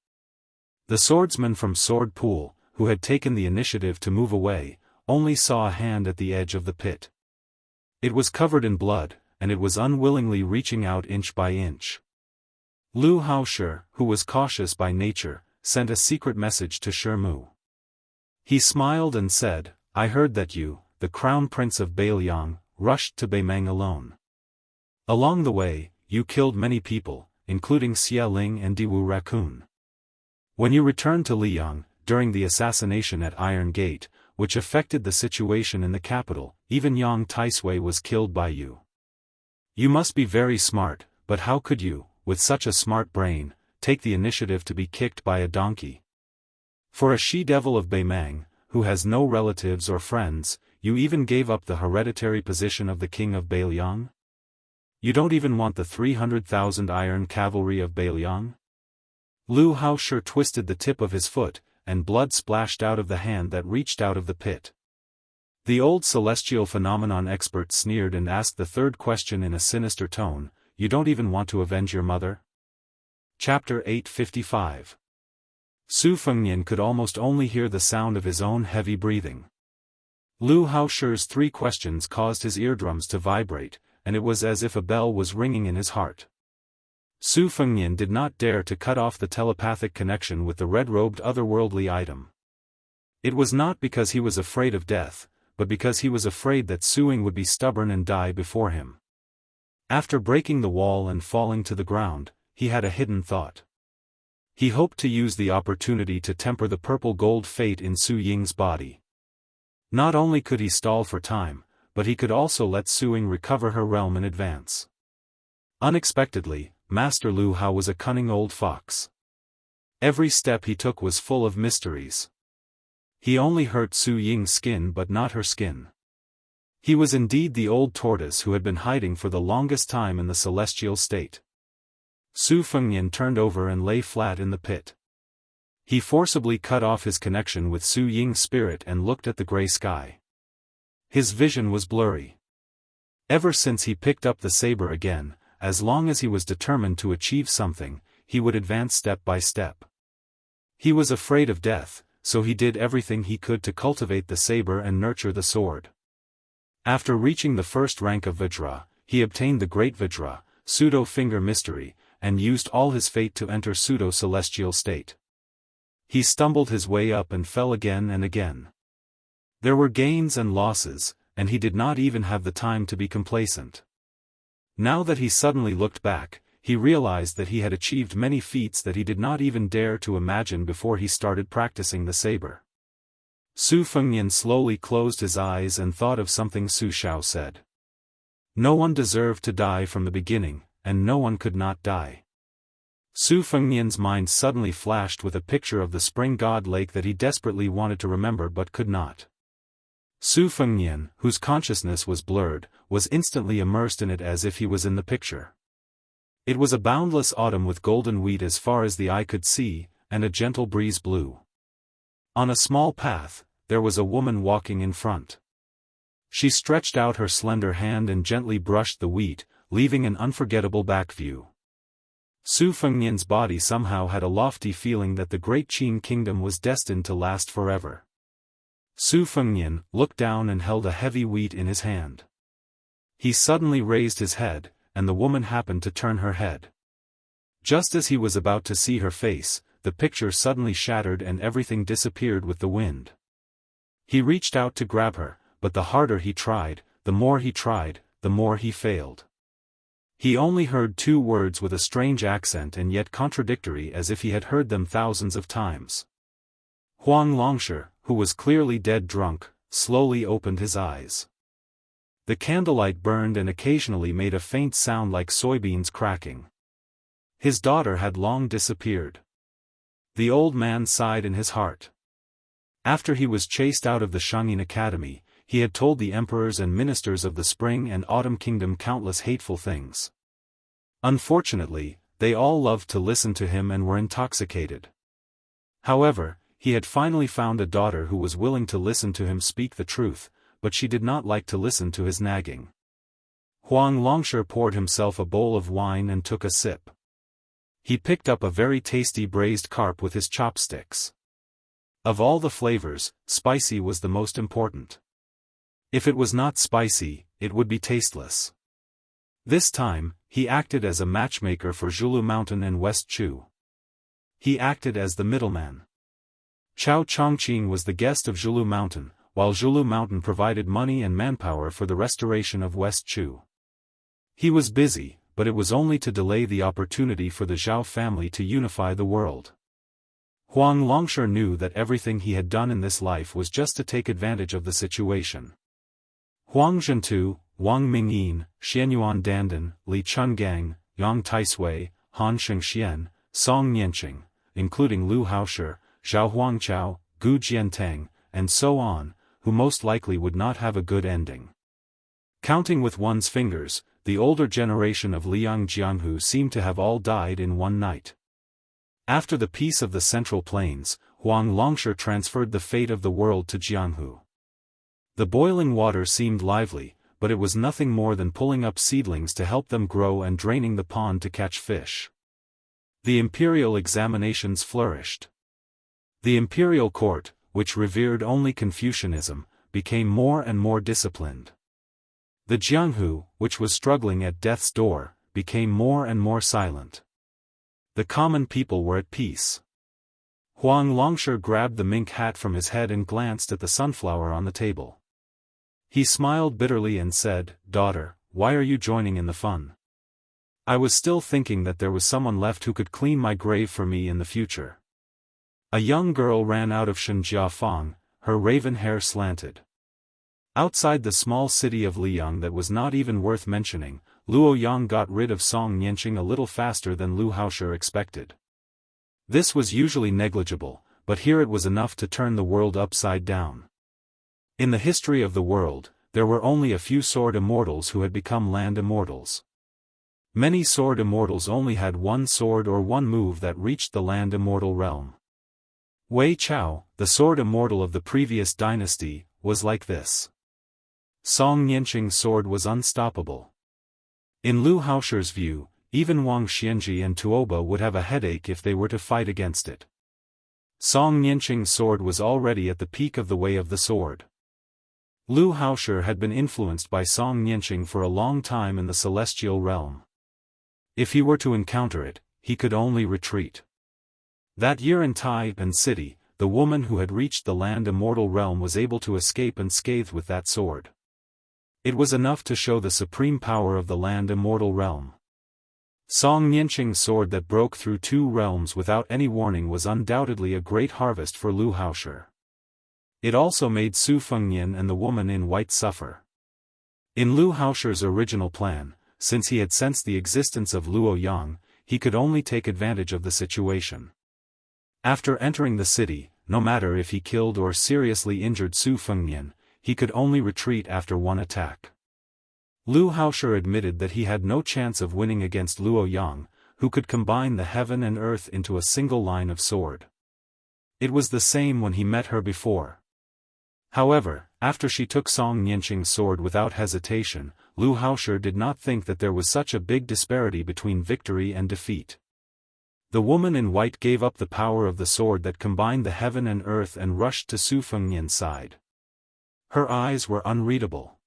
The swordsman from Sword Pool, who had taken the initiative to move away, only saw a hand at the edge of the pit. It was covered in blood, and it was unwillingly reaching out inch by inch. Lu Haoshi, who was cautious by nature, sent a secret message to Shirmu. He smiled and said, "I heard that you, the crown prince of Beiliang, rushed to Beimang alone. Along the way, you killed many people, including Xia Ling and Diwu Raccoon. When you returned to Liang, during the assassination at Iron Gate, which affected the situation in the capital, even Yang Taisui was killed by you. You must be very smart, but how could you, with such a smart brain, take the initiative to be kicked by a donkey? For a she-devil of Beimang, who has no relatives or friends, you even gave up the hereditary position of the king of Beiliang? You don't even want the 300,000 iron cavalry of Beiliang?" Lu Haoshi twisted the tip of his foot, and blood splashed out of the hand that reached out of the pit. The old celestial phenomenon expert sneered and asked the third question in a sinister tone, "You don't even want to avenge your mother?" Chapter 855. Su Fengnian could almost only hear the sound of his own heavy breathing. Lu Haoshi's 3 questions caused his eardrums to vibrate, and it was as if a bell was ringing in his heart. Su Fengnian did not dare to cut off the telepathic connection with the red-robed otherworldly item. It was not because he was afraid of death, but because he was afraid that Suing would be stubborn and die before him. After breaking the wall and falling to the ground, he had a hidden thought. He hoped to use the opportunity to temper the purple-gold fate in Su Ying's body. Not only could he stall for time, but he could also let Suing recover her realm in advance. Unexpectedly, Master Lu Hao was a cunning old fox. Every step he took was full of mysteries. He only hurt Su Ying's skin but not her skin. He was indeed the old tortoise who had been hiding for the longest time in the celestial state. Su Fengnian turned over and lay flat in the pit. He forcibly cut off his connection with Su Ying's spirit and looked at the gray sky. His vision was blurry. Ever since he picked up the saber again, as long as he was determined to achieve something, he would advance step by step. He was afraid of death, so he did everything he could to cultivate the saber and nurture the sword. After reaching the first rank of Vajra, he obtained the Great Vajra, Pseudo-Finger Mystery, and used all his fate to enter Pseudo-Celestial State. He stumbled his way up and fell again and again. There were gains and losses, and he did not even have the time to be complacent. Now that he suddenly looked back, he realized that he had achieved many feats that he did not even dare to imagine before he started practicing the saber. Su Fengnian slowly closed his eyes and thought of something Su Xiao said. No one deserved to die from the beginning, and no one could not die. Su Fengnian's mind suddenly flashed with a picture of the spring god lake that he desperately wanted to remember but could not. Su Fengnian, whose consciousness was blurred, was instantly immersed in it as if he was in the picture. It was a boundless autumn with golden wheat as far as the eye could see, and a gentle breeze blew. On a small path, there was a woman walking in front. She stretched out her slender hand and gently brushed the wheat, leaving an unforgettable back view. Su Fengnian's body somehow had a lofty feeling that the great Qin kingdom was destined to last forever. Su Fengnian looked down and held a heavy wheat in his hand. He suddenly raised his head, and the woman happened to turn her head. Just as he was about to see her face, the picture suddenly shattered and everything disappeared with the wind. He reached out to grab her, but the harder he tried, the more he failed. He only heard 2 words with a strange accent and yet contradictory as if he had heard them thousands of times. Huang Longshi, who was clearly dead drunk, slowly opened his eyes. The candlelight burned and occasionally made a faint sound like soybeans cracking. His daughter had long disappeared. The old man sighed in his heart. After he was chased out of the Shangyin Academy, he had told the emperors and ministers of the Spring and Autumn Kingdom countless hateful things. Unfortunately, they all loved to listen to him and were intoxicated. However, he had finally found a daughter who was willing to listen to him speak the truth, but she did not like to listen to his nagging. Huang Longshi poured himself a bowl of wine and took a sip. He picked up a very tasty braised carp with his chopsticks. Of all the flavors, spicy was the most important. If it was not spicy, it would be tasteless. This time, he acted as a matchmaker for Zhulu Mountain and West Chu. He acted as the middleman. Chao Chongqing was the guest of Zhulu Mountain, while Zhulu Mountain provided money and manpower for the restoration of West Chu. He was busy, but it was only to delay the opportunity for the Zhao family to unify the world. Huang Longshi knew that everything he had done in this life was just to take advantage of the situation. Huang Zhentu, Wang Mingyin, Xianyuan Dandan, Li Chungang, Yang Taisui, Han Shengxian, Song Nianqing, including Lu Haoshi, Zhao Huangqiao, Gu Jiantang, and so on, who most likely would not have a good ending. Counting with one's fingers, the older generation of Liang Jianghu seemed to have all died in one night. After the peace of the Central Plains, Huang Longshi transferred the fate of the world to Jianghu. The boiling water seemed lively, but it was nothing more than pulling up seedlings to help them grow and draining the pond to catch fish. The imperial examinations flourished. The imperial court, which revered only Confucianism, became more and more disciplined. The Jianghu, which was struggling at death's door, became more and more silent. The common people were at peace. Huang Longsher grabbed the mink hat from his head and glanced at the sunflower on the table. He smiled bitterly and said, "Daughter, why are you joining in the fun? I was still thinking that there was someone left who could clean my grave for me in the future." A young girl ran out of Shenjia Fang, her raven hair slanted. Outside the small city of Liang that was not even worth mentioning, Luo Yang got rid of Song Nianqing a little faster than Lu Haoshi expected. This was usually negligible, but here it was enough to turn the world upside down. In the history of the world, there were only a few sword immortals who had become land immortals. Many sword immortals only had one sword or one move that reached the land immortal realm. Wei Chao, the sword immortal of the previous dynasty, was like this. Song Nianqing's sword was unstoppable. In Lu Haoshi's view, even Wang Xianji and Tuoba would have a headache if they were to fight against it. Song Nianqing's sword was already at the peak of the way of the sword. Lu Haoshi had been influenced by Song Nianqing for a long time in the celestial realm. If he were to encounter it, he could only retreat. That year in Taipan City, the woman who had reached the land immortal realm was able to escape unscathed with that sword. It was enough to show the supreme power of the land immortal realm. Song Nianqing's sword that broke through two realms without any warning was undoubtedly a great harvest for Lu Haoshi. It also made Su Fengnian and the woman in white suffer. In Lu Haoshi's original plan, since he had sensed the existence of Luo Yang, he could only take advantage of the situation. After entering the city, no matter if he killed or seriously injured Su Fengnian, he could only retreat after one attack. Lu Haoshi admitted that he had no chance of winning against Luo Yang, who could combine the heaven and earth into a single line of sword. It was the same when he met her before. However, after she took Song Nianqing's sword without hesitation, Lu Haoshi did not think that there was such a big disparity between victory and defeat. The woman in white gave up the power of the sword that combined the heaven and earth and rushed to Su Fengnian's side. Her eyes were unreadable.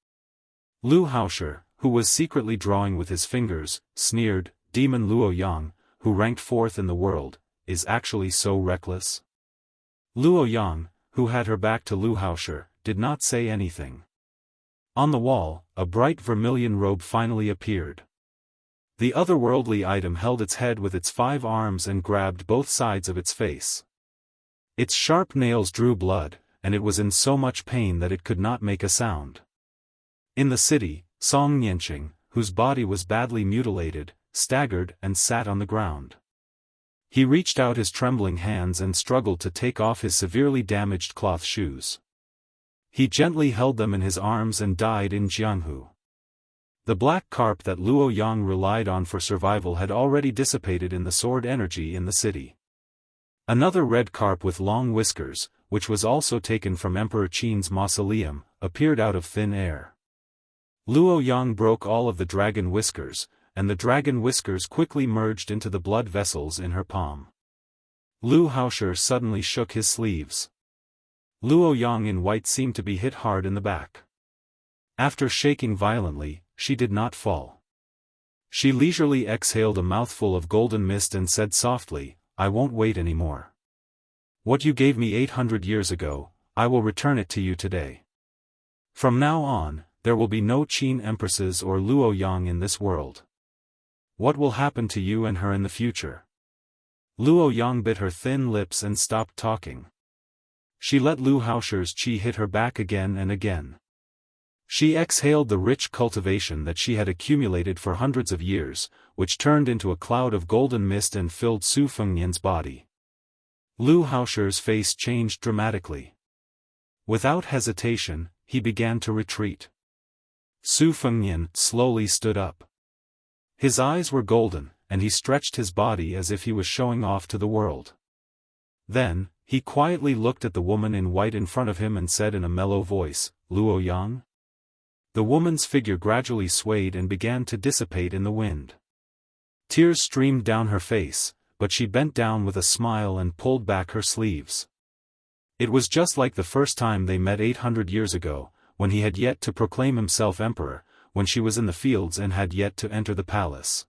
Lu Haoshi, who was secretly drawing with his fingers, sneered, "Demon Luo Yang, who ranked fourth in the world, is actually so reckless?" Luo Yang, who had her back to Lu Haoshi, did not say anything. On the wall, a bright vermilion robe finally appeared. The otherworldly item held its head with its 5 arms and grabbed both sides of its face. Its sharp nails drew blood, and it was in so much pain that it could not make a sound. In the city, Song Nianqing, whose body was badly mutilated, staggered and sat on the ground. He reached out his trembling hands and struggled to take off his severely damaged cloth shoes. He gently held them in his arms and died in Jianghu. The black carp that Luo Yang relied on for survival had already dissipated in the sword energy in the city. Another red carp with long whiskers, which was also taken from Emperor Qin's mausoleum, appeared out of thin air. Luo Yang broke all of the dragon whiskers, and the dragon whiskers quickly merged into the blood vessels in her palm. Lu Haoshi suddenly shook his sleeves. Luo Yang in white seemed to be hit hard in the back. After shaking violently, she did not fall. She leisurely exhaled a mouthful of golden mist and said softly, "I won't wait anymore. What you gave me 800 years ago, I will return it to you today. From now on, there will be no Qin empresses or Luo Yang in this world. What will happen to you and her in the future?" Luo Yang bit her thin lips and stopped talking. She let Lu Haoshi's qi hit her back again and again. She exhaled the rich cultivation that she had accumulated for hundreds of years, which turned into a cloud of golden mist and filled Su Fengnian's body. Lu Haoshi's face changed dramatically. Without hesitation, he began to retreat. Su Fengnian slowly stood up. His eyes were golden, and he stretched his body as if he was showing off to the world. Then, he quietly looked at the woman in white in front of him and said in a mellow voice, Luoyang? The woman's figure gradually swayed and began to dissipate in the wind. Tears streamed down her face, but she bent down with a smile and pulled back her sleeves. It was just like the first time they met 800 years ago, when he had yet to proclaim himself emperor, when she was in the fields and had yet to enter the palace.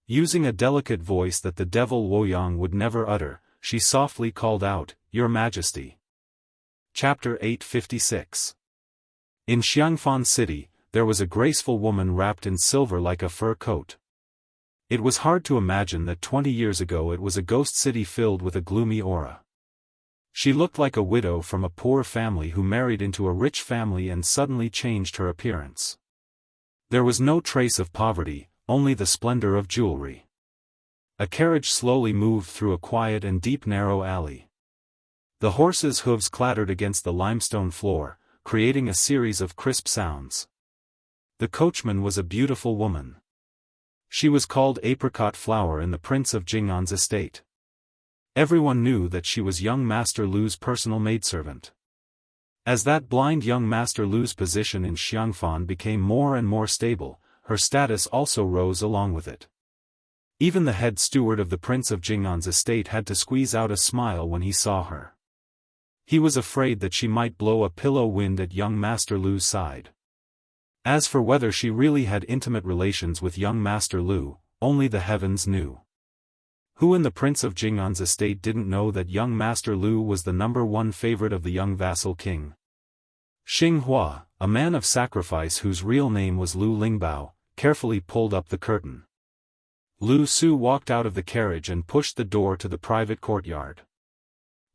Using a delicate voice that the devil Luoyang would never utter, she softly called out, "Your Majesty." Chapter 856. In Xiangfan City, there was a graceful woman wrapped in silver like a fur coat. It was hard to imagine that 20 years ago it was a ghost city filled with a gloomy aura. She looked like a widow from a poor family who married into a rich family and suddenly changed her appearance. There was no trace of poverty, only the splendor of jewelry. A carriage slowly moved through a quiet and deep narrow alley. The horses' hooves clattered against the limestone floor, creating a series of crisp sounds. The coachman was a beautiful woman. She was called Apricot Flower in the Prince of Jing'an's estate. Everyone knew that she was young Master Lu's personal maidservant. As that blind young Master Lu's position in Xiangfan became more and more stable, her status also rose along with it. Even the head steward of the Prince of Jing'an's estate had to squeeze out a smile when he saw her. He was afraid that she might blow a pillow wind at young Master Lu's side. As for whether she really had intimate relations with young Master Lu, only the heavens knew. Who in the Prince of Jing'an's estate didn't know that young Master Lu was the #1 favorite of the young vassal king? Xinghua, a man of sacrifice whose real name was Lu Lingbao, carefully pulled up the curtain. Lu Su walked out of the carriage and pushed the door to the private courtyard.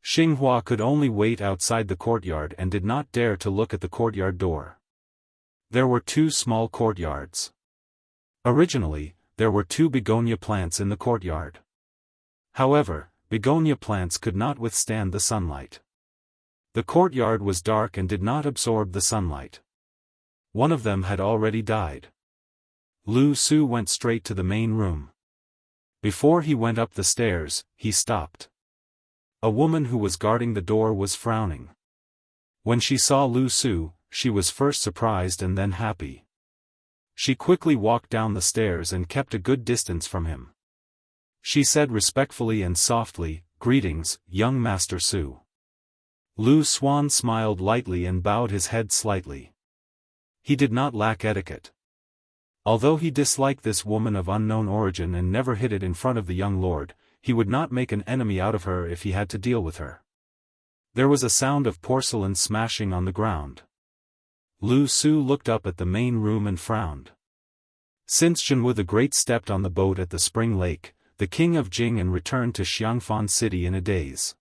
Xinghua could only wait outside the courtyard and did not dare to look at the courtyard door. There were 2 small courtyards. Originally, there were 2 begonia plants in the courtyard. However, begonia plants could not withstand the sunlight. The courtyard was dark and did not absorb the sunlight. One of them had already died. Lu Su went straight to the main room. Before he went up the stairs, he stopped. A woman who was guarding the door was frowning. When she saw Lu Su, she was first surprised and then happy. She quickly walked down the stairs and kept a good distance from him. She said respectfully and softly, "Greetings, young Master Su." Lu Xuan smiled lightly and bowed his head slightly. He did not lack etiquette. Although he disliked this woman of unknown origin and never hid it in front of the young lord, he would not make an enemy out of her if he had to deal with her. There was a sound of porcelain smashing on the ground. Lu Su looked up at the main room and frowned. Since Jianghu the Great stepped on the boat at the spring lake, the king of Jing'an returned to Xiangfan City in a daze.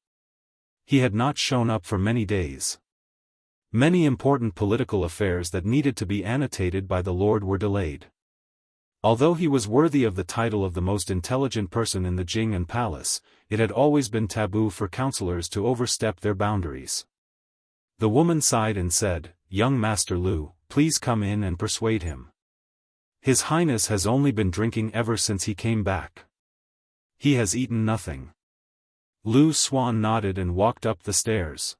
He had not shown up for many days. Many important political affairs that needed to be annotated by the lord were delayed. Although he was worthy of the title of the most intelligent person in the Jing'an palace, it had always been taboo for counselors to overstep their boundaries. The woman sighed and said, "Young Master Lu, please come in and persuade him. His Highness has only been drinking ever since he came back. He has eaten nothing." Lu Xuan nodded and walked up the stairs.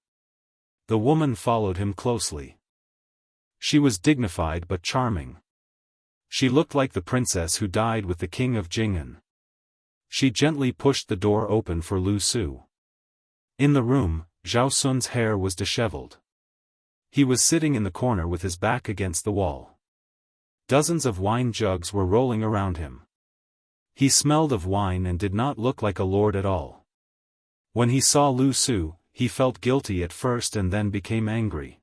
The woman followed him closely. She was dignified but charming. She looked like the princess who died with the king of Jing'an. She gently pushed the door open for Lu Su. In the room, Zhao Sun's hair was disheveled. He was sitting in the corner with his back against the wall. Dozens of wine jugs were rolling around him. He smelled of wine and did not look like a lord at all. When he saw Lu Su, he felt guilty at first and then became angry.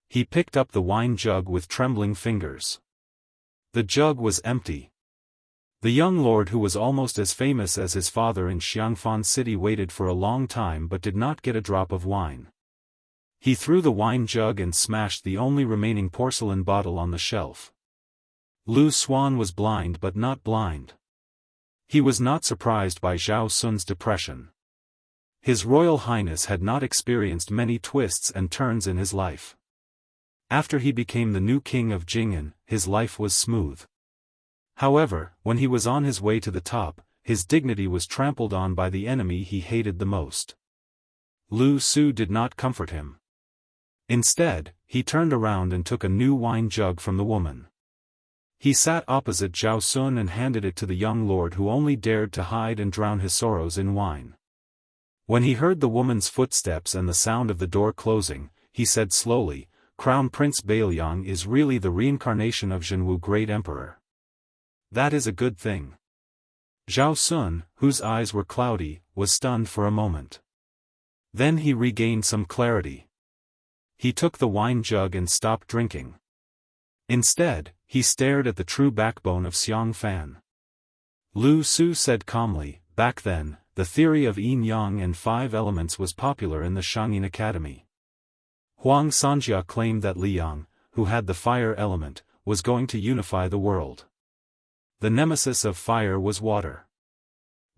He picked up the wine jug with trembling fingers. The jug was empty. The young lord, who was almost as famous as his father in Xiangfan City, waited for a long time but did not get a drop of wine. He threw the wine jug and smashed the only remaining porcelain bottle on the shelf. Lu Xuan was blind but not blind. He was not surprised by Zhao Sun's depression. His Royal Highness had not experienced many twists and turns in his life. After he became the new king of Jing'an, his life was smooth. However, when he was on his way to the top, his dignity was trampled on by the enemy he hated the most. Lu Su did not comfort him. Instead, he turned around and took a new wine jug from the woman. He sat opposite Zhao Sun and handed it to the young lord who only dared to hide and drown his sorrows in wine. When he heard the woman's footsteps and the sound of the door closing, he said slowly, "Crown Prince Bailiang is really the reincarnation of Jianghu Great Emperor. That is a good thing." Zhao Sun, whose eyes were cloudy, was stunned for a moment. Then he regained some clarity. He took the wine jug and stopped drinking. Instead, he stared at the true backbone of Xiang Fan. Lu Su said calmly, "Back then, the theory of yin-yang and 5 elements was popular in the Shangyin Academy. Huang Sanjia claimed that Liang, who had the fire element, was going to unify the world. The nemesis of fire was water.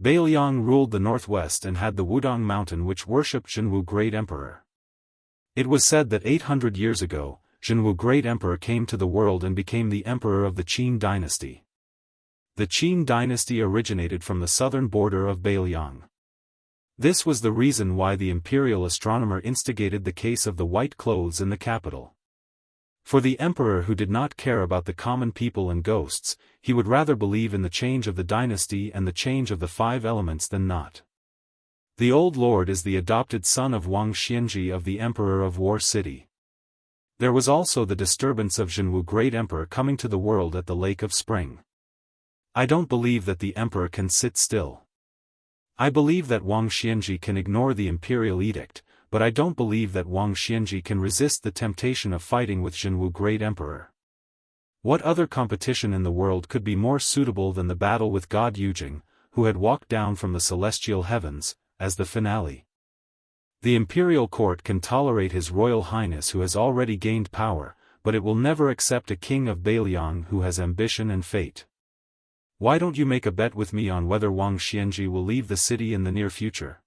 Bailiang ruled the northwest and had the Wudong mountain which worshipped Jianghu Great Emperor. It was said that 800 years ago, Jianghu Great Emperor came to the world and became the emperor of the Qin dynasty. The Qin dynasty originated from the southern border of Bailiang. This was the reason why the imperial astronomer instigated the case of the white clothes in the capital. For the emperor who did not care about the common people and ghosts, he would rather believe in the change of the dynasty and the change of the 5 elements than not. The old lord is the adopted son of Wang Xianji of the emperor of War City. There was also the disturbance of Jianghu Great Emperor coming to the world at the Lake of Spring. I don't believe that the emperor can sit still. I believe that Wang Xianji can ignore the imperial edict, but I don't believe that Wang Xianji can resist the temptation of fighting with Jianghu Great Emperor. What other competition in the world could be more suitable than the battle with God Yujing, who had walked down from the celestial heavens, as the finale? The imperial court can tolerate His Royal Highness who has already gained power, but it will never accept a king of Bailiang who has ambition and fate. Why don't you make a bet with me on whether Wang Xianji will leave the city in the near future?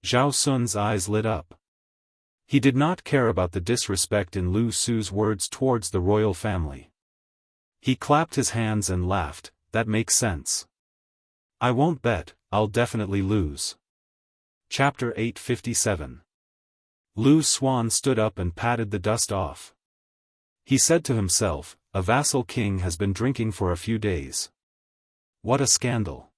Zhao Sun's eyes lit up. He did not care about the disrespect in Lu Su's words towards the royal family. He clapped his hands and laughed, "That makes sense. I won't bet, I'll definitely lose." Chapter 857. Lu Xuan stood up and patted the dust off. He said to himself, "A vassal king has been drinking for a few days. What a scandal.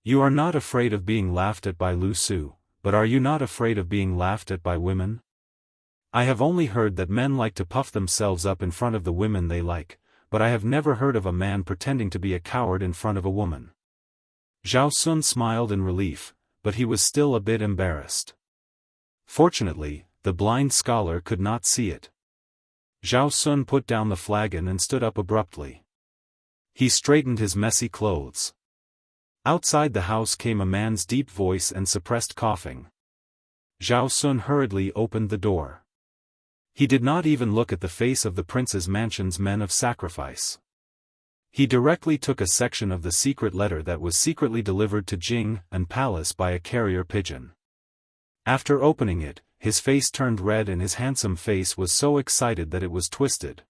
You are not afraid of being laughed at by Lu Su, but are you not afraid of being laughed at by women? I have only heard that men like to puff themselves up in front of the women they like, but I have never heard of a man pretending to be a coward in front of a woman." Zhao Sun smiled in relief, but he was still a bit embarrassed. Fortunately, the blind scholar could not see it. Zhao Sun put down the flagon and stood up abruptly. He straightened his messy clothes. Outside the house came a man's deep voice and suppressed coughing. Zhao Sun hurriedly opened the door. He did not even look at the face of the prince's mansion's men of sacrifice. He directly took a section of the secret letter that was secretly delivered to Jing and Palace by a carrier pigeon. After opening it, his face turned red and his handsome face was so excited that it was twisted.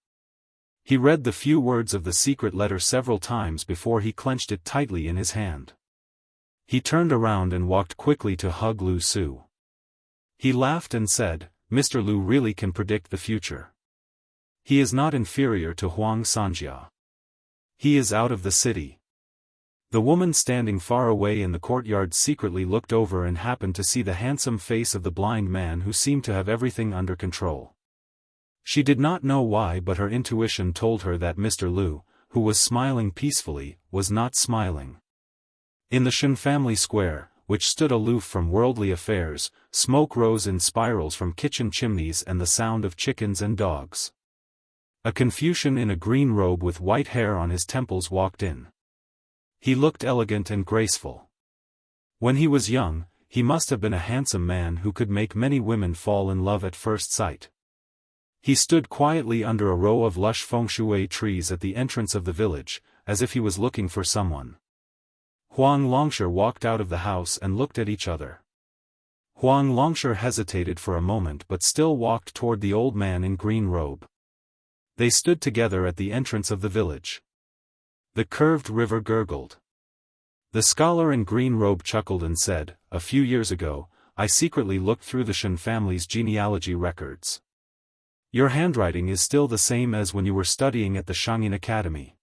He read the few words of the secret letter several times before he clenched it tightly in his hand. He turned around and walked quickly to hug Lu Su. He laughed and said, "Mr. Lu really can predict the future. He is not inferior to Huang Sanjia. He is out of the city." The woman standing far away in the courtyard secretly looked over and happened to see the handsome face of the blind man who seemed to have everything under control. She did not know why, but her intuition told her that Mr. Lu, who was smiling peacefully, was not smiling. In the Shen family square, which stood aloof from worldly affairs, smoke rose in spirals from kitchen chimneys and the sound of chickens and dogs. A Confucian in a green robe with white hair on his temples walked in. He looked elegant and graceful. When he was young, he must have been a handsome man who could make many women fall in love at first sight. He stood quietly under a row of lush fengshui trees at the entrance of the village, as if he was looking for someone. Huang Longsher walked out of the house and looked at each other. Huang Longsher hesitated for a moment but still walked toward the old man in green robe. They stood together at the entrance of the village. The curved river gurgled. The scholar in green robe chuckled and said, "A few years ago, I secretly looked through the Shen family's genealogy records. Your handwriting is still the same as when you were studying at the Shangyin Academy.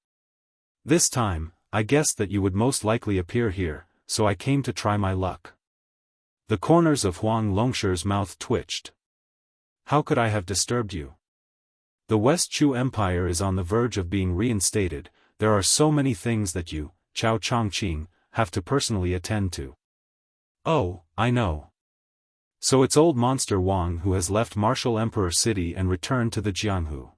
This time, I guessed that you would most likely appear here, so I came to try my luck. The corners of Huang Longshi's mouth twitched. How could I have disturbed you? The West Chu Empire is on the verge of being reinstated. There are so many things that you, Chao Chongqing, have to personally attend to. Oh, I know. So it's old monster Wang who has left Martial Emperor City and returned to the Jianghu.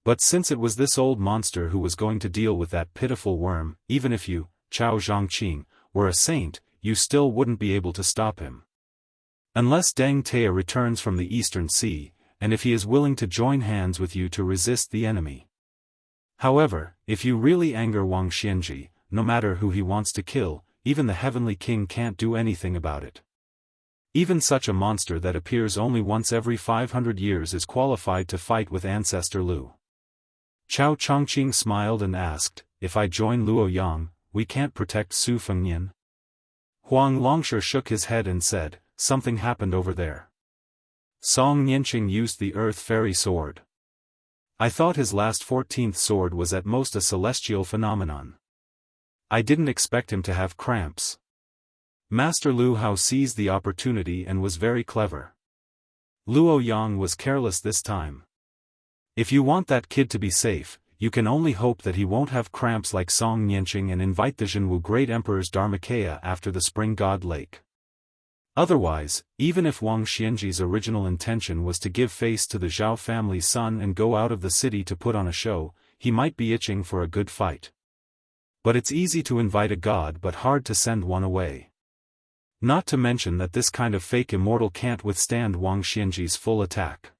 But since it was this old monster who was going to deal with that pitiful worm, even if you, Chao Zhongqing, were a saint, you still wouldn't be able to stop him. Unless Deng Taya returns from the Eastern Sea, and if he is willing to join hands with you to resist the enemy. However, if you really anger Wang Xianji, no matter who he wants to kill, even the Heavenly King can't do anything about it. Even such a monster that appears only once every 500 years is qualified to fight with Ancestor Lu. Chao Chongqing smiled and asked, if I join Luo Yang, we can't protect Su Fengnian? Huang Longshi shook his head and said, something happened over there. Song Nianqing used the Earth Fairy Sword. I thought his last 14th sword was at most a celestial phenomenon. I didn't expect him to have cramps. Master Lu Hao seized the opportunity and was very clever. Luo Yang was careless this time. If you want that kid to be safe, you can only hope that he won't have cramps like Song Nianqing and invite the Jianghu Great Emperor's Dharmakaya after the Spring God Lake. Otherwise, even if Wang Xianji's original intention was to give face to the Zhao family's son and go out of the city to put on a show, he might be itching for a good fight. But it's easy to invite a god but hard to send one away. Not to mention that this kind of fake immortal can't withstand Wang Xianji's full attack.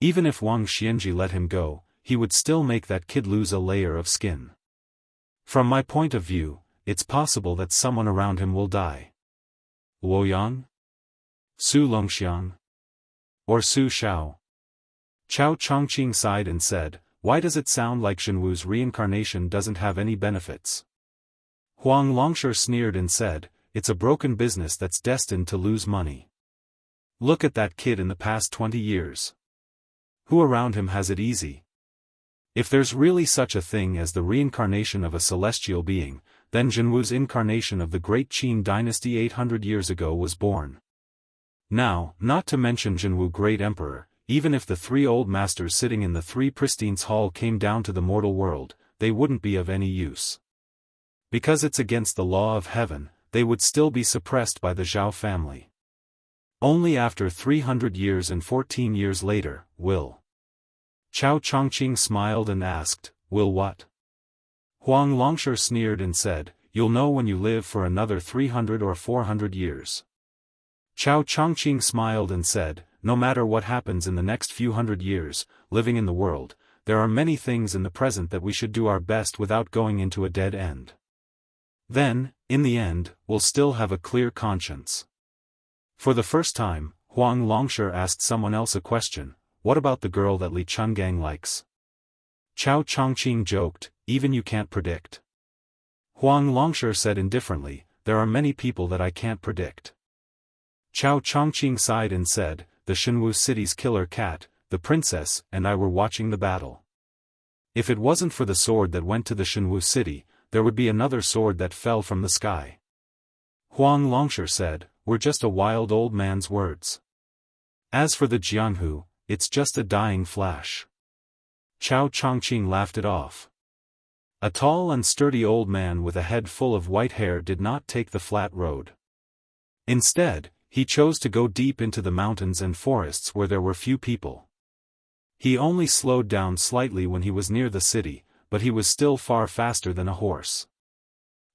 Even if Wang Xianji let him go, he would still make that kid lose a layer of skin. From my point of view, it's possible that someone around him will die. Luo Yang? Su Longxiang? Or Su Shao? Chao Chongqing sighed and said, why does it sound like Shenwu's reincarnation doesn't have any benefits? Huang Longshi sneered and said, it's a broken business that's destined to lose money. Look at that kid in the past 20 years. Who around him has it easy? If there's really such a thing as the reincarnation of a celestial being, then Jinwu's incarnation of the Great Qin dynasty 800 years ago was born. Now, not to mention Jinwu Great Emperor, even if the three old masters sitting in the Three Pristines Hall came down to the mortal world, they wouldn't be of any use. Because it's against the law of heaven, they would still be suppressed by the Zhao family. Only after 300 years and 14 years later, will. Chao Chongqing smiled and asked, will what? Huang Longshi sneered and said, you'll know when you live for another 300 or 400 years. Chao Chongqing smiled and said, no matter what happens in the next few hundred years, living in the world, there are many things in the present that we should do our best without going into a dead end. Then, in the end, we'll still have a clear conscience. For the first time, Huang Longshi asked someone else a question, what about the girl that Li Chungang likes? Chao Chongqing joked, even you can't predict. Huang Longshi said indifferently, there are many people that I can't predict. Chao Chongqing sighed and said, the Shenwu city's killer cat, the princess, and I were watching the battle. If it wasn't for the sword that went to the Shenwu city, there would be another sword that fell from the sky. Huang Longshi said, we're just a wild old man's words. As for the Jianghu, it's just a dying flash. Chao Chongqing laughed it off. A tall and sturdy old man with a head full of white hair did not take the flat road. Instead, he chose to go deep into the mountains and forests where there were few people. He only slowed down slightly when he was near the city, but he was still far faster than a horse.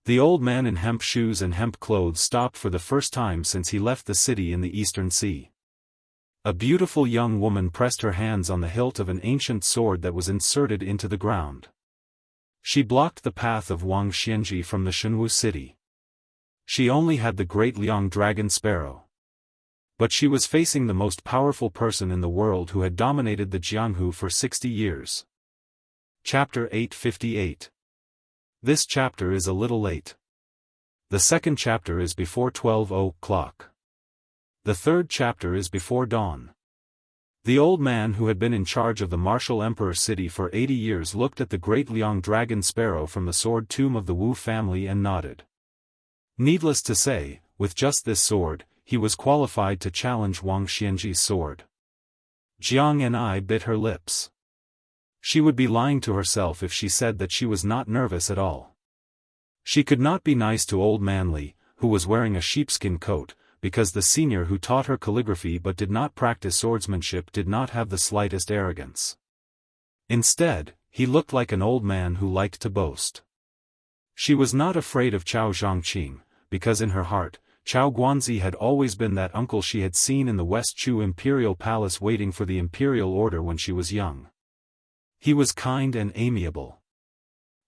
The old man in hemp shoes and hemp clothes stopped for the first time since he left the city in the Eastern Sea. A beautiful young woman pressed her hands on the hilt of an ancient sword that was inserted into the ground. She blocked the path of Wang Xianji from the Shenwu city. She only had the great Liang dragon sparrow. But she was facing the most powerful person in the world who had dominated the Jianghu for 60 years. Chapter 858. This chapter is a little late. The second chapter is before 12 o'clock. The third chapter is before dawn. The old man who had been in charge of the martial emperor city for 80 years looked at the great Liang dragon sparrow from the sword tomb of the Wu family and nodded. Needless to say, with just this sword, he was qualified to challenge Wang Xianji's sword. Jianghu bit her lips. She would be lying to herself if she said that she was not nervous at all. She could not be nice to old man Li, who was wearing a sheepskin coat, because the senior who taught her calligraphy but did not practice swordsmanship did not have the slightest arrogance. Instead, he looked like an old man who liked to boast. She was not afraid of Chao Zhangqing, because in her heart, Chao Guanzi had always been that uncle she had seen in the West Chu imperial palace waiting for the imperial order when she was young. He was kind and amiable.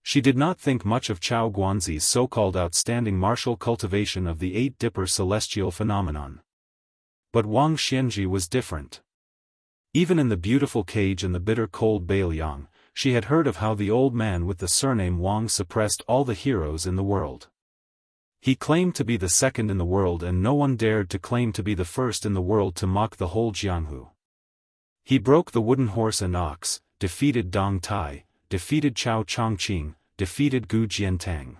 She did not think much of Chao Guanzi's so-called outstanding martial cultivation of the Eight Dipper celestial phenomenon. But Wang Xianji was different. Even in the beautiful cage in the bitter cold Beiliang, she had heard of how the old man with the surname Wang suppressed all the heroes in the world. He claimed to be the second in the world and no one dared to claim to be the first in the world to mock the whole Jianghu. He broke the wooden horse and ox, defeated Dong Tai, defeated Chao Chongqing, defeated Gu Jiantang.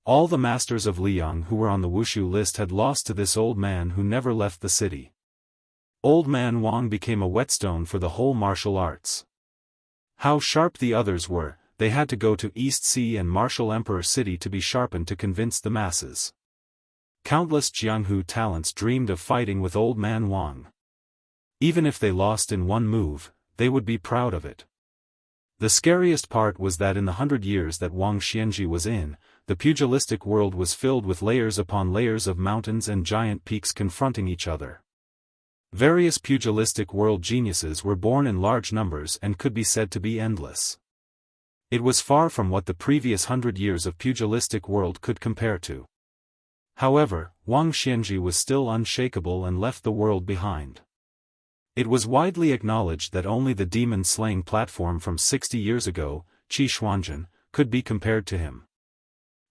All the masters of Liang who were on the Wushu list had lost to this old man who never left the city. Old man Wang became a whetstone for the whole martial arts. How sharp the others were, they had to go to East Sea and Martial Emperor City to be sharpened to convince the masses. Countless Jianghu talents dreamed of fighting with old man Wang. Even if they lost in one move, they would be proud of it. The scariest part was that in the 100 years that Wang Xianji was in, the pugilistic world was filled with layers upon layers of mountains and giant peaks confronting each other. Various pugilistic world geniuses were born in large numbers and could be said to be endless. It was far from what the previous 100 years of pugilistic world could compare to. However, Wang Xianji was still unshakable and left the world behind. It was widely acknowledged that only the demon-slaying platform from 60 years ago, Qi Xuanzhen, could be compared to him.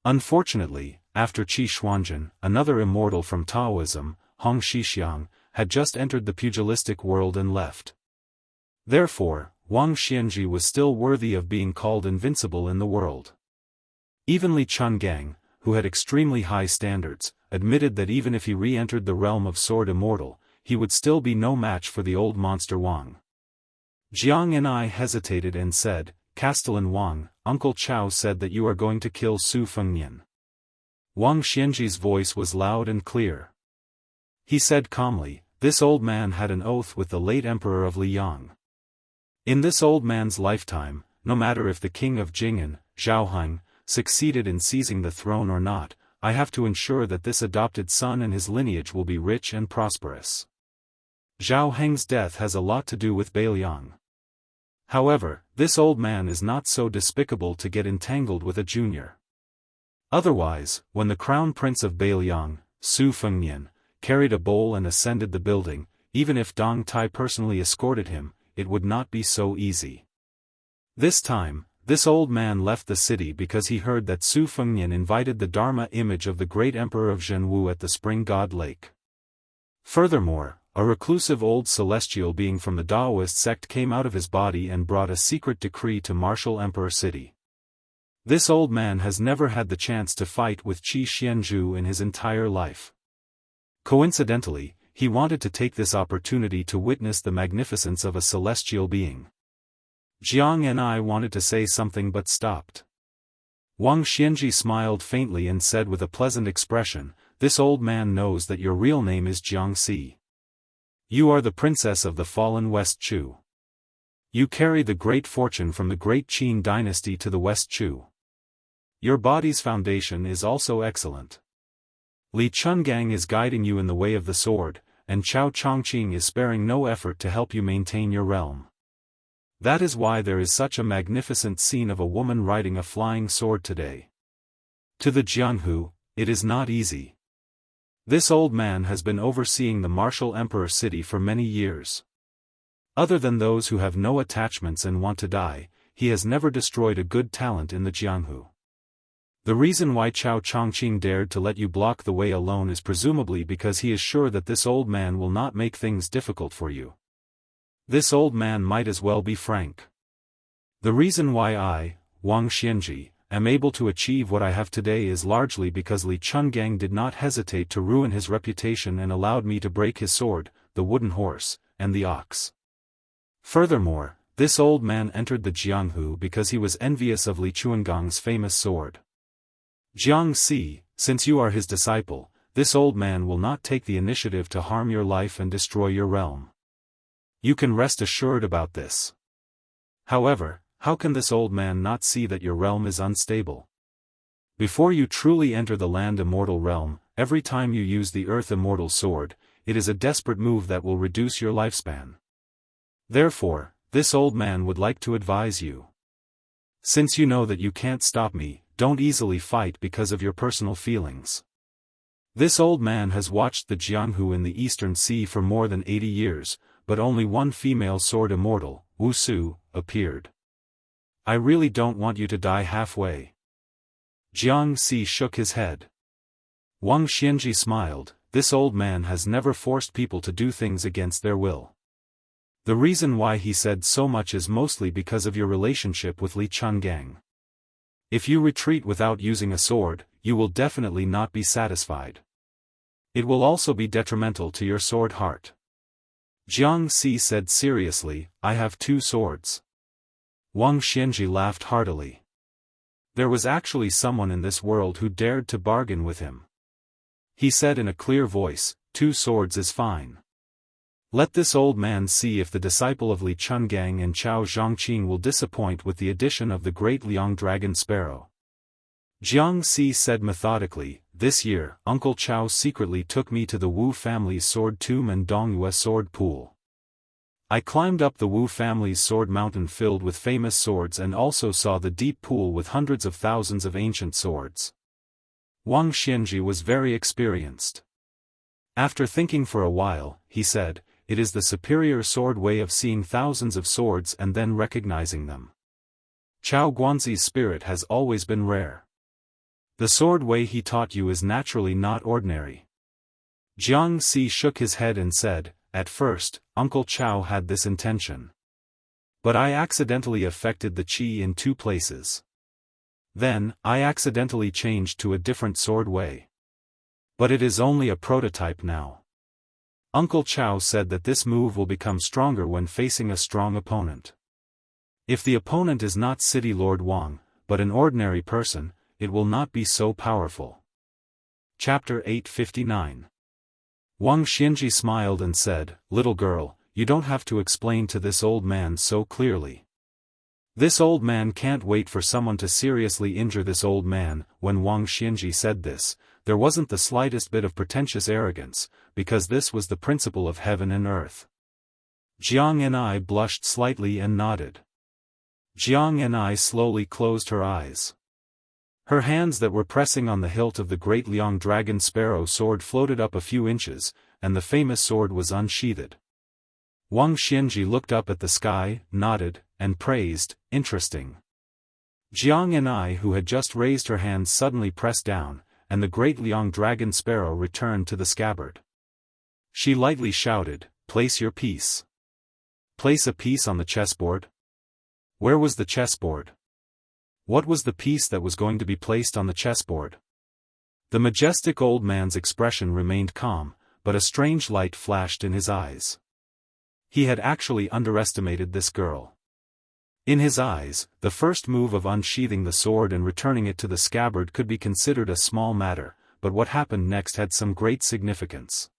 Unfortunately, after Qi Xuanzhen, another immortal from Taoism, Hong Shixiang, had just entered the pugilistic world and left. Therefore, Wang Xianji was still worthy of being called invincible in the world. Even Li Chungang, who had extremely high standards, admitted that even if he re-entered the realm of sword immortal, he would still be no match for the old monster Wang. Jianghu hesitated and said, "Castellan Wang, Uncle Chao said that you are going to kill Su Fengnian." Wang Xianji's voice was loud and clear. He said calmly, "This old man had an oath with the late emperor of Liang. In this old man's lifetime, no matter if the king of Jing'an, Zhaohang, succeeded in seizing the throne or not, I have to ensure that this adopted son and his lineage will be rich and prosperous. Zhao Heng's death has a lot to do with Beiliang. However, this old man is not so despicable to get entangled with a junior. Otherwise, when the crown prince of Beiliang, Su Fengnian, carried a bowl and ascended the building, even if Dong Tai personally escorted him, it would not be so easy. This time, this old man left the city because he heard that Su Fengnian invited the Dharma image of the great emperor of Jianghu at the Spring God Lake. Furthermore, a reclusive old celestial being from the Daoist sect came out of his body and brought a secret decree to Martial Emperor City. This old man has never had the chance to fight with Qi Xianzhu in his entire life. Coincidentally, he wanted to take this opportunity to witness the magnificence of a celestial being. Jianghu wanted to say something but stopped. Wang Xianji smiled faintly and said with a pleasant expression, "This old man knows that your real name is Jiangxi. You are the princess of the fallen West Chu. You carry the great fortune from the great Qin dynasty to the West Chu. Your body's foundation is also excellent. Li Chungang is guiding you in the way of the sword, and Chao Chongqing is sparing no effort to help you maintain your realm. That is why there is such a magnificent scene of a woman riding a flying sword today. To the Jianghu, it is not easy. This old man has been overseeing the Martial Emperor City for many years. Other than those who have no attachments and want to die, he has never destroyed a good talent in the Jianghu. The reason why Chao Chongqing dared to let you block the way alone is presumably because he is sure that this old man will not make things difficult for you. This old man might as well be frank. The reason why I, Wang Xianji, am able to achieve what I have today is largely because Li Chungang did not hesitate to ruin his reputation and allowed me to break his sword, the wooden horse, and the ox. Furthermore, this old man entered the Jianghu because he was envious of Li Chunggang's famous sword. Jiangxi, since you are his disciple, this old man will not take the initiative to harm your life and destroy your realm. You can rest assured about this. However, how can this old man not see that your realm is unstable? Before you truly enter the land immortal realm, every time you use the earth immortal sword, it is a desperate move that will reduce your lifespan. Therefore, this old man would like to advise you. Since you know that you can't stop me, don't easily fight because of your personal feelings. This old man has watched the Jianghu in the Eastern Sea for more than 80 years, but only one female sword immortal, Wuxia, appeared. I really don't want you to die halfway. Jiangxi shook his head. Wang Xianji smiled. This old man has never forced people to do things against their will. The reason why he said so much is mostly because of your relationship with Li Chungang. If you retreat without using a sword, you will definitely not be satisfied. It will also be detrimental to your sword heart. Jiangxi said seriously, I have 2 swords. Wang Xianji laughed heartily. There was actually someone in this world who dared to bargain with him. He said in a clear voice, 2 swords is fine. Let this old man see if the disciple of Li Chungang and Chao Zhongqing will disappoint with the addition of the great Liang dragon sparrow. Jiangxi said methodically, this year, Uncle Chao secretly took me to the Wu family's sword tomb and Dongyue sword pool. I climbed up the Wu family's sword mountain filled with famous swords and also saw the deep pool with hundreds of thousands of ancient swords. Wang Xianji was very experienced. After thinking for a while, he said, it is the superior sword way of seeing thousands of swords and then recognizing them. Chao Guanzi's spirit has always been rare. The sword way he taught you is naturally not ordinary. Jiangxi shook his head and said, at first, Uncle Chao had this intention. But I accidentally affected the qi in 2 places. Then, I accidentally changed to a different sword way. But it is only a prototype now. Uncle Chao said that this move will become stronger when facing a strong opponent. If the opponent is not City Lord Wang, but an ordinary person, it will not be so powerful. Chapter 859. Wang Xianji smiled and said, little girl, you don't have to explain to this old man so clearly. This old man can't wait for someone to seriously injure this old man. When Wang Xianji said this, there wasn't the slightest bit of pretentious arrogance, because this was the principle of heaven and earth. Jiang and I blushed slightly and nodded. Jiang and I slowly closed her eyes. Her hands that were pressing on the hilt of the great Liang dragon sparrow sword floated up a few inches, and the famous sword was unsheathed. Wang Xianji looked up at the sky, nodded, and praised, interesting. Jiang and I, who had just raised her hands, suddenly pressed down, and the great Liang dragon sparrow returned to the scabbard. She lightly shouted, place your piece. Place a piece on the chessboard? Where was the chessboard? What was the piece that was going to be placed on the chessboard? The majestic old man's expression remained calm, but a strange light flashed in his eyes. He had actually underestimated this girl. In his eyes, the first move of unsheathing the sword and returning it to the scabbard could be considered a small matter, but what happened next had some great significance.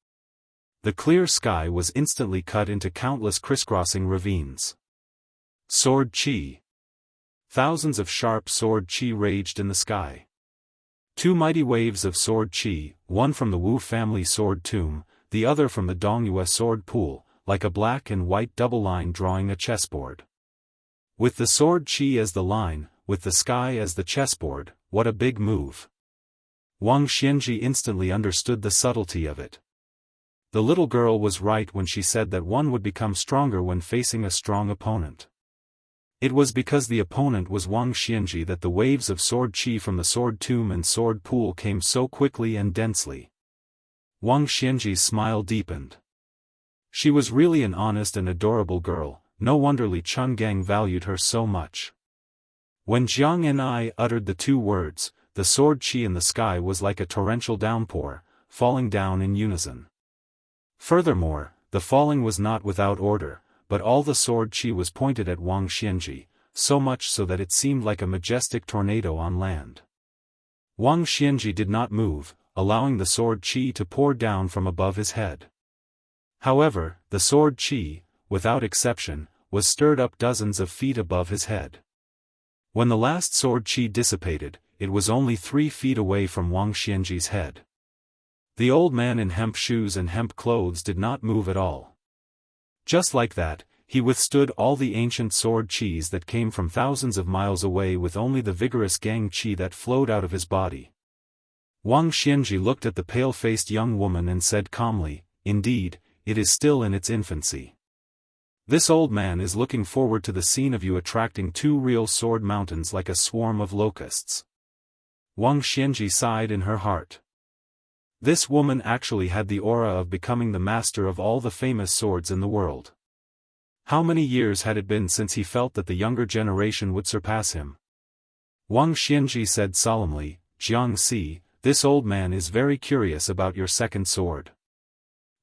The clear sky was instantly cut into countless crisscrossing ravines. Sword chi. Thousands of sharp sword chi raged in the sky. 2 mighty waves of sword chi, one from the Wu family sword tomb, the other from the Dongyue sword pool, like a black and white double line drawing a chessboard. With the sword chi as the line, with the sky as the chessboard, what a big move. Wang Xianji instantly understood the subtlety of it. The little girl was right when she said that one would become stronger when facing a strong opponent. It was because the opponent was Wang Xianji that the waves of sword chi from the sword tomb and sword pool came so quickly and densely. Wang Xianji's smile deepened. She was really an honest and adorable girl, no wonder Li Chungang valued her so much. When Jiang and I uttered the two words, the sword chi in the sky was like a torrential downpour, falling down in unison. Furthermore, the falling was not without order, but all the sword chi was pointed at Wang Xianji, so much so that it seemed like a majestic tornado on land. Wang Xianji did not move, allowing the sword chi to pour down from above his head. However, the sword chi, without exception, was stirred up dozens of feet above his head. When the last sword chi dissipated, it was only 3 feet away from Wang Xianji's head. The old man in hemp shoes and hemp clothes did not move at all. Just like that, he withstood all the ancient sword chis that came from thousands of miles away with only the vigorous gang chi that flowed out of his body. Wang Xianji looked at the pale-faced young woman and said calmly, "Indeed, it is still in its infancy. This old man is looking forward to the scene of you attracting 2 real sword mountains like a swarm of locusts." Wang Xianji sighed in her heart. This woman actually had the aura of becoming the master of all the famous swords in the world. How many years had it been since he felt that the younger generation would surpass him? Wang Xianji said solemnly, "Jiangxi, this old man is very curious about your second sword."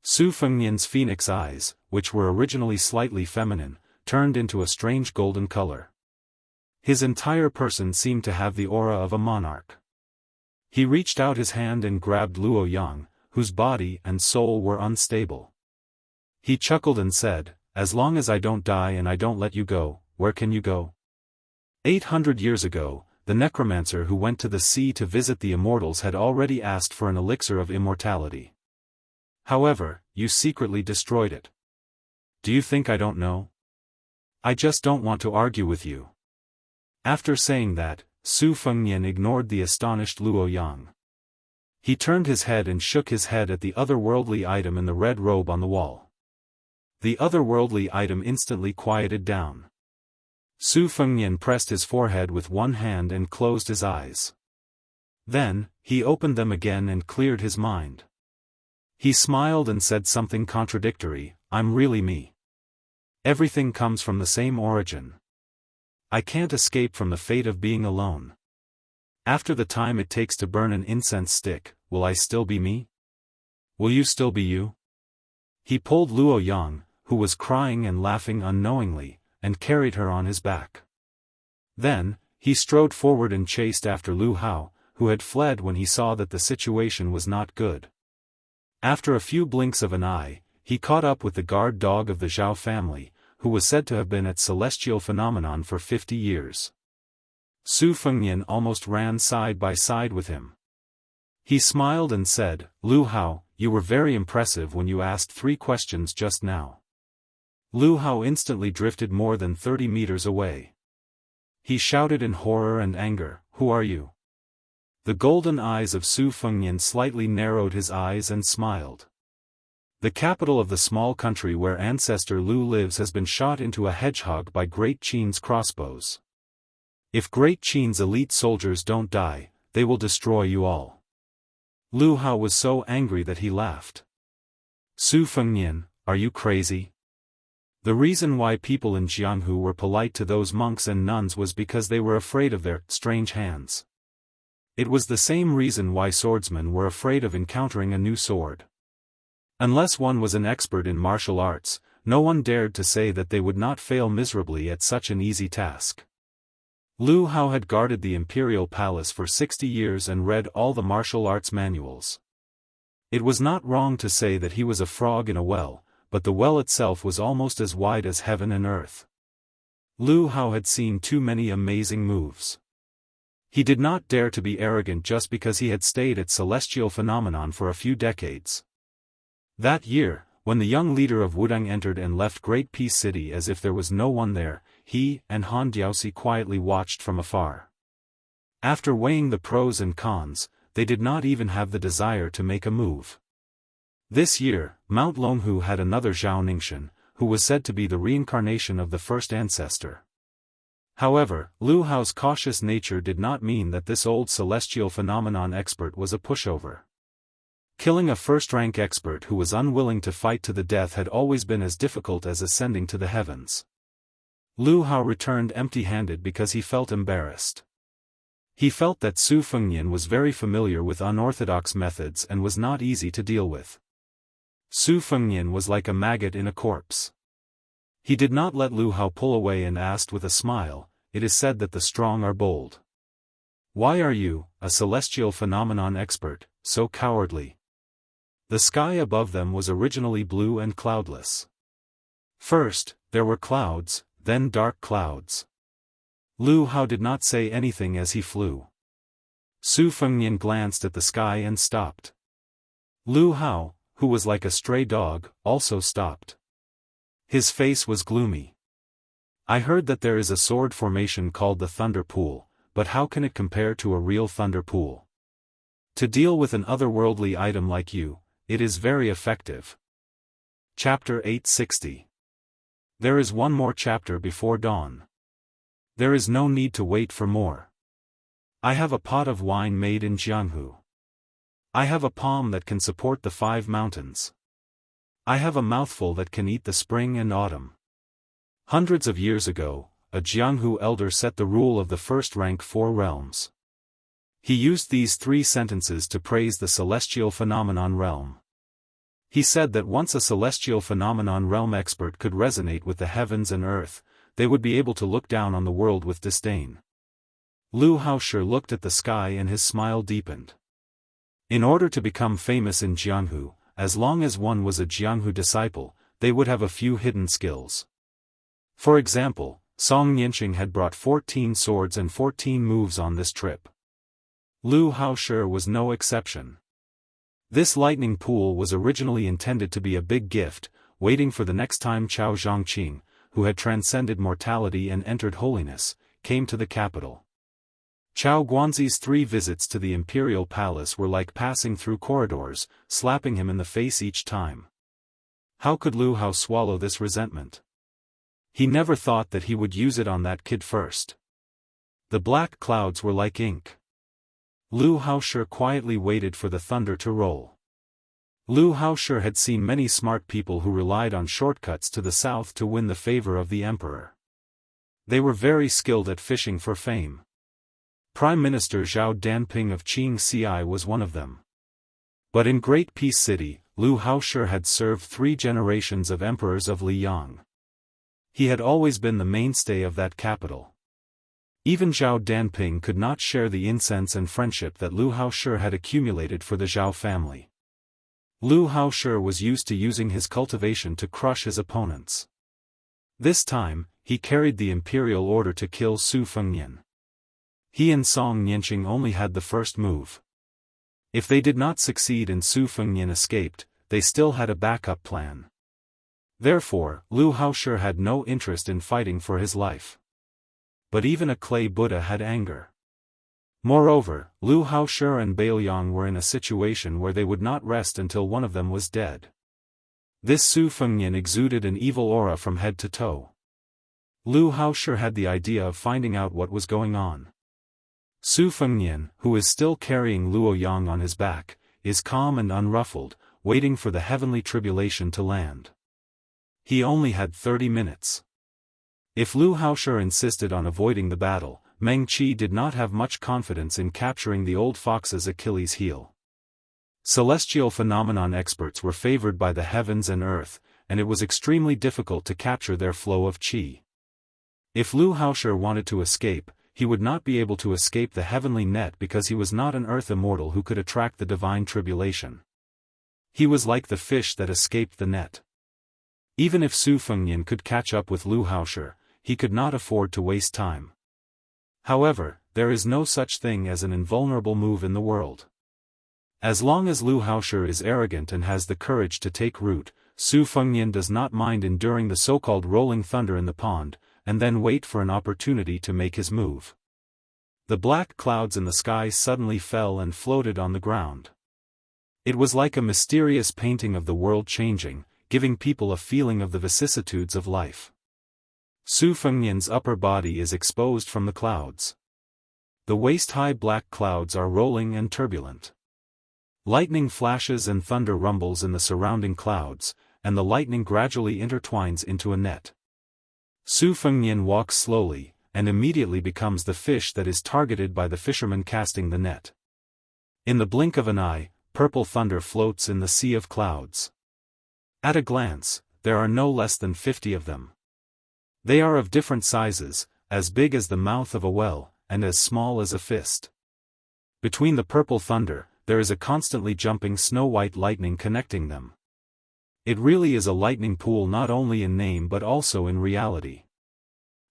Su Fengnian's phoenix eyes, which were originally slightly feminine, turned into a strange golden color. His entire person seemed to have the aura of a monarch. He reached out his hand and grabbed Luo Yang, whose body and soul were unstable. He chuckled and said, "As long as I don't die and I don't let you go, where can you go?" 800 years ago, the necromancer who went to the sea to visit the immortals had already asked for an elixir of immortality. However, you secretly destroyed it. Do you think I don't know? I just don't want to argue with you. After saying that, Su Fengnian ignored the astonished Luo Yang. He turned his head and shook his head at the otherworldly item in the red robe on the wall. The otherworldly item instantly quieted down. Su Fengnian pressed his forehead with one hand and closed his eyes. Then, he opened them again and cleared his mind. He smiled and said something contradictory, "I'm really me. Everything comes from the same origin. I can't escape from the fate of being alone. After the time it takes to burn an incense stick, will I still be me? Will you still be you?" He pulled Luo Yang, who was crying and laughing unknowingly, and carried her on his back. Then, he strode forward and chased after Lu Hao, who had fled when he saw that the situation was not good. After a few blinks of an eye, he caught up with the guard dog of the Zhao family, who was said to have been at Celestial Phenomenon for 50 years. Su Fengnian almost ran side by side with him. He smiled and said, "Lu Hao, you were very impressive when you asked 3 questions just now." Lu Hao instantly drifted more than 30 meters away. He shouted in horror and anger, "Who are you?" The golden eyes of Su Fengnian slightly narrowed his eyes and smiled. "The capital of the small country where ancestor Lu lives has been shot into a hedgehog by Great Qin's crossbows. If Great Qin's elite soldiers don't die, they will destroy you all." Lu Hao was so angry that he laughed. "Su Fengnian, are you crazy?" The reason why people in Jianghu were polite to those monks and nuns was because they were afraid of their strange hands. It was the same reason why swordsmen were afraid of encountering a new sword. Unless one was an expert in martial arts, no one dared to say that they would not fail miserably at such an easy task. Lu Hao had guarded the imperial palace for 60 years and read all the martial arts manuals. It was not wrong to say that he was a frog in a well, but the well itself was almost as wide as heaven and earth. Lu Hao had seen too many amazing moves. He did not dare to be arrogant just because he had stayed at Celestial Phenomenon for a few decades. That year, when the young leader of Wudang entered and left Great Peace City as if there was no one there, he and Han Diaosi quietly watched from afar. After weighing the pros and cons, they did not even have the desire to make a move. This year, Mount Longhu had another Zhao Ningxian, who was said to be the reincarnation of the first ancestor. However, Lu Hao's cautious nature did not mean that this old celestial phenomenon expert was a pushover. Killing a first-rank expert who was unwilling to fight to the death had always been as difficult as ascending to the heavens. Lu Hao returned empty-handed because he felt embarrassed. He felt that Su Fengnian was very familiar with unorthodox methods and was not easy to deal with. Su Fengnian was like a maggot in a corpse. He did not let Lu Hao pull away and asked with a smile, "It is said that the strong are bold. Why are you, a celestial phenomenon expert, so cowardly?" The sky above them was originally blue and cloudless. First, there were clouds, then dark clouds. Lu Hao did not say anything as he flew. Su Fengnian glanced at the sky and stopped. Lu Hao, who was like a stray dog, also stopped. His face was gloomy. "I heard that there is a sword formation called the Thunder Pool, but how can it compare to a real thunder pool? To deal with an otherworldly item like you, it is very effective." Chapter 860. There is one more chapter before dawn. There is no need to wait for more. I have a pot of wine made in Jianghu. I have a palm that can support the 5 mountains. I have a mouthful that can eat the spring and autumn. Hundreds of years ago, a Jianghu elder set the rule of the first-rank 4 realms. He used these 3 sentences to praise the celestial phenomenon realm. He said that once a celestial phenomenon realm expert could resonate with the heavens and earth, they would be able to look down on the world with disdain. Lu Haoshi looked at the sky and his smile deepened. In order to become famous in Jianghu, as long as one was a Jianghu disciple, they would have a few hidden skills. For example, Song Nianqing had brought 14 swords and 14 moves on this trip. Lu Haoshi was no exception. This lightning pool was originally intended to be a big gift, waiting for the next time Cao Zhangqing, who had transcended mortality and entered holiness, came to the capital. Chao Guanzi's 3 visits to the imperial palace were like passing through corridors, slapping him in the face each time. How could Lu Hao swallow this resentment? He never thought that he would use it on that kid first. The black clouds were like ink. Lu Haoshi quietly waited for the thunder to roll. Lu Haoshi had seen many smart people who relied on shortcuts to the south to win the favor of the emperor. They were very skilled at fishing for fame. Prime Minister Zhao Danping of Qingxi was one of them. But in Great Peace City, Lu Haoshi had served 3 generations of emperors of Liang. He had always been the mainstay of that capital. Even Zhao Danping could not share the incense and friendship that Lu Haoshi had accumulated for the Zhao family. Lu Haoshi was used to using his cultivation to crush his opponents. This time, he carried the imperial order to kill Su Fengnian. He and Song Nianqing only had the first move. If they did not succeed and Su Fengnian escaped, they still had a backup plan. Therefore, Lu Haoshi had no interest in fighting for his life. But even a clay Buddha had anger. Moreover, Lu Haoshi and Bailiang were in a situation where they would not rest until one of them was dead. This Su Fengnian exuded an evil aura from head to toe. Lu Haoshi had the idea of finding out what was going on. Su Fengnian, who is still carrying Luoyang on his back, is calm and unruffled, waiting for the heavenly tribulation to land. He only had 30 minutes. If Lu Haoshi insisted on avoiding the battle, Meng Qi did not have much confidence in capturing the old fox's Achilles heel. Celestial phenomenon experts were favored by the heavens and earth, and it was extremely difficult to capture their flow of qi. If Lu Haoshi wanted to escape, he would not be able to escape the heavenly net because he was not an earth immortal who could attract the divine tribulation. He was like the fish that escaped the net. Even if Su Fengnian could catch up with Lu Haoshi, he could not afford to waste time. However, there is no such thing as an invulnerable move in the world. As long as Lu Haoshi is arrogant and has the courage to take root, Su Fengnian does not mind enduring the so-called rolling thunder in the pond, and then wait for an opportunity to make his move. The black clouds in the sky suddenly fell and floated on the ground. It was like a mysterious painting of the world changing, giving people a feeling of the vicissitudes of life. Su Fengnian's upper body is exposed from the clouds. The waist-high black clouds are rolling and turbulent. Lightning flashes and thunder rumbles in the surrounding clouds, and the lightning gradually intertwines into a net. Su Fengnian walks slowly, and immediately becomes the fish that is targeted by the fisherman casting the net. In the blink of an eye, purple thunder floats in the sea of clouds. At a glance, there are no less than 50 of them. They are of different sizes, as big as the mouth of a well, and as small as a fist. Between the purple thunder, there is a constantly jumping snow-white lightning connecting them. It really is a lightning pool not only in name but also in reality.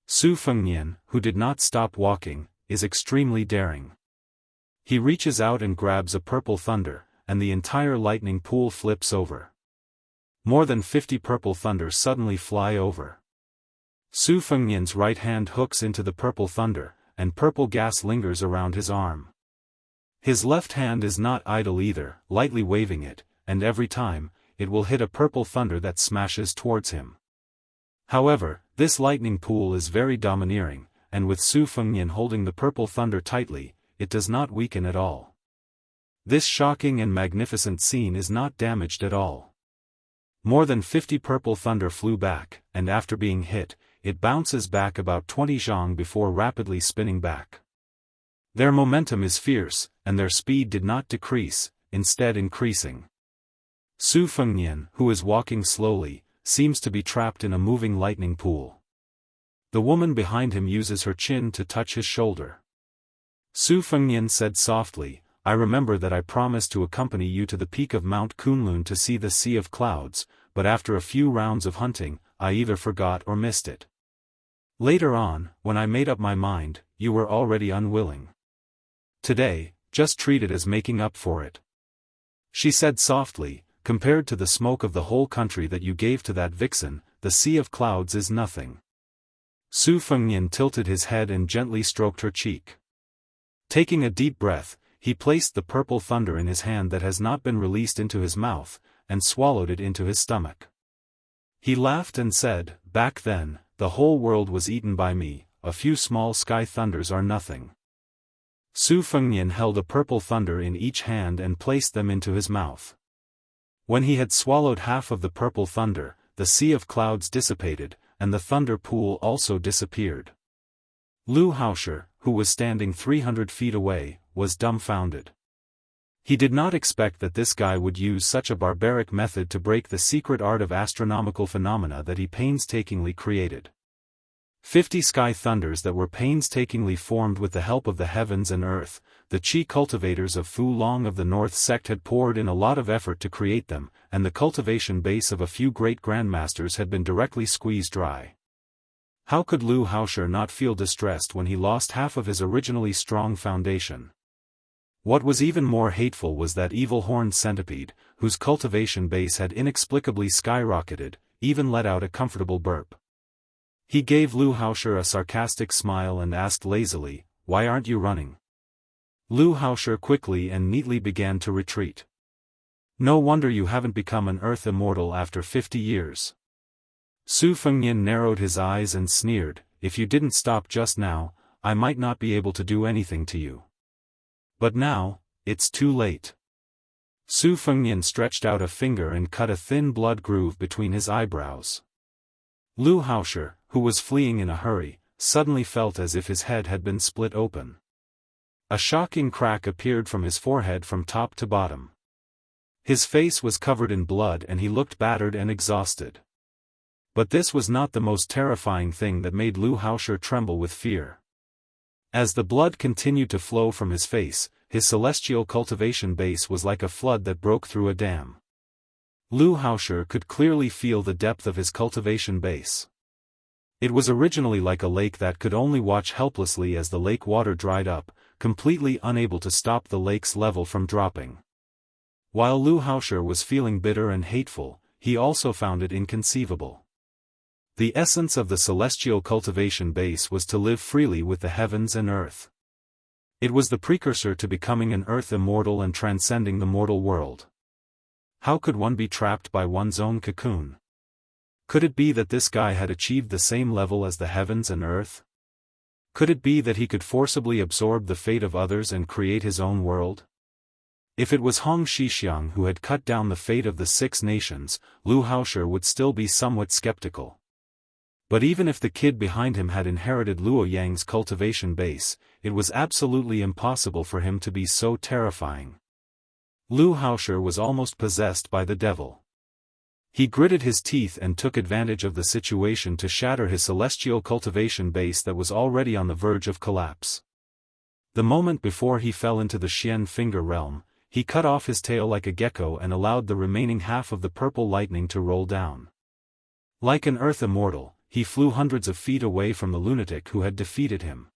Su Fengnian, who did not stop walking, is extremely daring. He reaches out and grabs a purple thunder, and the entire lightning pool flips over. More than 50 purple thunders suddenly fly over. Su Fengnian's right hand hooks into the purple thunder, and purple gas lingers around his arm. His left hand is not idle either, lightly waving it, and every time, it will hit a purple thunder that smashes towards him. However, this lightning pool is very domineering, and with Su Fengnian holding the purple thunder tightly, it does not weaken at all. This shocking and magnificent scene is not damaged at all. More than 50 purple thunder flew back, and after being hit, it bounces back about 20 zhang before rapidly spinning back. Their momentum is fierce, and their speed did not decrease, instead increasing. Su Fengnian, who is walking slowly, seems to be trapped in a moving lightning pool. The woman behind him uses her chin to touch his shoulder. Su Fengnian said softly, "I remember that I promised to accompany you to the peak of Mount Kunlun to see the Sea of Clouds, but after a few rounds of hunting, I either forgot or missed it. Later on, when I made up my mind, you were already unwilling. Today, just treat it as making up for it." She said softly, "Compared to the smoke of the whole country that you gave to that vixen, the Sea of Clouds is nothing." Su Fengnian tilted his head and gently stroked her cheek. Taking a deep breath, he placed the purple thunder in his hand that has not been released into his mouth, and swallowed it into his stomach. He laughed and said, "Back then, the whole world was eaten by me, a few small sky thunders are nothing." Su Fengnian held a purple thunder in each hand and placed them into his mouth. When he had swallowed half of the purple thunder, the Sea of Clouds dissipated, and the thunder pool also disappeared. Lu Haosher, who was standing 300 feet away, was dumbfounded. He did not expect that this guy would use such a barbaric method to break the secret art of astronomical phenomena that he painstakingly created. 50 sky thunders that were painstakingly formed with the help of the heavens and earth. The Qi cultivators of Fu Long of the North sect had poured in a lot of effort to create them, and the cultivation base of a few great grandmasters had been directly squeezed dry. How could Lu Haosher not feel distressed when he lost half of his originally strong foundation? What was even more hateful was that evil horned centipede, whose cultivation base had inexplicably skyrocketed, even let out a comfortable burp. He gave Lu Haosher a sarcastic smile and asked lazily, "Why aren't you running?" Lu Haosher quickly and neatly began to retreat. "No wonder you haven't become an earth immortal after 50 years. Su Fengnian narrowed his eyes and sneered, "If you didn't stop just now, I might not be able to do anything to you. But now, it's too late." Su Fengnian stretched out a finger and cut a thin blood groove between his eyebrows. Lu Haosher, who was fleeing in a hurry, suddenly felt as if his head had been split open. A shocking crack appeared from his forehead from top to bottom. His face was covered in blood and he looked battered and exhausted. But this was not the most terrifying thing that made Lu Haosher tremble with fear. As the blood continued to flow from his face, his celestial cultivation base was like a flood that broke through a dam. Lu Haosher could clearly feel the depth of his cultivation base. It was originally like a lake that could only watch helplessly as the lake water dried up, completely unable to stop the lake's level from dropping. While Lu Haosher was feeling bitter and hateful, he also found it inconceivable. The essence of the celestial cultivation base was to live freely with the heavens and earth. It was the precursor to becoming an earth immortal and transcending the mortal world. How could one be trapped by one's own cocoon? Could it be that this guy had achieved the same level as the heavens and earth? Could it be that he could forcibly absorb the fate of others and create his own world? If it was Hong Shixiang who had cut down the fate of the 6 nations, Lu Haoshi would still be somewhat skeptical. But even if the kid behind him had inherited Luo Yang's cultivation base, it was absolutely impossible for him to be so terrifying. Lu Haoshi was almost possessed by the devil. He gritted his teeth and took advantage of the situation to shatter his celestial cultivation base that was already on the verge of collapse. The moment before he fell into the Xian finger realm, he cut off his tail like a gecko and allowed the remaining half of the purple lightning to roll down. Like an earth immortal, he flew hundreds of feet away from the lunatic who had defeated him.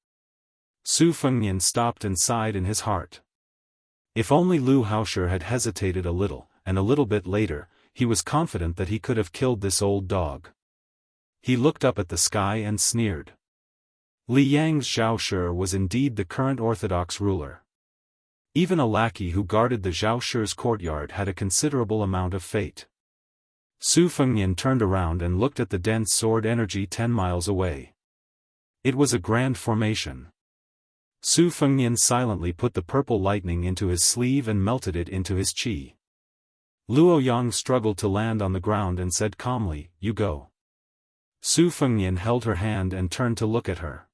Su Fengnian stopped and sighed in his heart. If only Lu Haoshi had hesitated a little, and a little bit later, he was confident that he could have killed this old dog. He looked up at the sky and sneered. Li Yang's Zhao Shi was indeed the current orthodox ruler. Even a lackey who guarded the Zhao Shi's courtyard had a considerable amount of fate. Su Fengnian turned around and looked at the dense sword energy 10 miles away. It was a grand formation. Su Fengnian silently put the purple lightning into his sleeve and melted it into his qi. Luo Yang struggled to land on the ground and said calmly, "You go." Su Fengnian held her hand and turned to look at her.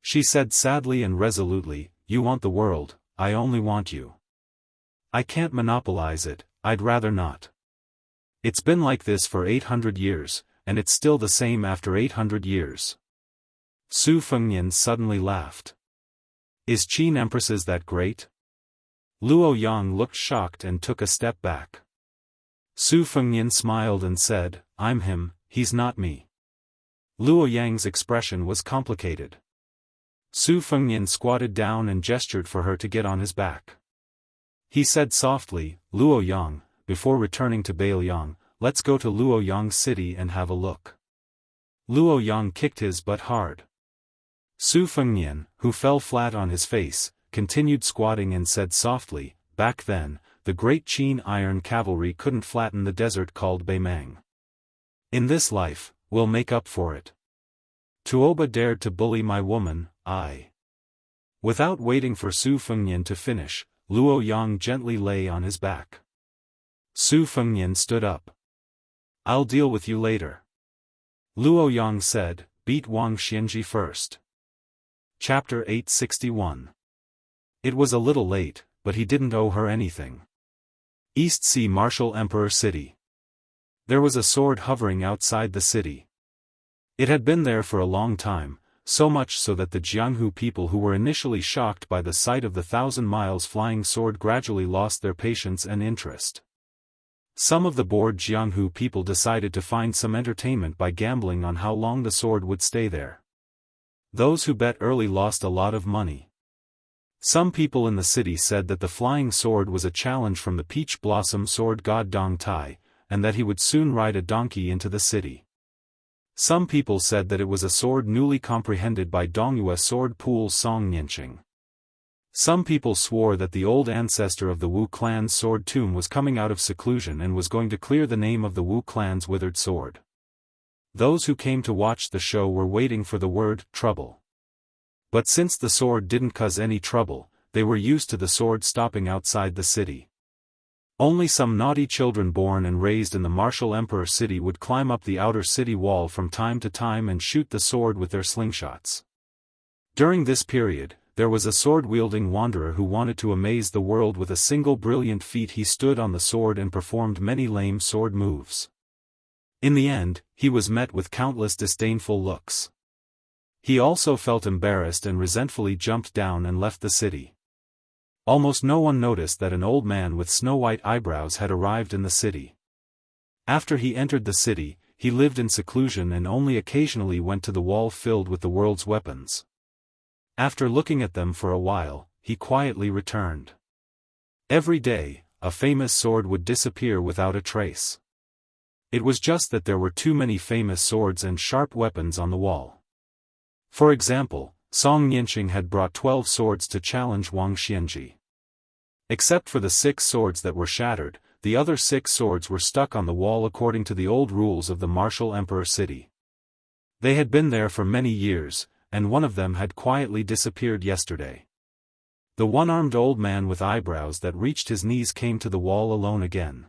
She said sadly and resolutely, "You want the world, I only want you. I can't monopolize it, I'd rather not. It's been like this for 800 years, and it's still the same after 800 years. Su Fengnian suddenly laughed. Is Qin empresses that great? Luo Yang looked shocked and took a step back. Su Fengnian smiled and said, "I'm him, he's not me." Luo Yang's expression was complicated. Su Fengnian squatted down and gestured for her to get on his back. He said softly, "Luo Yang, before returning to Bailiang, let's go to Luo Yang's city and have a look." Luo Yang kicked his butt hard. Su Fengnian, who fell flat on his face, continued squatting and said softly, "Back then, the great Qin iron cavalry couldn't flatten the desert called Beimang. In this life, we'll make up for it. Tuoba dared to bully my woman, I." Without waiting for Su Fengnian to finish, Luo Yang gently lay on his back. Su Fengnian stood up. "I'll deal with you later." Luo Yang said, "Beat Wang Xianji first." Chapter 861. It was a little late, but he didn't owe her anything. East Sea Martial Emperor City. There was a sword hovering outside the city. It had been there for a long time, so much so that the Jianghu people who were initially shocked by the sight of the 1,000 miles flying sword gradually lost their patience and interest. Some of the bored Jianghu people decided to find some entertainment by gambling on how long the sword would stay there. Those who bet early lost a lot of money. Some people in the city said that the flying sword was a challenge from the peach blossom sword god Dong Tai, and that he would soon ride a donkey into the city. Some people said that it was a sword newly comprehended by Dongyue sword pool Song Nianqing. Some people swore that the old ancestor of the Wu clan's sword tomb was coming out of seclusion and was going to clear the name of the Wu clan's withered sword. Those who came to watch the show were waiting for the word, trouble. But since the sword didn't cause any trouble, they were used to the sword stopping outside the city. Only some naughty children born and raised in the martial emperor city would climb up the outer city wall from time to time and shoot the sword with their slingshots. During this period, there was a sword-wielding wanderer who wanted to amaze the world with a single brilliant feat. He stood on the sword and performed many lame sword moves. In the end, he was met with countless disdainful looks. He also felt embarrassed and resentfully jumped down and left the city. Almost no one noticed that an old man with snow-white eyebrows had arrived in the city. After he entered the city, he lived in seclusion and only occasionally went to the wall filled with the world's weapons. After looking at them for a while, he quietly returned. Every day, a famous sword would disappear without a trace. It was just that there were too many famous swords and sharp weapons on the wall. For example, Song Nianqing had brought 12 swords to challenge Wang Xianji. Except for the 6 swords that were shattered, the other 6 swords were stuck on the wall according to the old rules of the martial emperor city. They had been there for many years, and one of them had quietly disappeared yesterday. The one-armed old man with eyebrows that reached his knees came to the wall alone again.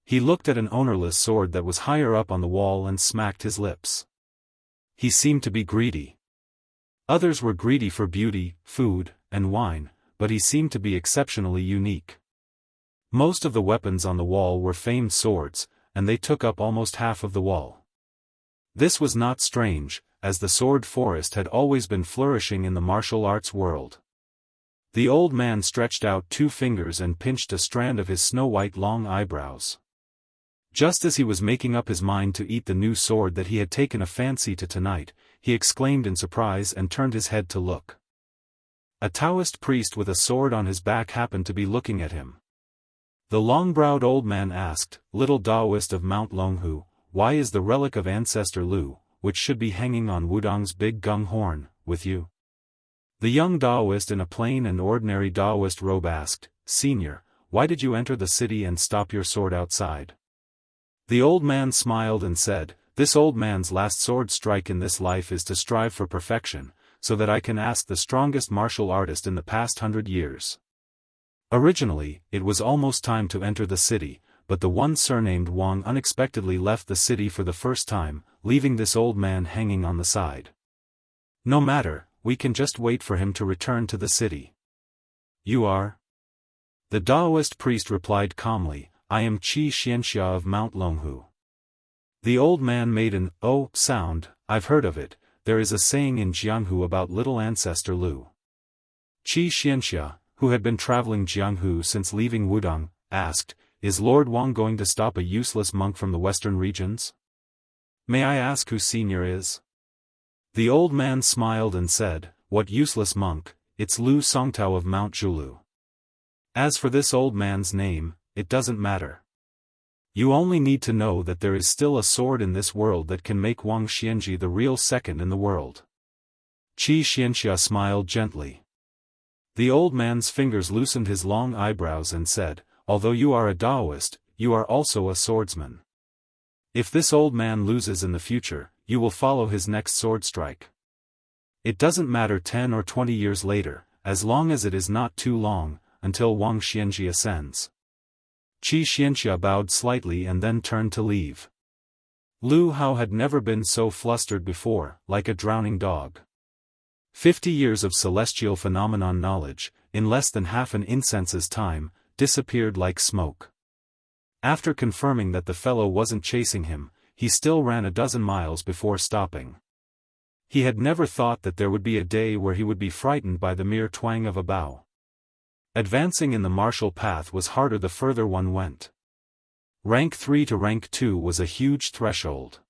He looked at an ownerless sword that was higher up on the wall and smacked his lips. He seemed to be greedy. Others were greedy for beauty, food, and wine, but he seemed to be exceptionally unique. Most of the weapons on the wall were famed swords, and they took up almost half of the wall. This was not strange, as the sword forest had always been flourishing in the martial arts world. The old man stretched out 2 fingers and pinched a strand of his snow-white long eyebrows. Just as he was making up his mind to eat the new sword that he had taken a fancy to tonight, he exclaimed in surprise and turned his head to look. A Daoist priest with a sword on his back happened to be looking at him. The long-browed old man asked, "Little Daoist of Mount Longhu, why is the relic of ancestor Lu, which should be hanging on Wudong's big gung horn, with you?" The young Daoist in a plain and ordinary Daoist robe asked, "Senior, why did you enter the city and stop your sword outside?" The old man smiled and said, "This old man's last sword strike in this life is to strive for perfection, so that I can ask the strongest martial artist in the past 100 years. Originally, it was almost time to enter the city, but the one surnamed Wang unexpectedly left the city for the first time, leaving this old man hanging on the side. No matter, we can just wait for him to return to the city." "You are?" The Daoist priest replied calmly, "I am Wuxia Xianxia of Mount Longhu." The old man made an "oh" sound. "I've heard of it, there is a saying in Jianghu about little ancestor Lu." Wuxia Xianxia, who had been traveling Jianghu since leaving Wudong, asked, "Is Lord Wang going to stop a useless monk from the western regions? May I ask who senior is?" The old man smiled and said, "What useless monk, it's Lu Songtao of Mount Zhulu. As for this old man's name, it doesn't matter. You only need to know that there is still a sword in this world that can make Wang Xianji the real second in the world." Wuxia Xianxia smiled gently. The old man's fingers loosened his long eyebrows and said, "Although you are a Daoist, you are also a swordsman. If this old man loses in the future, you will follow his next sword strike. It doesn't matter 10 or 20 years later, as long as it is not too long, until Wang Xianji ascends." Wuxia Xianxia bowed slightly and then turned to leave. Lu Hao had never been so flustered before, like a drowning dog. 50 years of celestial phenomenon knowledge, in less than half an incense's time, disappeared like smoke. After confirming that the fellow wasn't chasing him, he still ran a dozen miles before stopping. He had never thought that there would be a day where he would be frightened by the mere twang of a bow. Advancing in the martial path was harder the further one went. Rank 3 to rank 2 was a huge threshold.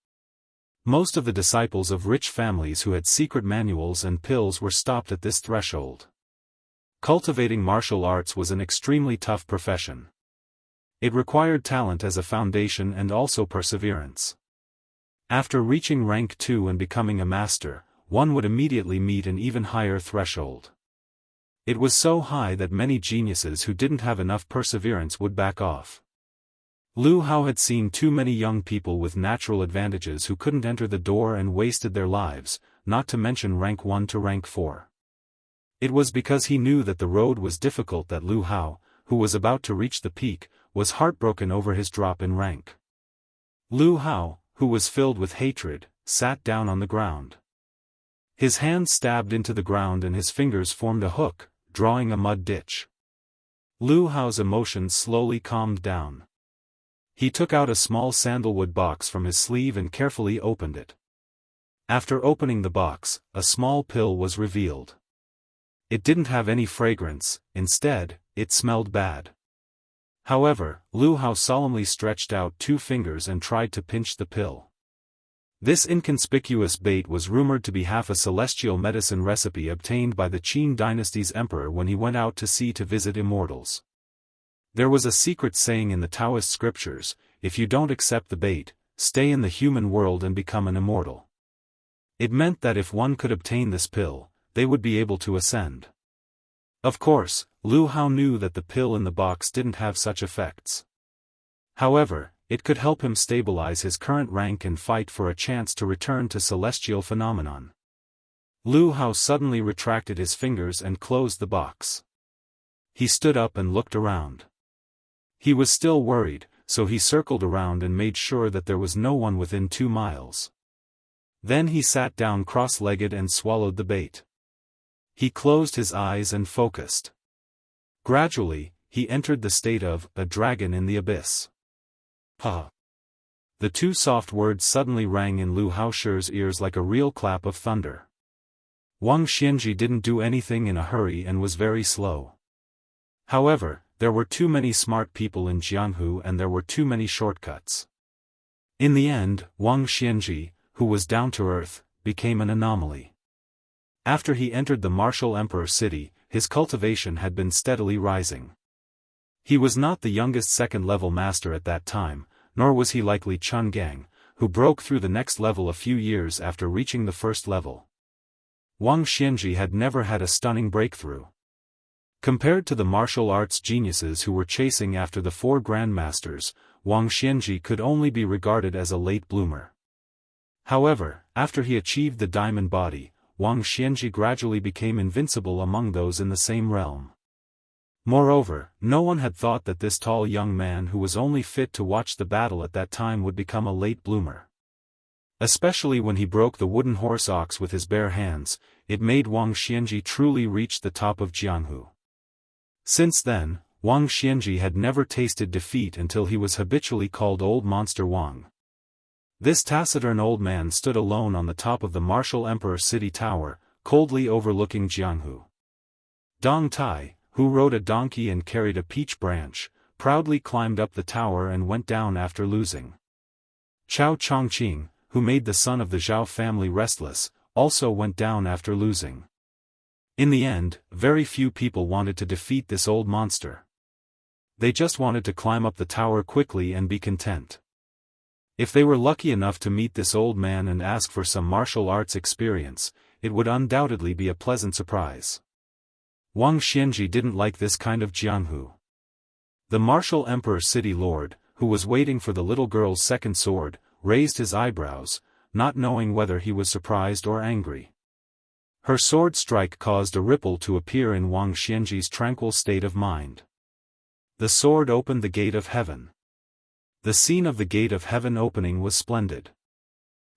Most of the disciples of rich families who had secret manuals and pills were stopped at this threshold. Cultivating martial arts was an extremely tough profession. It required talent as a foundation and also perseverance. After reaching rank 2 and becoming a master, one would immediately meet an even higher threshold. It was so high that many geniuses who didn't have enough perseverance would back off. Lu Hao had seen too many young people with natural advantages who couldn't enter the door and wasted their lives, not to mention rank 1 to rank 4. It was because he knew that the road was difficult that Lu Hao, who was about to reach the peak, was heartbroken over his drop in rank. Lu Hao, who was filled with hatred, sat down on the ground. His hands stabbed into the ground and his fingers formed a hook, drawing a mud ditch. Lu Hao's emotions slowly calmed down. He took out a small sandalwood box from his sleeve and carefully opened it. After opening the box, a small pill was revealed. It didn't have any fragrance, instead, it smelled bad. However, Lu Hao solemnly stretched out 2 fingers and tried to pinch the pill. This inconspicuous bait was rumored to be half a celestial medicine recipe obtained by the Qin dynasty's emperor when he went out to sea to visit immortals. There was a secret saying in the Taoist scriptures, "If you don't accept the bait, stay in the human world and become an immortal." It meant that if one could obtain this pill, they would be able to ascend. Of course, Lu Hao knew that the pill in the box didn't have such effects. However, it could help him stabilize his current rank and fight for a chance to return to celestial phenomenon. Lu Hao suddenly retracted his fingers and closed the box. He stood up and looked around. He was still worried, so he circled around and made sure that there was no one within 2 miles. Then he sat down cross-legged and swallowed the bait. He closed his eyes and focused. Gradually, he entered the state of a dragon in the abyss. Ha! The 2 soft words suddenly rang in Lu Haoshi's ears like a real clap of thunder. Wang Xianji didn't do anything in a hurry and was very slow. However, there were too many smart people in Jianghu and there were too many shortcuts. In the end, Wang Xianji, who was down to earth, became an anomaly. After he entered the martial emperor city, his cultivation had been steadily rising. He was not the youngest second-level master at that time, nor was he like Li Chungang, who broke through the next level a few years after reaching the first level. Wang Xianji had never had a stunning breakthrough. Compared to the martial arts geniuses who were chasing after the 4 grandmasters, Wang Xianji could only be regarded as a late bloomer. However, after he achieved the diamond body, Wang Xianji gradually became invincible among those in the same realm. Moreover, no one had thought that this tall young man who was only fit to watch the battle at that time would become a late bloomer. Especially when he broke the wooden horse ox with his bare hands, it made Wang Xianji truly reach the top of Jianghu. Since then, Wang Xianji had never tasted defeat until he was habitually called Old Monster Wang. This taciturn old man stood alone on the top of the martial emperor city tower, coldly overlooking Jianghu. Dong Tai, who rode a donkey and carried a peach branch, proudly climbed up the tower and went down after losing. Chao Chongqing, who made the son of the Zhao family restless, also went down after losing. In the end, very few people wanted to defeat this old monster. They just wanted to climb up the tower quickly and be content. If they were lucky enough to meet this old man and ask for some martial arts experience, it would undoubtedly be a pleasant surprise. Wang Xianji didn't like this kind of Jianghu. The martial emperor city lord, who was waiting for the little girl's second sword, raised his eyebrows, not knowing whether he was surprised or angry. Her sword strike caused a ripple to appear in Wang Xianji's tranquil state of mind. The sword opened the gate of heaven. The scene of the gate of heaven opening was splendid.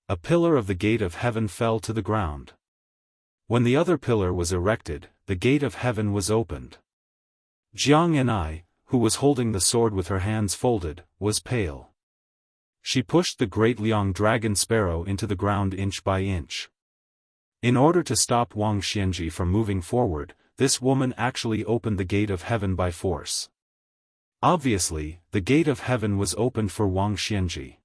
A pillar of the gate of heaven fell to the ground. When the other pillar was erected, the gate of heaven was opened. Jiang Ni, who was holding the sword with her hands folded, was pale. She pushed the great Liang dragon sparrow into the ground inch by inch. In order to stop Wang Xianji from moving forward, this woman actually opened the gate of heaven by force. Obviously, the gate of heaven was opened for Wang Xianji.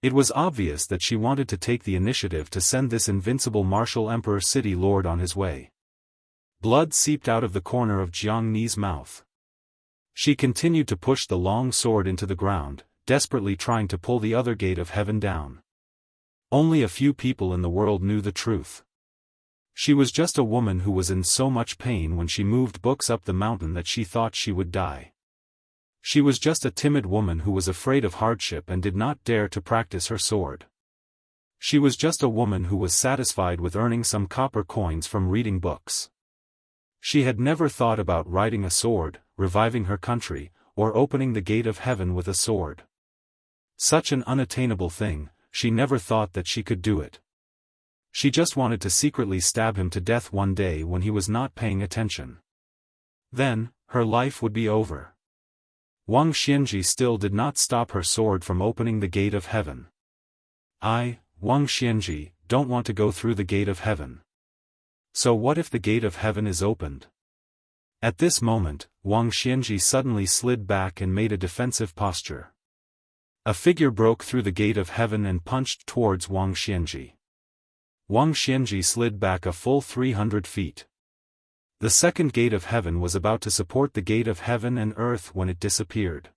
It was obvious that she wanted to take the initiative to send this invincible martial emperor city lord on his way. Blood seeped out of the corner of Jiang Ni's mouth. She continued to push the long sword into the ground, desperately trying to pull the other gate of heaven down. Only a few people in the world knew the truth. She was just a woman who was in so much pain when she moved books up the mountain that she thought she would die. She was just a timid woman who was afraid of hardship and did not dare to practice her sword. She was just a woman who was satisfied with earning some copper coins from reading books. She had never thought about riding a sword, reviving her country, or opening the gate of heaven with a sword. Such an unattainable thing, she never thought that she could do it. She just wanted to secretly stab him to death one day when he was not paying attention. Then, her life would be over. Wang Xianji still did not stop her sword from opening the gate of heaven. I, Wang Xianji, don't want to go through the gate of heaven. So what if the gate of heaven is opened? At this moment, Wang Xianji suddenly slid back and made a defensive posture. A figure broke through the gate of heaven and punched towards Wang Xianji. Wang Xianji slid back a full 300 feet. The second gate of heaven was about to support the gate of heaven and earth when it disappeared.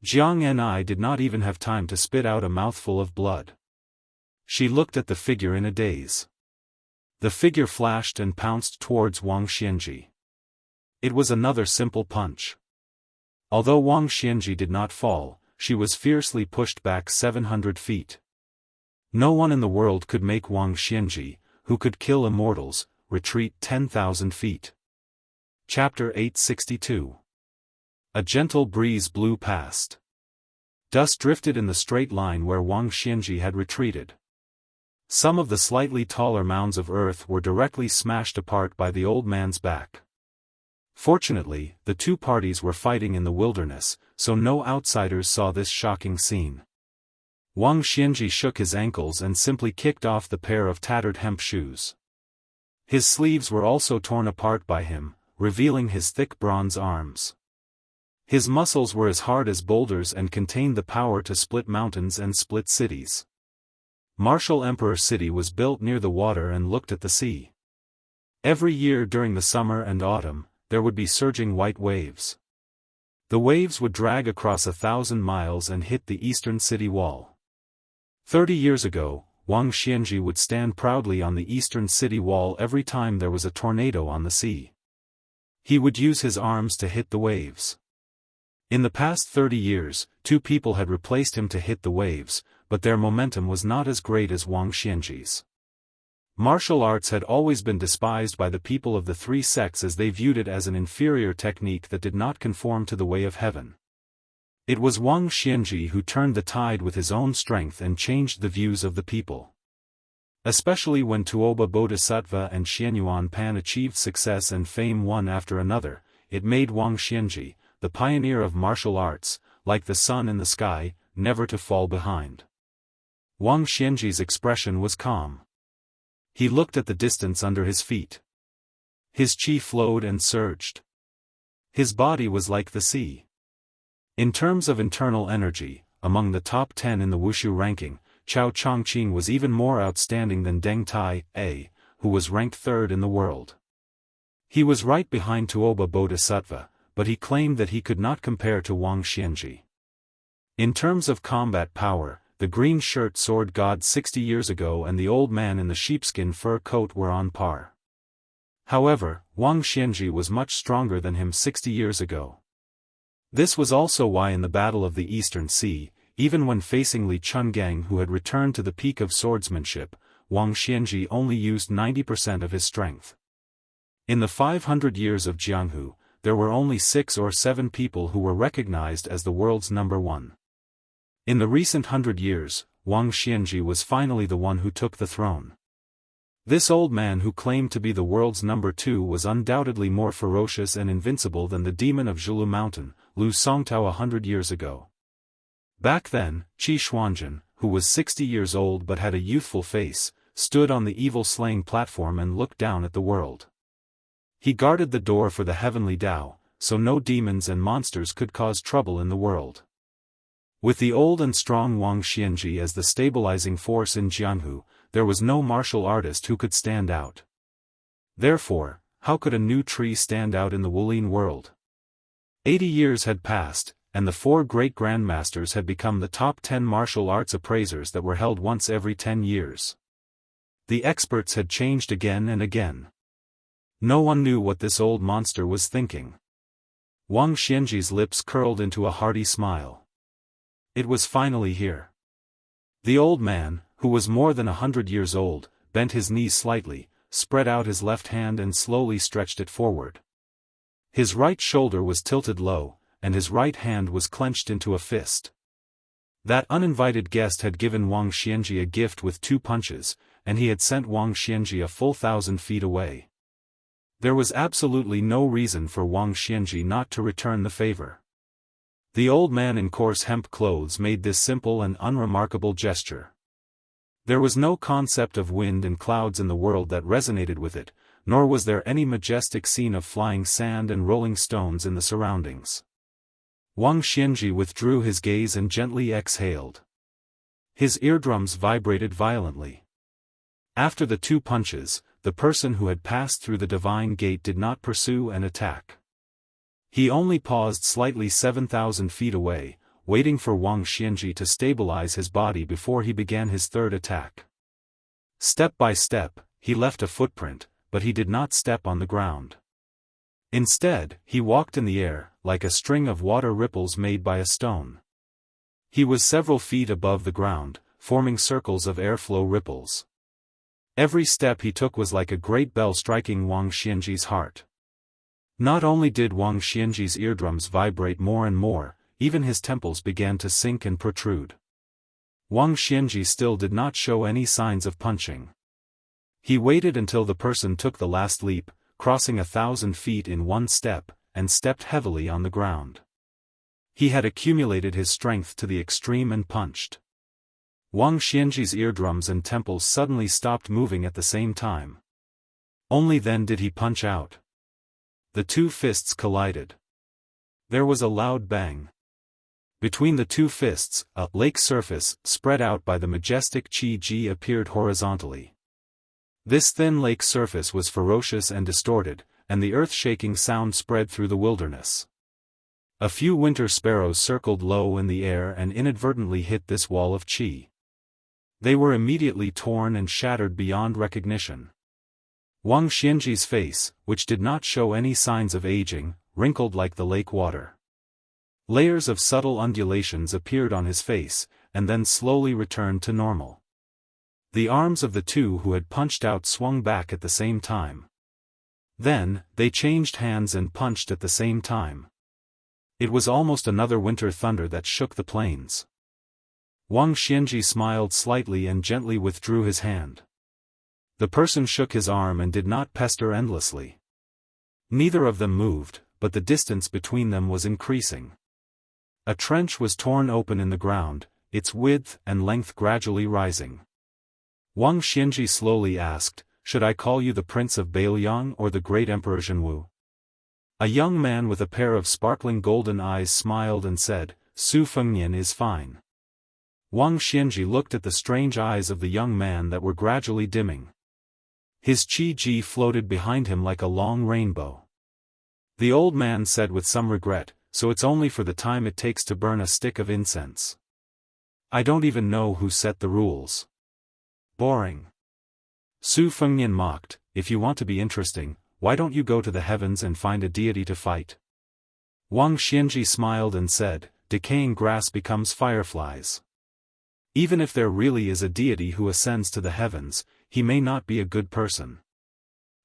Jiang Ni did not even have time to spit out a mouthful of blood. She looked at the figure in a daze. The figure flashed and pounced towards Wang Xianji. It was another simple punch. Although Wang Xianji did not fall, she was fiercely pushed back 700 feet. No one in the world could make Wang Xianji, who could kill immortals, retreat 10,000 feet. Chapter 862. A gentle breeze blew past. Dust drifted in the straight line where Wuxia Xianxia had retreated. Some of the slightly taller mounds of earth were directly smashed apart by the old man's back. Fortunately, the two parties were fighting in the wilderness, so no outsiders saw this shocking scene. Wuxia Xianxia shook his ankles and simply kicked off the pair of tattered hemp shoes. His sleeves were also torn apart by him, revealing his thick bronze arms. His muscles were as hard as boulders and contained the power to split mountains and split cities. Martial Emperor City was built near the water and looked at the sea. Every year during the summer and autumn, there would be surging white waves. The waves would drag across 1,000 miles and hit the eastern city wall. 30 years ago, Wuxia Xianxia would stand proudly on the eastern city wall every time there was a tornado on the sea. He would use his arms to hit the waves. In the past 30 years, two people had replaced him to hit the waves, but their momentum was not as great as Wuxia Xianxia's. Martial arts had always been despised by the people of the three sects as they viewed it as an inferior technique that did not conform to the way of heaven. It was Wuxia Xianxia who turned the tide with his own strength and changed the views of the people. Especially when Tuoba Bodhisattva and Xianyuan Pan achieved success and fame one after another, it made Wuxia Xianxia, the pioneer of martial arts, like the sun in the sky, never to fall behind. Wuxia Xianxia's expression was calm. He looked at the distance under his feet. His chi flowed and surged. His body was like the sea. In terms of internal energy, among the top 10 in the Wushu ranking, Chao Chongqing was even more outstanding than Deng Tai, who was ranked third in the world. He was right behind Tuoba Bodhisattva, but he claimed that he could not compare to Wuxia Xianxia. In terms of combat power, the green shirt sword god 60 years ago and the old man in the sheepskin fur coat were on par. However, Wuxia Xianxia was much stronger than him 60 years ago. This was also why in the Battle of the Eastern Sea, even when facing Li Chungang who had returned to the peak of swordsmanship, Wuxia Xianxia only used 90% of his strength. In the 500 years of Jianghu, there were only 6 or 7 people who were recognized as the world's number one. In the recent 100 years, Wuxia Xianxia was finally the one who took the throne. This old man who claimed to be the world's number 2 was undoubtedly more ferocious and invincible than the demon of Zhulu Mountain, Lu Songtao 100 years ago. Back then, Qi Xuanzhen, who was 60 years old but had a youthful face, stood on the evil-slaying platform and looked down at the world. He guarded the door for the heavenly Tao, so no demons and monsters could cause trouble in the world. With the old and strong Wuxia Xianxia as the stabilizing force in Jianghu, there was no martial artist who could stand out. Therefore, how could a new tree stand out in the Wulin world? 80 years had passed, and the 4 great grandmasters had become the top 10 martial arts appraisers that were held once every 10 years. The experts had changed again and again. No one knew what this old monster was thinking. Wuxia Xianxia's lips curled into a hearty smile. It was finally here. The old man, who was more than 100 years old, bent his knees slightly, spread out his left hand and slowly stretched it forward. His right shoulder was tilted low, and his right hand was clenched into a fist. That uninvited guest had given Wuxia Xianxia a gift with 2 punches, and he had sent Wuxia Xianxia a full 1,000 feet away. There was absolutely no reason for Wuxia Xianxia not to return the favor. The old man in coarse hemp clothes made this simple and unremarkable gesture. There was no concept of wind and clouds in the world that resonated with it, nor was there any majestic scene of flying sand and rolling stones in the surroundings. Wuxia Xianxia withdrew his gaze and gently exhaled. His eardrums vibrated violently. After the 2 punches, the person who had passed through the divine gate did not pursue and attack. He only paused slightly 7,000 feet away, waiting for Wuxia Xianxia to stabilize his body before he began his 3rd attack. Step by step, he left a footprint, but he did not step on the ground. Instead, he walked in the air, like a string of water ripples made by a stone. He was several feet above the ground, forming circles of airflow ripples. Every step he took was like a great bell striking Wang Xianji's heart. Not only did Wang Xianji's eardrums vibrate more and more, even his temples began to sink and protrude. Wang Xianji still did not show any signs of punching. He waited until the person took the last leap, crossing 1,000 feet in one step, and stepped heavily on the ground. He had accumulated his strength to the extreme and punched. Wang Xianji's eardrums and temples suddenly stopped moving at the same time. Only then did he punch out. The two fists collided. There was a loud bang. Between the two fists, a lake surface, spread out by the majestic Qi-ji appeared horizontally. This thin lake surface was ferocious and distorted, and the earth-shaking sound spread through the wilderness. A few winter sparrows circled low in the air and inadvertently hit this wall of Qi. They were immediately torn and shattered beyond recognition. Wang Xianji's face, which did not show any signs of aging, wrinkled like the lake water. Layers of subtle undulations appeared on his face, and then slowly returned to normal. The arms of the two who had punched out swung back at the same time. Then, they changed hands and punched at the same time. It was almost another winter thunder that shook the plains. Wang Xianji smiled slightly and gently withdrew his hand. The person shook his arm and did not pester endlessly. Neither of them moved, but the distance between them was increasing. A trench was torn open in the ground, its width and length gradually rising. Wang Xianji slowly asked, "Should I call you the Prince of Bailiang or the Great Emperor Jianghu?" A young man with a pair of sparkling golden eyes smiled and said, "Su Fengnian is fine." Wang Xianji looked at the strange eyes of the young man that were gradually dimming. His Qi-ji floated behind him like a long rainbow. The old man said with some regret, "So it's only for the time it takes to burn a stick of incense. I don't even know who set the rules. Boring." Su Fengnian mocked, "If you want to be interesting, why don't you go to the heavens and find a deity to fight?" Wang Xianji smiled and said, "Decaying grass becomes fireflies. Even if there really is a deity who ascends to the heavens, he may not be a good person."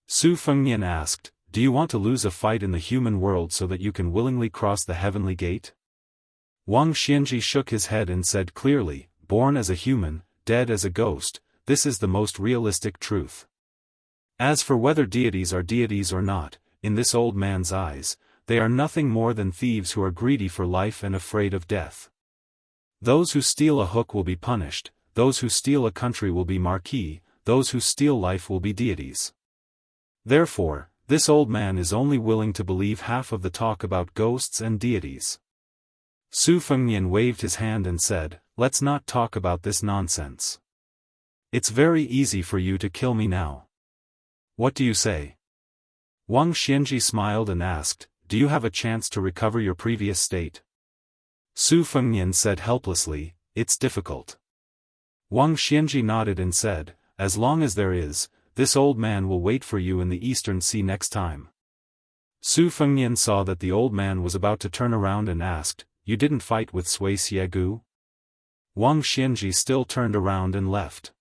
Su Fengnian asked, "Do you want to lose a fight in the human world so that you can willingly cross the heavenly gate?" Wang Xianji shook his head and said clearly, "Born as a human, dead as a ghost, this is the most realistic truth. As for whether deities are deities or not, in this old man's eyes, they are nothing more than thieves who are greedy for life and afraid of death. Those who steal a hook will be punished, those who steal a country will be marquis, those who steal life will be deities. Therefore, this old man is only willing to believe half of the talk about ghosts and deities." Su Fengnian waved his hand and said, "Let's not talk about this nonsense. It's very easy for you to kill me now. What do you say?" Wang Xianji smiled and asked, "Do you have a chance to recover your previous state?" Su Fengnian said helplessly, "It's difficult." Wang Xianji nodded and said, "As long as there is, this old man will wait for you in the Eastern Sea next time." Su Fengnian saw that the old man was about to turn around and asked, "You didn't fight with Sui Xiegu?" Wang Xianji still turned around and left.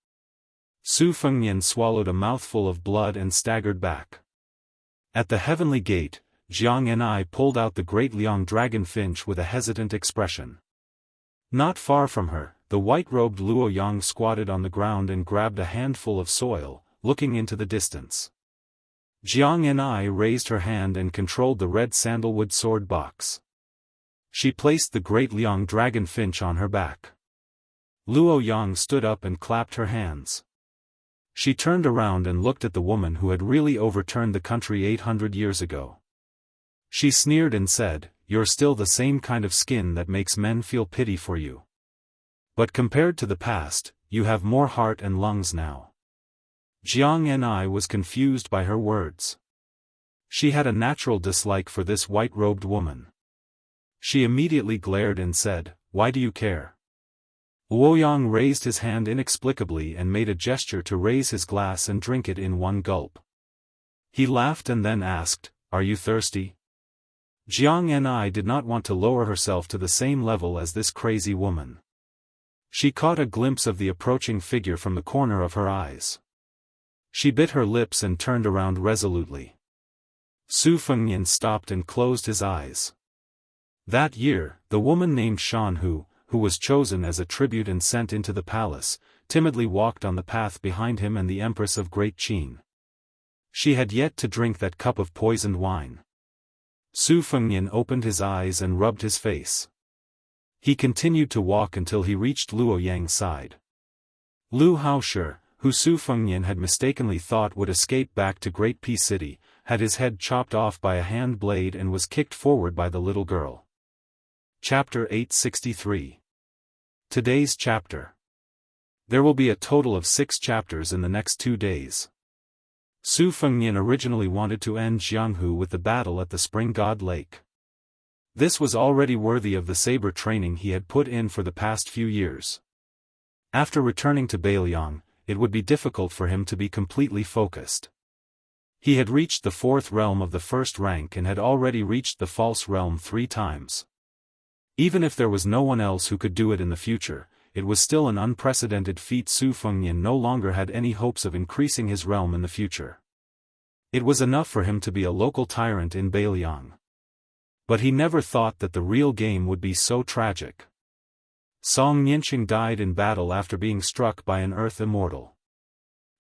Su Fengnian swallowed a mouthful of blood and staggered back. At the heavenly gate, Jianghu pulled out the great Liang dragon finch with a hesitant expression. Not far from her, the white-robed Luoyang squatted on the ground and grabbed a handful of soil, looking into the distance. Jianghu raised her hand and controlled the red sandalwood sword box. She placed the great Liang dragon finch on her back. Luoyang stood up and clapped her hands. She turned around and looked at the woman who had really overturned the country 800 years ago. She sneered and said, "You're still the same kind of skin that makes men feel pity for you. But compared to the past, you have more heart and lungs now." Jianghu was confused by her words. She had a natural dislike for this white-robed woman. She immediately glared and said, "Why do you care?" Luoyang raised his hand inexplicably and made a gesture to raise his glass and drink it in one gulp. He laughed and then asked, "Are you thirsty?" Jianghu did not want to lower herself to the same level as this crazy woman. She caught a glimpse of the approaching figure from the corner of her eyes. She bit her lips and turned around resolutely. Su Fengnian stopped and closed his eyes. That year, the woman named Jianghu, who was chosen as a tribute and sent into the palace, timidly walked on the path behind him and the Empress of Great Qin. She had yet to drink that cup of poisoned wine. Su Fengnian opened his eyes and rubbed his face. He continued to walk until he reached Luo Yang's side. Lu Haoshi, who Su Fengnian had mistakenly thought would escape back to Great Peace City, had his head chopped off by a hand blade and was kicked forward by the little girl. Chapter 863. Today's chapter. There will be a total of 6 chapters in the next 2 days. Su Fengnian originally wanted to end Jianghu with the battle at the Spring God Lake. This was already worthy of the saber training he had put in for the past few years. After returning to Beiliang, it would be difficult for him to be completely focused. He had reached the 4th realm of the 1st rank and had already reached the false realm 3 times. Even if there was no one else who could do it in the future, it was still an unprecedented feat. Su Fengnian no longer had any hopes of increasing his realm in the future. It was enough for him to be a local tyrant in Beiliang. But he never thought that the real game would be so tragic. Song Nianqing died in battle after being struck by an earth immortal.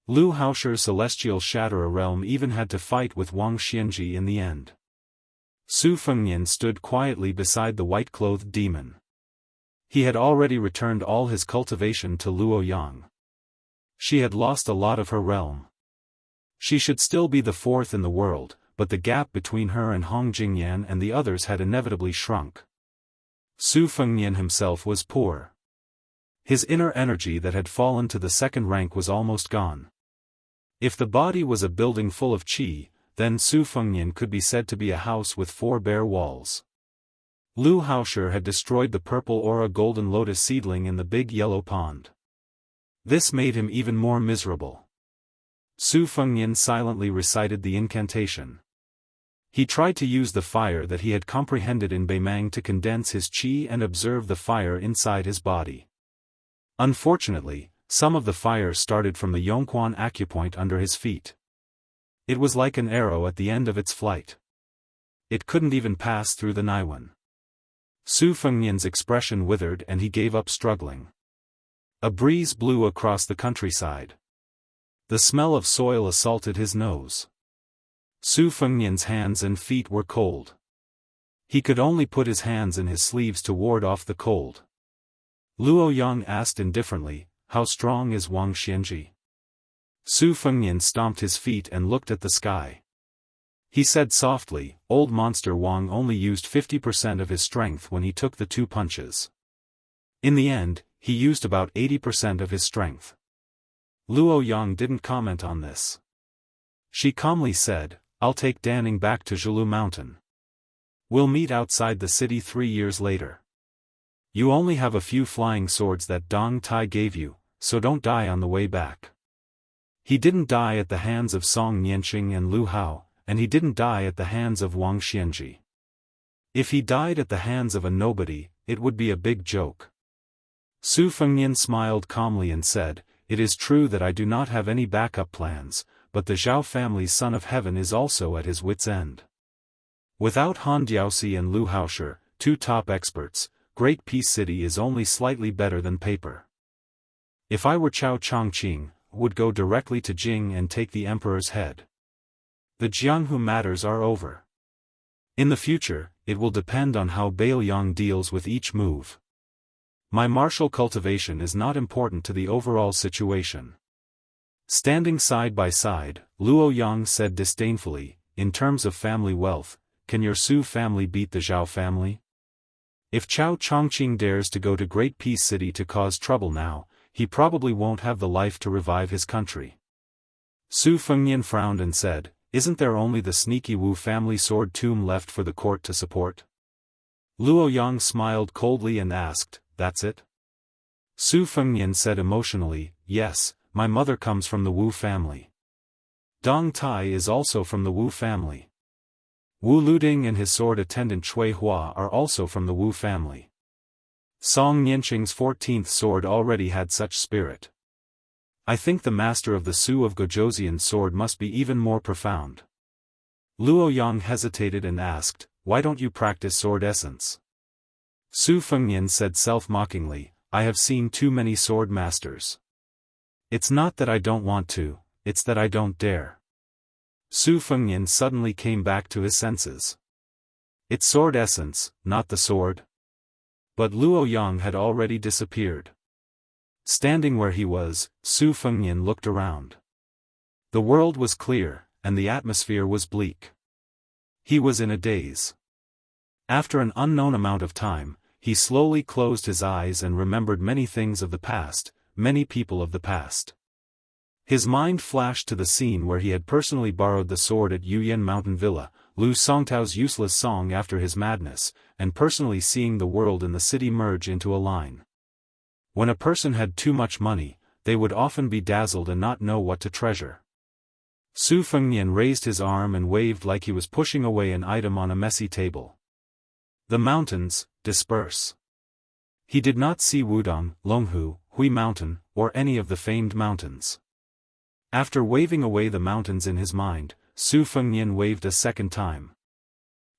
Lu Haoshi's celestial Shatterer realm even had to fight with Wang Xianji in the end. Su Fengnian stood quietly beside the white-clothed demon. He had already returned all his cultivation to Luo Yang. She had lost a lot of her realm. She should still be the 4th in the world, but the gap between her and Hong Jingyan and the others had inevitably shrunk. Su Fengnian himself was poor. His inner energy that had fallen to the 2nd rank was almost gone. If the body was a building full of qi, then Su Fengnian could be said to be a house with 4 bare walls. Lu Haoshi had destroyed the purple aura golden lotus seedling in the big yellow pond. This made him even more miserable. Su Fengnian silently recited the incantation. He tried to use the fire that he had comprehended in Beimang to condense his qi and observe the fire inside his body. Unfortunately, some of the fire started from the Yongquan acupoint under his feet. It was like an arrow at the end of its flight. It couldn't even pass through the Naiwan. Su Fengnian's expression withered and he gave up struggling. A breeze blew across the countryside. The smell of soil assaulted his nose. Su Fengnian's hands and feet were cold. He could only put his hands in his sleeves to ward off the cold. Luo Yang asked indifferently, "How strong is Wang Xianji?" Su Fengnian stomped his feet and looked at the sky. He said softly, "Old monster Wang only used 50% of his strength when he took the 2 punches. In the end, he used about 80% of his strength." Luo Yang didn't comment on this. She calmly said, "I'll take Danning back to Zhilu Mountain. We'll meet outside the city 3 years later. You only have a few flying swords that Dong Tai gave you, so don't die on the way back." He didn't die at the hands of Song Nianqing and Lu Hao, and he didn't die at the hands of Wang Xianji. If he died at the hands of a nobody, it would be a big joke. Su Fengnian smiled calmly and said, "It is true that I do not have any backup plans, but the Zhao family's son of heaven is also at his wit's end. Without Han Diaosi and Lu Haoshi, 2 top experts, Great Peace City is only slightly better than paper. If I were Chao Chongqing, would go directly to Jing and take the emperor's head. The Jianghu matters are over. In the future, it will depend on how Beiliang deals with each move. My martial cultivation is not important to the overall situation." Standing side by side, Luo Yang said disdainfully, "In terms of family wealth, can your Su family beat the Zhao family? If Chao Chongqing dares to go to Great Peace City to cause trouble now, he probably won't have the life to revive his country." Su Fengnian frowned and said, "Isn't there only the sneaky Wu family sword tomb left for the court to support?" Luo Yang smiled coldly and asked, "That's it?" Su Fengnian said emotionally, "Yes, my mother comes from the Wu family. Dong Tai is also from the Wu family. Wu Luding and his sword attendant Cui Hua are also from the Wu family. Song Nianqing's 14th sword already had such spirit. I think the master of the Su of Gojoseon sword must be even more profound. Luo Yang hesitated and asked, why don't you practice sword essence? Su Fengnian said self-mockingly, I have seen too many sword masters. It's not that I don't want to, it's that I don't dare. Su Fengnian suddenly came back to his senses. It's sword essence, not the sword. But Luo Yang had already disappeared. Standing where he was, Su Fengnian looked around. The world was clear, and the atmosphere was bleak. He was in a daze. After an unknown amount of time, he slowly closed his eyes and remembered many things of the past, many people of the past. His mind flashed to the scene where he had personally borrowed the sword at Yuyan Mountain Villa, Lu Songtao's useless song after his madness, and personally seeing the world and the city merge into a line. When a person had too much money, they would often be dazzled and not know what to treasure. Su Fengnian raised his arm and waved like he was pushing away an item on a messy table. The mountains, disperse. He did not see Wudong, Longhu, Hui Mountain, or any of the famed mountains. After waving away the mountains in his mind, Su Fengnian waved a second time.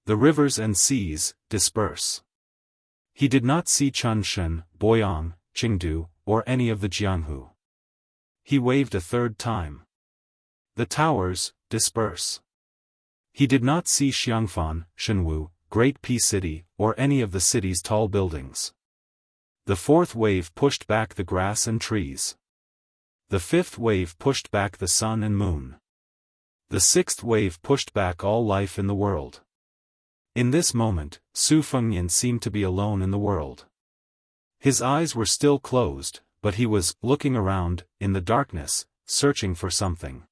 The rivers and seas, disperse. He did not see Chunshen, Boyang, Qingdu, or any of the Jianghu. He waved a third time. The towers, disperse. He did not see Xiangfan, Shenwu, Great Peace City, or any of the city's tall buildings. The fourth wave pushed back the grass and trees. The fifth wave pushed back the sun and moon. The sixth wave pushed back all life in the world. In this moment, Su Fengnian seemed to be alone in the world. His eyes were still closed, but he was looking around, in the darkness, searching for something.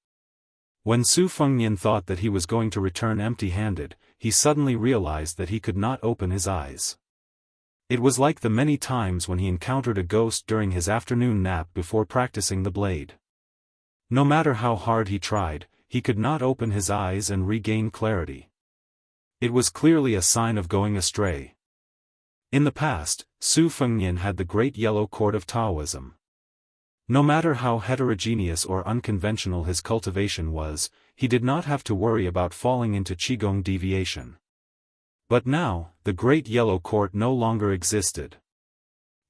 When Su Fengnian thought that he was going to return empty-handed, he suddenly realized that he could not open his eyes. It was like the many times when he encountered a ghost during his afternoon nap before practicing the blade. No matter how hard he tried, he could not open his eyes and regain clarity. It was clearly a sign of going astray. In the past, Su Fengnian had the Great Yellow Court of Taoism. No matter how heterogeneous or unconventional his cultivation was, he did not have to worry about falling into Qigong deviation. But now, the Great Yellow Court no longer existed.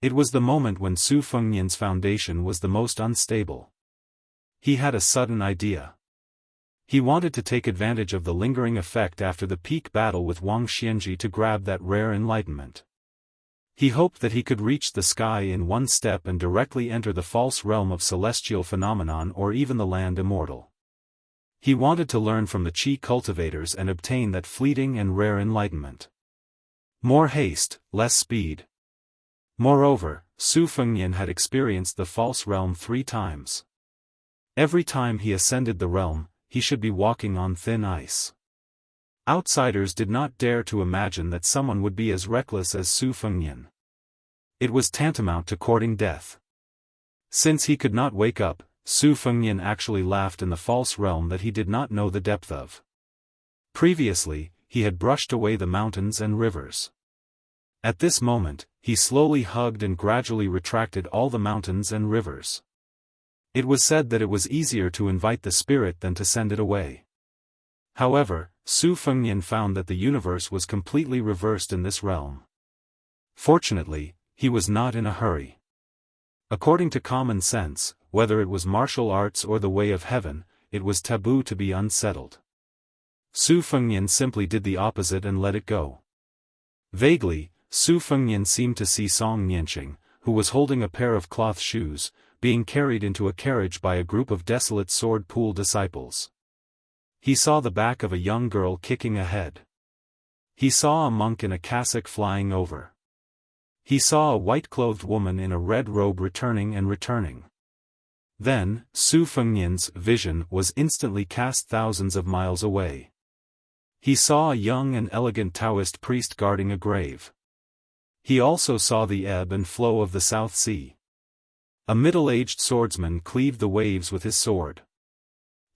It was the moment when Su Fengnian's foundation was the most unstable. He had a sudden idea. He wanted to take advantage of the lingering effect after the peak battle with Wang Xianji to grab that rare enlightenment. He hoped that he could reach the sky in one step and directly enter the false realm of celestial phenomenon or even the land immortal. He wanted to learn from the Qi cultivators and obtain that fleeting and rare enlightenment. More haste, less speed. Moreover, Su Fengnian had experienced the false realm 3 times. Every time he ascended the realm, he should be walking on thin ice. Outsiders did not dare to imagine that someone would be as reckless as Su Fengnian. It was tantamount to courting death. Since he could not wake up, Su Fengnian actually laughed in the false realm that he did not know the depth of. Previously, he had brushed away the mountains and rivers. At this moment, he slowly hugged and gradually retracted all the mountains and rivers. It was said that it was easier to invite the spirit than to send it away. However, Su Fengnian found that the universe was completely reversed in this realm. Fortunately, he was not in a hurry. According to common sense, whether it was martial arts or the way of heaven, it was taboo to be unsettled. Su Fengnian simply did the opposite and let it go. Vaguely, Su Fengnian seemed to see Song Nianqing, who was holding a pair of cloth shoes, being carried into a carriage by a group of desolate sword pool disciples. He saw the back of a young girl kicking ahead. He saw a monk in a cassock flying over. He saw a white-clothed woman in a red robe returning. Then, Su Fengnian's vision was instantly cast thousands of miles away. He saw a young and elegant Taoist priest guarding a grave. He also saw the ebb and flow of the South Sea. A middle-aged swordsman cleaved the waves with his sword.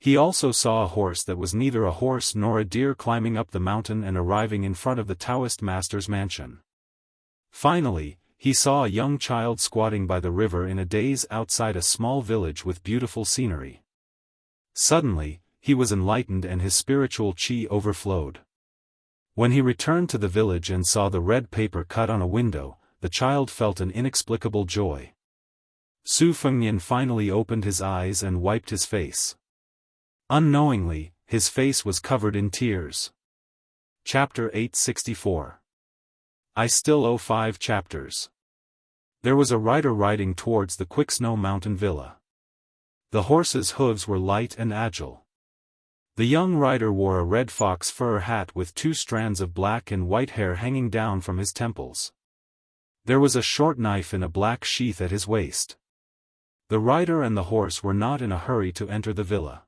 He also saw a horse that was neither a horse nor a deer climbing up the mountain and arriving in front of the Taoist master's mansion. Finally, he saw a young child squatting by the river in a daze outside a small village with beautiful scenery. Suddenly, he was enlightened and his spiritual qi overflowed. When he returned to the village and saw the red paper cut on a window, the child felt an inexplicable joy. Su Fengnian finally opened his eyes and wiped his face. Unknowingly, his face was covered in tears. Chapter 864. I still owe 5 chapters. There was a rider riding towards the Quicksnow Mountain Villa. The horse's hooves were light and agile. The young rider wore a red fox fur hat with 2 strands of black and white hair hanging down from his temples. There was a short knife in a black sheath at his waist. The rider and the horse were not in a hurry to enter the villa.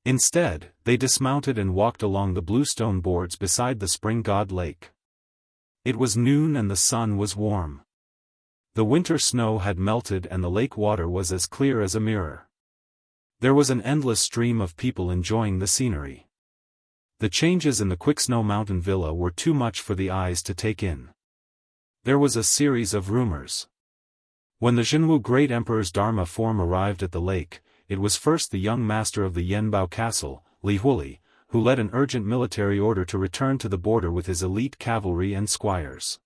Instead, they dismounted and walked along the bluestone boards beside the spring god lake. It was noon and the sun was warm. The winter snow had melted and the lake water was as clear as a mirror. There was an endless stream of people enjoying the scenery. The changes in the Quicksnow Mountain Villa were too much for the eyes to take in. There was a series of rumors. When the Jianghu Great Emperor's Dharma form arrived at the lake, it was first the young master of the Yanbao Castle, Li Huili, who led an urgent military order to return to the border with his elite cavalry and squires.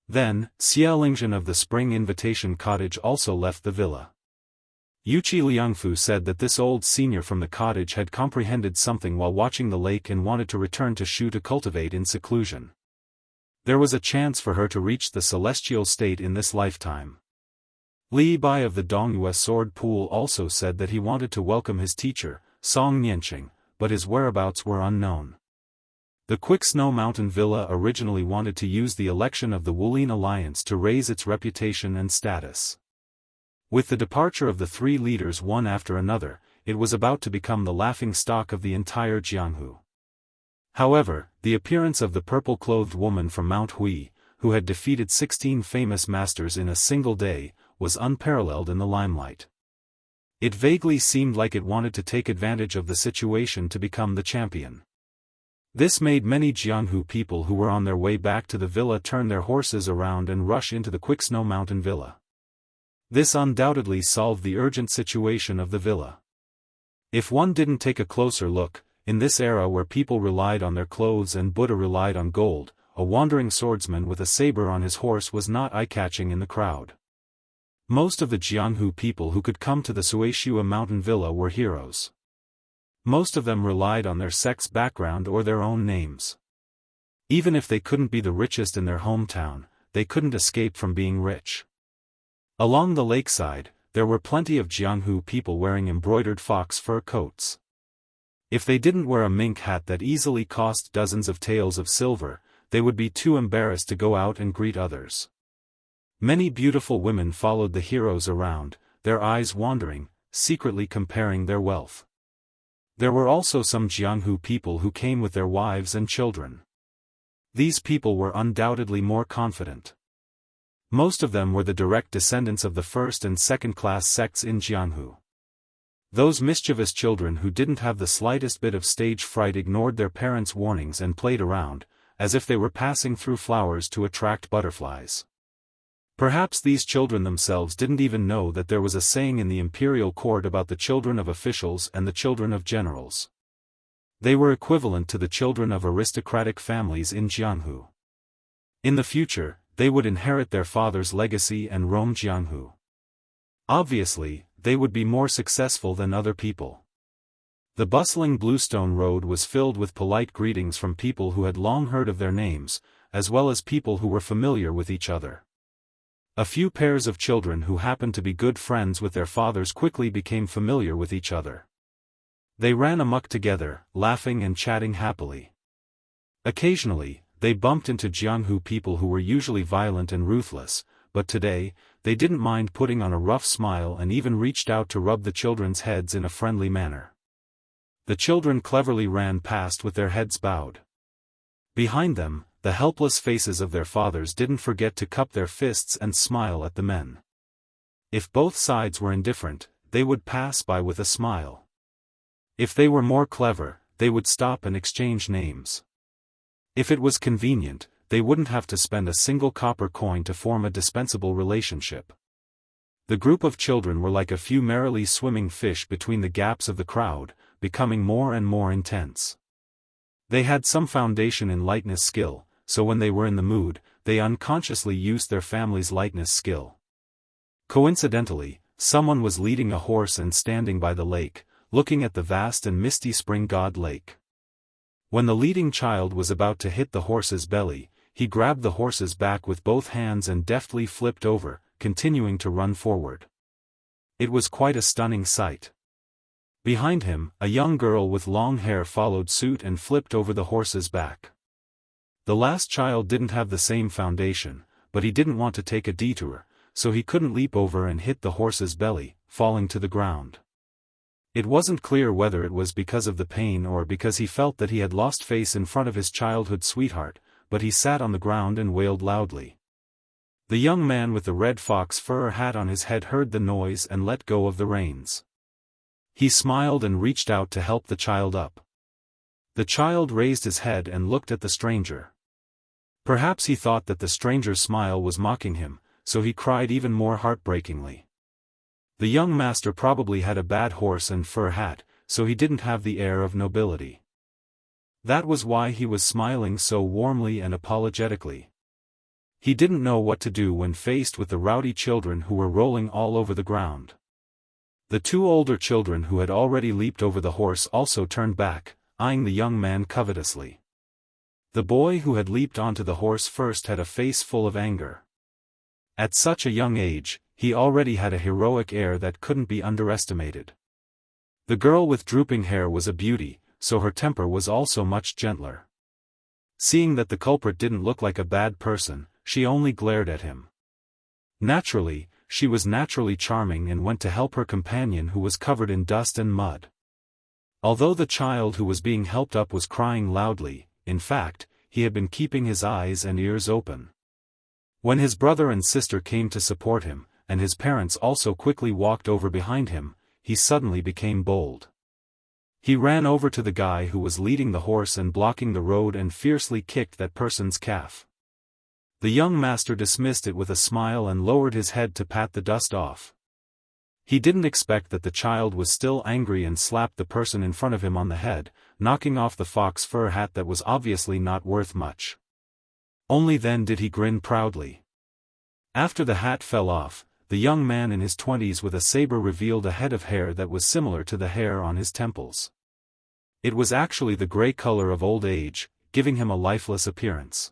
Then, Xie Lingzhen of the Spring Invitation Cottage also left the villa. Yuqi Liangfu said that this old senior from the cottage had comprehended something while watching the lake and wanted to return to Shu to cultivate in seclusion. There was a chance for her to reach the celestial state in this lifetime. Li Bai of the Dongyue Sword Pool also said that he wanted to welcome his teacher, Song Nianqing, but his whereabouts were unknown. The Quicksnow Mountain Villa originally wanted to use the election of the Wulin Alliance to raise its reputation and status. With the departure of the 3 leaders one after another, it was about to become the laughingstock of the entire Jianghu. However, the appearance of the purple-clothed woman from Mount Hui, who had defeated 16 famous masters in a single day, was unparalleled in the limelight. It vaguely seemed like it wanted to take advantage of the situation to become the champion. This made many Jianghu people who were on their way back to the villa turn their horses around and rush into the Quicksnow Mountain Villa. This undoubtedly solved the urgent situation of the villa. If one didn't take a closer look, in this era where people relied on their clothes and Buddha relied on gold, a wandering swordsman with a saber on his horse was not eye-catching in the crowd. Most of the Jianghu people who could come to the Suishua Mountain Villa were heroes. Most of them relied on their sect's background or their own names. Even if they couldn't be the richest in their hometown, they couldn't escape from being rich. Along the lakeside, there were plenty of Jianghu people wearing embroidered fox fur coats. If they didn't wear a mink hat that easily cost dozens of taels of silver, they would be too embarrassed to go out and greet others. Many beautiful women followed the heroes around, their eyes wandering, secretly comparing their wealth. There were also some Jianghu people who came with their wives and children. These people were undoubtedly more confident. Most of them were the direct descendants of the first and second-class sects in Jianghu. Those mischievous children who didn't have the slightest bit of stage fright ignored their parents' warnings and played around, as if they were passing through flowers to attract butterflies. Perhaps these children themselves didn't even know that there was a saying in the imperial court about the children of officials and the children of generals. They were equivalent to the children of aristocratic families in Jianghu. In the future, they would inherit their father's legacy and roam Jianghu. Obviously, they would be more successful than other people. The bustling Bluestone Road was filled with polite greetings from people who had long heard of their names, as well as people who were familiar with each other. A few pairs of children who happened to be good friends with their fathers quickly became familiar with each other. They ran amok together, laughing and chatting happily. Occasionally, they bumped into Jianghu people who were usually violent and ruthless, but today, they didn't mind putting on a rough smile and even reached out to rub the children's heads in a friendly manner. The children cleverly ran past with their heads bowed. Behind them, the helpless faces of their fathers didn't forget to cup their fists and smile at the men. If both sides were indifferent, they would pass by with a smile. If they were more clever, they would stop and exchange names. If it was convenient, they wouldn't have to spend a single copper coin to form a dispensable relationship. The group of children were like a few merrily swimming fish between the gaps of the crowd, becoming more and more intense. They had some foundation in lightness skill, so when they were in the mood, they unconsciously used their family's lightness skill. Coincidentally, someone was leading a horse and standing by the lake, looking at the vast and misty spring god lake. When the leading child was about to hit the horse's belly, he grabbed the horse's back with both hands and deftly flipped over, continuing to run forward. It was quite a stunning sight. Behind him, a young girl with long hair followed suit and flipped over the horse's back. The last child didn't have the same foundation, but he didn't want to take a detour, so he couldn't leap over and hit the horse's belly, falling to the ground. It wasn't clear whether it was because of the pain or because he felt that he had lost face in front of his childhood sweetheart, but he sat on the ground and wailed loudly. The young man with the red fox fur hat on his head heard the noise and let go of the reins. He smiled and reached out to help the child up. The child raised his head and looked at the stranger. Perhaps he thought that the stranger's smile was mocking him, so he cried even more heartbreakingly. The young master probably had a bad horse and fur hat, so he didn't have the air of nobility. That was why he was smiling so warmly and apologetically. He didn't know what to do when faced with the rowdy children who were rolling all over the ground. The two older children who had already leaped over the horse also turned back, eyeing the young man covetously. The boy who had leaped onto the horse first had a face full of anger. At such a young age, he already had a heroic air that couldn't be underestimated. The girl with drooping hair was a beauty, so her temper was also much gentler. Seeing that the culprit didn't look like a bad person, she only glared at him. Naturally, she was naturally charming and went to help her companion who was covered in dust and mud. Although the child who was being helped up was crying loudly, in fact, he had been keeping his eyes and ears open. When his brother and sister came to support him, and his parents also quickly walked over behind him, he suddenly became bold. He ran over to the guy who was leading the horse and blocking the road and fiercely kicked that person's calf. The young master dismissed it with a smile and lowered his head to pat the dust off. He didn't expect that the child was still angry and slapped the person in front of him on the head, knocking off the fox fur hat that was obviously not worth much. Only then did he grin proudly. After the hat fell off, the young man in his 20s with a saber revealed a head of hair that was similar to the hair on his temples. It was actually the gray color of old age, giving him a lifeless appearance.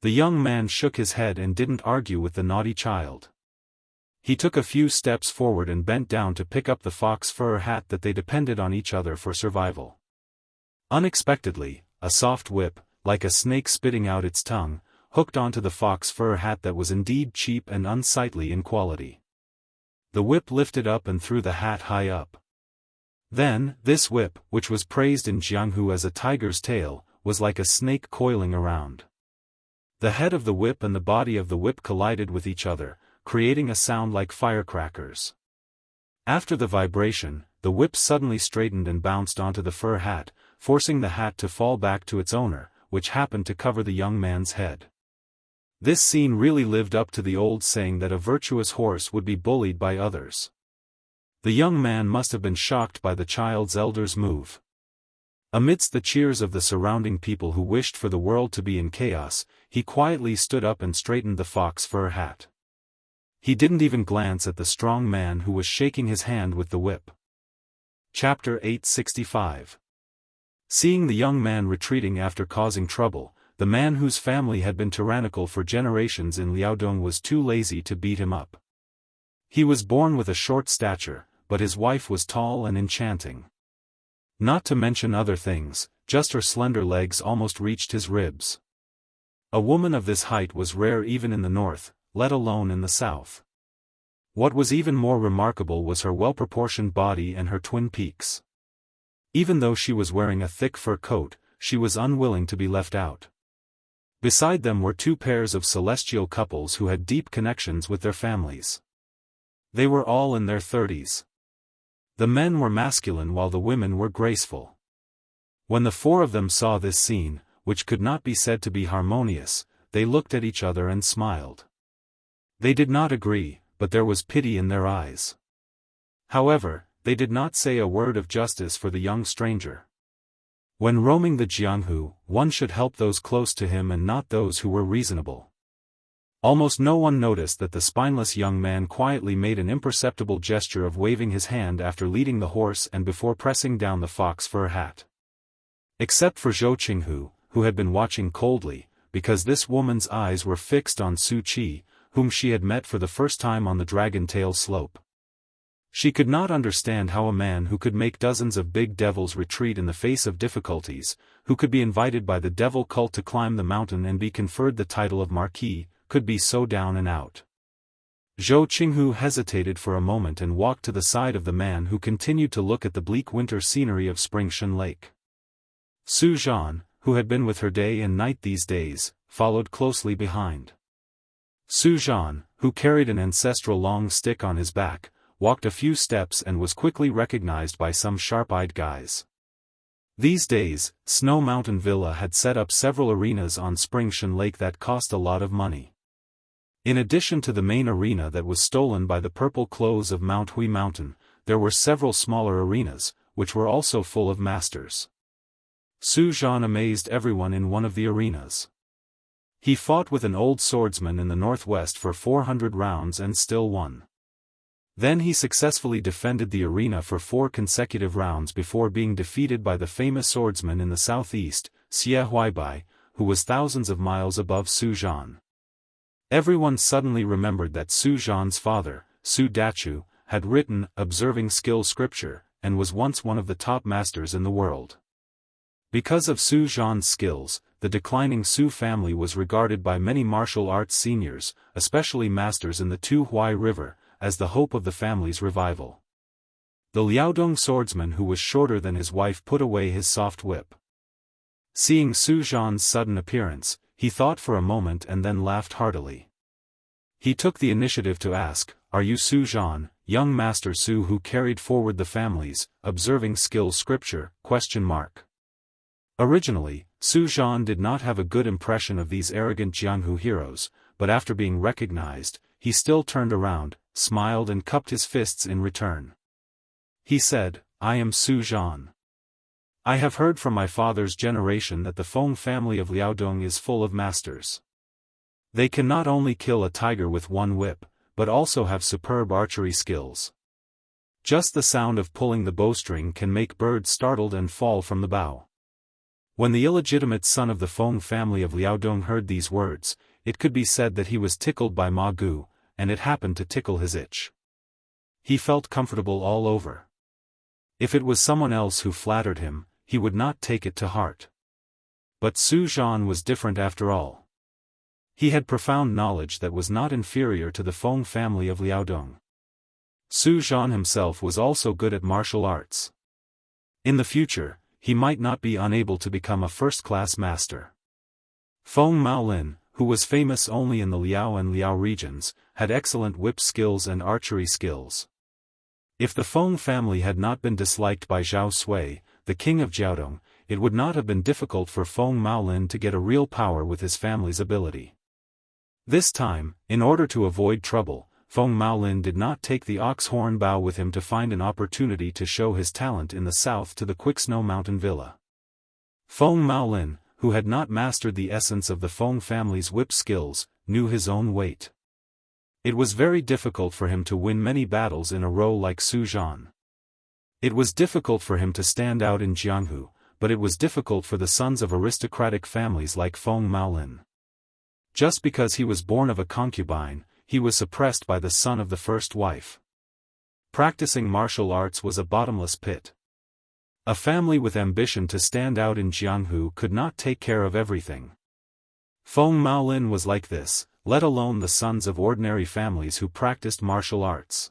The young man shook his head and didn't argue with the naughty child. He took a few steps forward and bent down to pick up the fox fur hat that they depended on each other for survival. Unexpectedly, a soft whip, like a snake spitting out its tongue, hooked onto the fox fur hat that was indeed cheap and unsightly in quality. The whip lifted up and threw the hat high up. Then, this whip, which was praised in Jianghu as a tiger's tail, was like a snake coiling around. The head of the whip and the body of the whip collided with each other, creating a sound like firecrackers. After the vibration, the whip suddenly straightened and bounced onto the fur hat, forcing the hat to fall back to its owner, which happened to cover the young man's head. This scene really lived up to the old saying that a virtuous horse would be bullied by others. The young man must have been shocked by the child's elder's move. Amidst the cheers of the surrounding people who wished for the world to be in chaos, he quietly stood up and straightened the fox fur hat. He didn't even glance at the strong man who was shaking his hand with the whip. Chapter 865. Seeing the young man retreating after causing trouble, the man whose family had been tyrannical for generations in Liaodong was too lazy to beat him up. He was born with a short stature, but his wife was tall and enchanting. Not to mention other things, just her slender legs almost reached his ribs. A woman of this height was rare even in the north, let alone in the south. What was even more remarkable was her well-proportioned body and her twin peaks. Even though she was wearing a thick fur coat, she was unwilling to be left out. Beside them were two pairs of celestial couples who had deep connections with their families. They were all in their 30s. The men were masculine while the women were graceful. When the four of them saw this scene, which could not be said to be harmonious. They looked at each other and smiled. They did not agree, but there was pity in their eyes. However, they did not say a word of justice for the young stranger. When roaming the Jianghu, one should help those close to him and not those who were reasonable. Almost no one noticed that the spineless young man quietly made an imperceptible gesture of waving his hand after leading the horse and before pressing down the fox fur hat. Except for Zhou Qinghu, who had been watching coldly, because this woman's eyes were fixed on Su Qi, whom she had met for the first time on the Dragon Tail slope. She could not understand how a man who could make dozens of big devils retreat in the face of difficulties, who could be invited by the devil cult to climb the mountain and be conferred the title of Marquis, could be so down and out. Zhou Qinghu hesitated for a moment and walked to the side of the man who continued to look at the bleak winter scenery of Springshen Lake. Su Zhan, who had been with her day and night these days, followed closely behind. Su Zhan, who carried an ancestral long stick on his back, walked a few steps and was quickly recognized by some sharp-eyed guys. These days, Snow Mountain Villa had set up several arenas on Springshen Lake that cost a lot of money. In addition to the main arena that was stolen by the purple clothes of Mount Hui Mountain, there were several smaller arenas, which were also full of masters. Su Zhan amazed everyone in one of the arenas. He fought with an old swordsman in the northwest for 400 rounds and still won. Then he successfully defended the arena for 4 consecutive rounds before being defeated by the famous swordsman in the southeast, Xie Huaibai, who was thousands of miles above Su Zhan. Everyone suddenly remembered that Su Zhan's father, Su Dachu, had written Observing Skill scripture, and was once one of the top masters in the world. Because of Su Zhan's skills, the declining Su family was regarded by many martial arts seniors, especially masters in the Tuhuai River, as the hope of the family's revival. The Liaodong swordsman who was shorter than his wife put away his soft whip. Seeing Su Zhan's sudden appearance, he thought for a moment and then laughed heartily. He took the initiative to ask, "Are you Su Zhan, young Master Su who carried forward the family's observing skill scripture?" Originally, Su Zhan did not have a good impression of these arrogant Jianghu heroes, but after being recognized, he still turned around, smiled and cupped his fists in return. He said, "I am Su Zhan. I have heard from my father's generation that the Feng family of Liaodong is full of masters. They can not only kill a tiger with one whip, but also have superb archery skills. Just the sound of pulling the bowstring can make birds startled and fall from the bow." When the illegitimate son of the Feng family of Liaodong heard these words, it could be said that he was tickled by Ma Gu, and it happened to tickle his itch. He felt comfortable all over. If it was someone else who flattered him, he would not take it to heart. But Su Zhan was different after all. He had profound knowledge that was not inferior to the Feng family of Liaodong. Su Zhan himself was also good at martial arts. In the future, he might not be unable to become a first-class master. Feng Maolin, who was famous only in the Liao and Liao regions, had excellent whip skills and archery skills. If the Feng family had not been disliked by Zhao Sui, the king of Jiaodong, it would not have been difficult for Feng Maolin to get a real power with his family's ability. This time, in order to avoid trouble, Feng Maolin did not take the ox horn bow with him to find an opportunity to show his talent in the south to the Quicksnow Mountain Villa. Feng Maolin, who had not mastered the essence of the Feng family's whip skills, knew his own weight. It was very difficult for him to win many battles in a row like Su Zhan. It was difficult for him to stand out in Jianghu, but it was difficult for the sons of aristocratic families like Feng Maolin. Just because he was born of a concubine, he was suppressed by the son of the first wife. Practicing martial arts was a bottomless pit. A family with ambition to stand out in Jianghu could not take care of everything. Feng Maolin was like this, let alone the sons of ordinary families who practiced martial arts.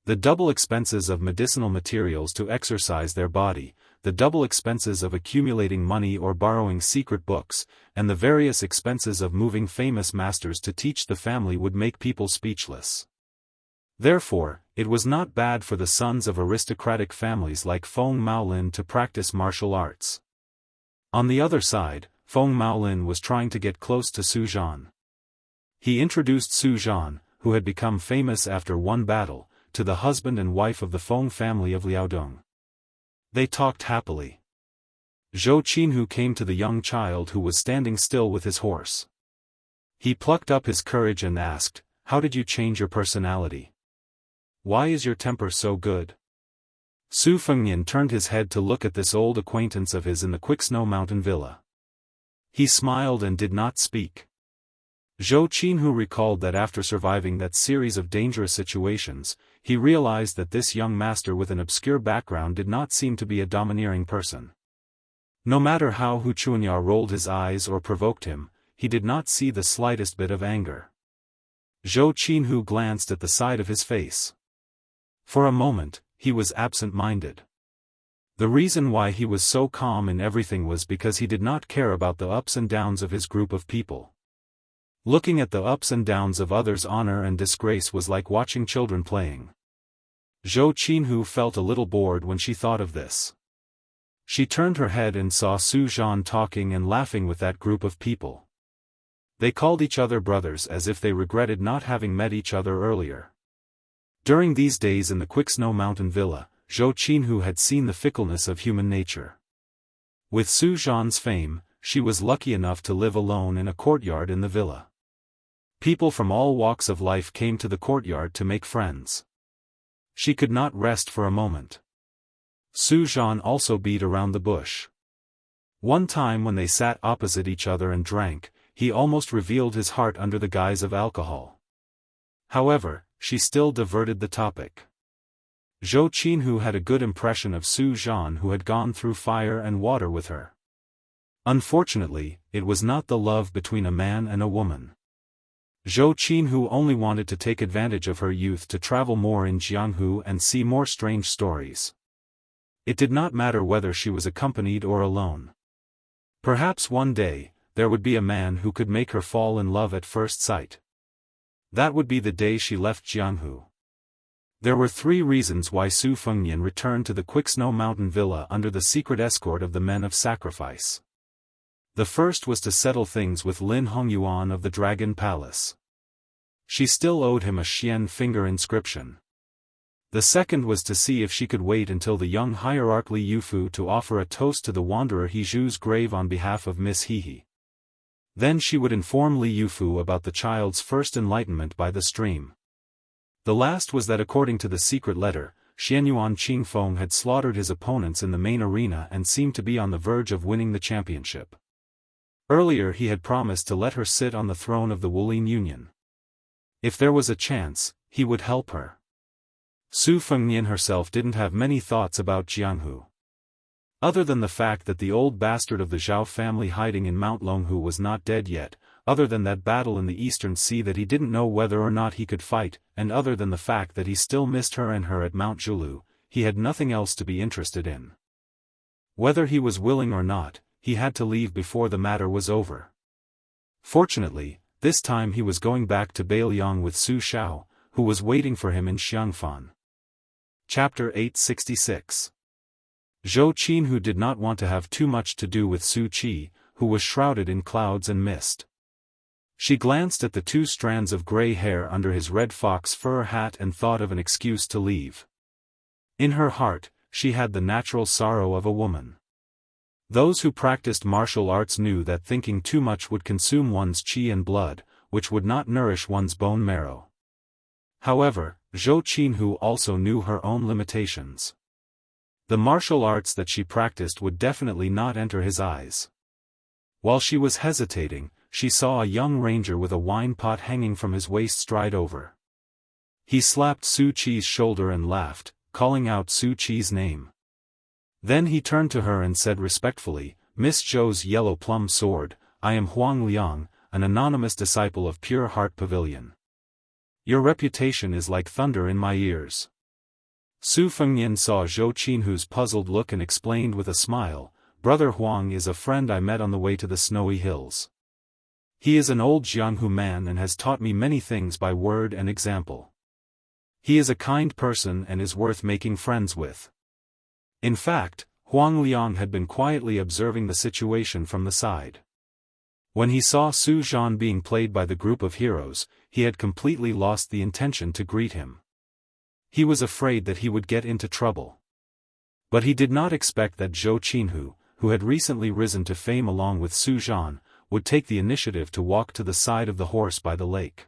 The double expenses of medicinal materials to exercise their body, the double expenses of accumulating money or borrowing secret books, and the various expenses of moving famous masters to teach the family would make people speechless. Therefore, it was not bad for the sons of aristocratic families like Feng Maolin to practice martial arts. On the other side, Feng Maolin was trying to get close to Su Zhan. He introduced Su Zhan, who had become famous after one battle, to the husband and wife of the Feng family of Liaodong. They talked happily. Zhou Qinhu came to the young child who was standing still with his horse. He plucked up his courage and asked, "How did you change your personality? Why is your temper so good?" Su Fengnian turned his head to look at this old acquaintance of his in the Quicksnow Mountain villa. He smiled and did not speak. Zhou Qinhu recalled that after surviving that series of dangerous situations, he realized that this young master with an obscure background did not seem to be a domineering person. No matter how Hu Chuanya rolled his eyes or provoked him, he did not see the slightest bit of anger. Zhou Qinhu glanced at the side of his face. For a moment, he was absent-minded. The reason why he was so calm in everything was because he did not care about the ups and downs of his group of people. Looking at the ups and downs of others' honor and disgrace was like watching children playing. Zhou Qinhu felt a little bored when she thought of this. She turned her head and saw Su Zhan talking and laughing with that group of people. They called each other brothers as if they regretted not having met each other earlier. During these days in the Quicksnow Mountain villa, Zhou Qinhu had seen the fickleness of human nature. With Su Zhan's fame, she was lucky enough to live alone in a courtyard in the villa. People from all walks of life came to the courtyard to make friends. She could not rest for a moment. Su Zhan also beat around the bush. One time when they sat opposite each other and drank, he almost revealed his heart under the guise of alcohol. However, she still diverted the topic. Zhou Qinhu had a good impression of Su Zhan, who had gone through fire and water with her. Unfortunately, it was not the love between a man and a woman. Zhou Qinhu only wanted to take advantage of her youth to travel more in Jianghu and see more strange stories. It did not matter whether she was accompanied or alone. Perhaps one day, there would be a man who could make her fall in love at first sight. That would be the day she left Jianghu. There were 3 reasons why Su Fengnian returned to the Quicksnow Mountain villa under the secret escort of the Men of Sacrifice. The first was to settle things with Lin Hongyuan of the Dragon Palace. She still owed him a Xian finger inscription. The second was to see if she could wait until the young hierarch Li Yufu to offer a toast to the wanderer He Zhu's grave on behalf of Miss Hehe. Then she would inform Li Yufu about the child's first enlightenment by the stream. The last was that according to the secret letter, Xianyuan Qingfeng had slaughtered his opponents in the main arena and seemed to be on the verge of winning the championship. Earlier he had promised to let her sit on the throne of the Wulin Union. If there was a chance, he would help her. Su Fengnian herself didn't have many thoughts about Jianghu. Other than the fact that the old bastard of the Zhao family hiding in Mount Longhu was not dead yet, other than that battle in the Eastern Sea that he didn't know whether or not he could fight, and other than the fact that he still missed her and her at Mount Zhulu, he had nothing else to be interested in. Whether he was willing or not, he had to leave before the matter was over. Fortunately, this time he was going back to Beiliang with Su Shao, who was waiting for him in Xiangfan. Chapter 866. Zhou Qinhu did not want to have too much to do with Su Qi, who was shrouded in clouds and mist. She glanced at the 2 strands of gray hair under his red fox fur hat and thought of an excuse to leave. In her heart, she had the natural sorrow of a woman. Those who practiced martial arts knew that thinking too much would consume one's qi and blood, which would not nourish one's bone marrow. However, Zhou Qinhu also knew her own limitations. The martial arts that she practiced would definitely not enter his eyes. While she was hesitating, she saw a young ranger with a wine pot hanging from his waist stride over. He slapped Su Qi's shoulder and laughed, calling out Su Qi's name. Then he turned to her and said respectfully, "Miss Zhou's yellow plum sword, I am Huang Liang, an anonymous disciple of Pure Heart Pavilion. Your reputation is like thunder in my ears." Su Fengnian saw Zhou Qinhu's puzzled look and explained with a smile, "Brother Huang is a friend I met on the way to the snowy hills. He is an old Jianghu man and has taught me many things by word and example. He is a kind person and is worth making friends with." In fact, Huang Liang had been quietly observing the situation from the side. When he saw Su Zhan being played by the group of heroes, he had completely lost the intention to greet him. He was afraid that he would get into trouble. But he did not expect that Zhou Qinhu, who had recently risen to fame along with Su Zhan, would take the initiative to walk to the side of the horse by the lake.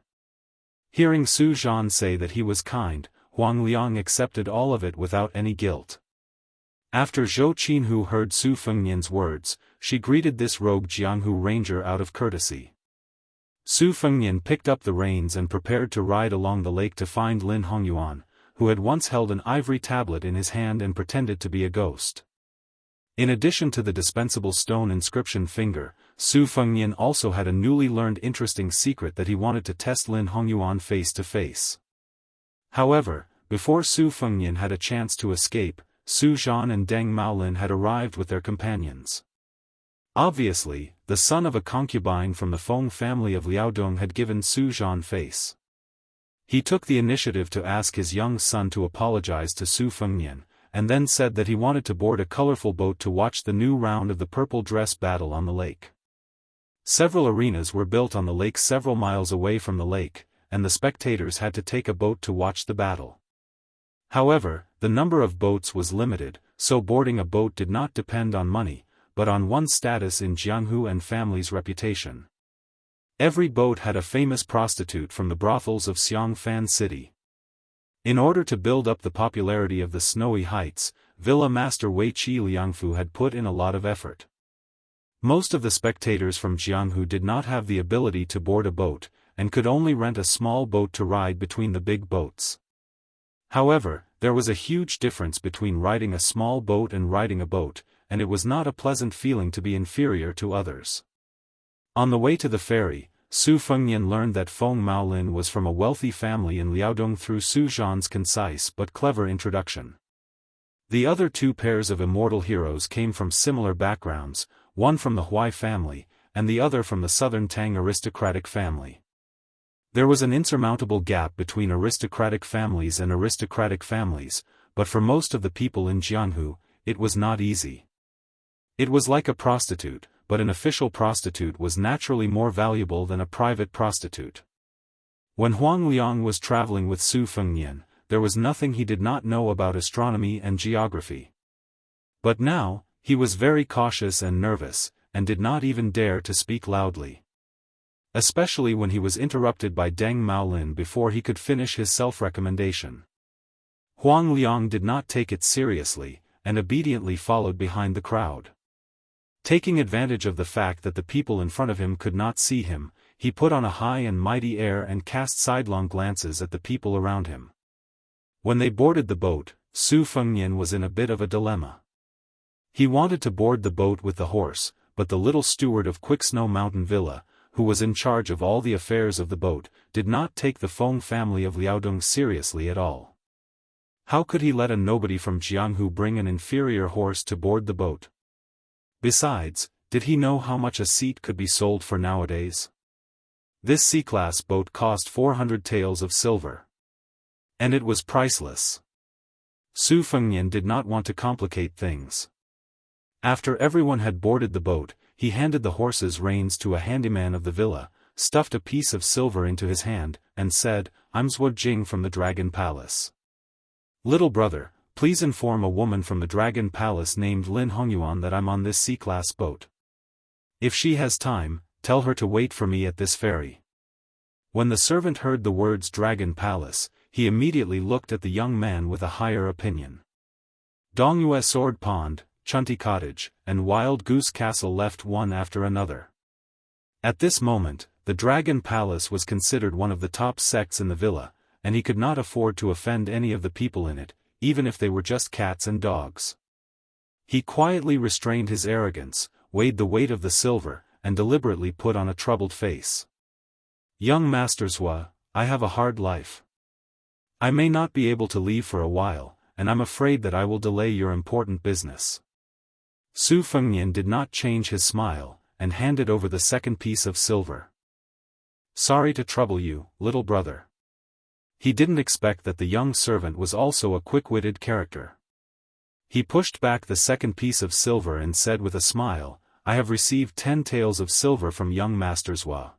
Hearing Su Zhan say that he was kind, Huang Liang accepted all of it without any guilt. After Zhou Qinhu heard Su Fengnian's words, she greeted this rogue Jianghu ranger out of courtesy. Su Fengnian picked up the reins and prepared to ride along the lake to find Lin Hongyuan, who had once held an ivory tablet in his hand and pretended to be a ghost. In addition to the dispensable stone inscription finger, Su Fengnian also had a newly learned interesting secret that he wanted to test Lin Hongyuan face to face. However, before Su Fengnian had a chance to escape, Su Zhan and Deng Maolin had arrived with their companions. Obviously, the son of a concubine from the Feng family of Liaodong had given Su Zhan face. He took the initiative to ask his young son to apologize to Su Fengnian, and then said that he wanted to board a colorful boat to watch the new round of the purple dress battle on the lake. Several arenas were built on the lake several miles away from the lake, and the spectators had to take a boat to watch the battle. However, the number of boats was limited, so boarding a boat did not depend on money, but on one's status in Jianghu and family's reputation. Every boat had a famous prostitute from the brothels of Xiangfan City. In order to build up the popularity of the Snowy Heights, Villa Master Wei Qi Liangfu had put in a lot of effort. Most of the spectators from Jianghu did not have the ability to board a boat, and could only rent a small boat to ride between the big boats. However, there was a huge difference between riding a small boat and riding a boat, and it was not a pleasant feeling to be inferior to others. On the way to the ferry, Su Fengnian learned that Feng Maolin was from a wealthy family in Liaodong through Su Zhan's concise but clever introduction. The other two pairs of immortal heroes came from similar backgrounds, one from the Huai family, and the other from the southern Tang aristocratic family. There was an insurmountable gap between aristocratic families and aristocratic families, but for most of the people in Jianghu, it was not easy. It was like a prostitute, but an official prostitute was naturally more valuable than a private prostitute. When Huang Liang was traveling with Su Fengnian, there was nothing he did not know about astronomy and geography. But now, he was very cautious and nervous, and did not even dare to speak loudly. Especially when he was interrupted by Deng Maolin before he could finish his self-recommendation. Huang Liang did not take it seriously, and obediently followed behind the crowd. Taking advantage of the fact that the people in front of him could not see him, he put on a high and mighty air and cast sidelong glances at the people around him. When they boarded the boat, Su Fengnian was in a bit of a dilemma. He wanted to board the boat with the horse, but the little steward of Quicksnow Mountain Villa, who was in charge of all the affairs of the boat, did not take the Feng family of Liaodong seriously at all. How could he let a nobody from Jianghu bring an inferior horse to board the boat? Besides, did he know how much a seat could be sold for nowadays? This C-class boat cost 400 taels of silver. And it was priceless. Su Fengnian did not want to complicate things. After everyone had boarded the boat, he handed the horse's reins to a handyman of the villa, stuffed a piece of silver into his hand, and said, "I'm Zhuo Jing from the Dragon Palace. Little brother, please inform a woman from the Dragon Palace named Lin Hongyuan that I'm on this C-class boat. If she has time, tell her to wait for me at this ferry." When the servant heard the words Dragon Palace, he immediately looked at the young man with a higher opinion. Dongyue Sword Pond, Chunty Cottage, and Wild Goose Castle left one after another. At this moment, the Dragon Palace was considered one of the top sects in the villa, and he could not afford to offend any of the people in it, even if they were just cats and dogs. He quietly restrained his arrogance, weighed the weight of the silver, and deliberately put on a troubled face. "Young Master Zhuo, I have a hard life. I may not be able to leave for a while, and I'm afraid that I will delay your important business." Su Fengnian did not change his smile, and handed over the second piece of silver. "Sorry to trouble you, little brother." He didn't expect that the young servant was also a quick-witted character. He pushed back the second piece of silver and said with a smile, I have received 10 taels of silver from young Master Zhua.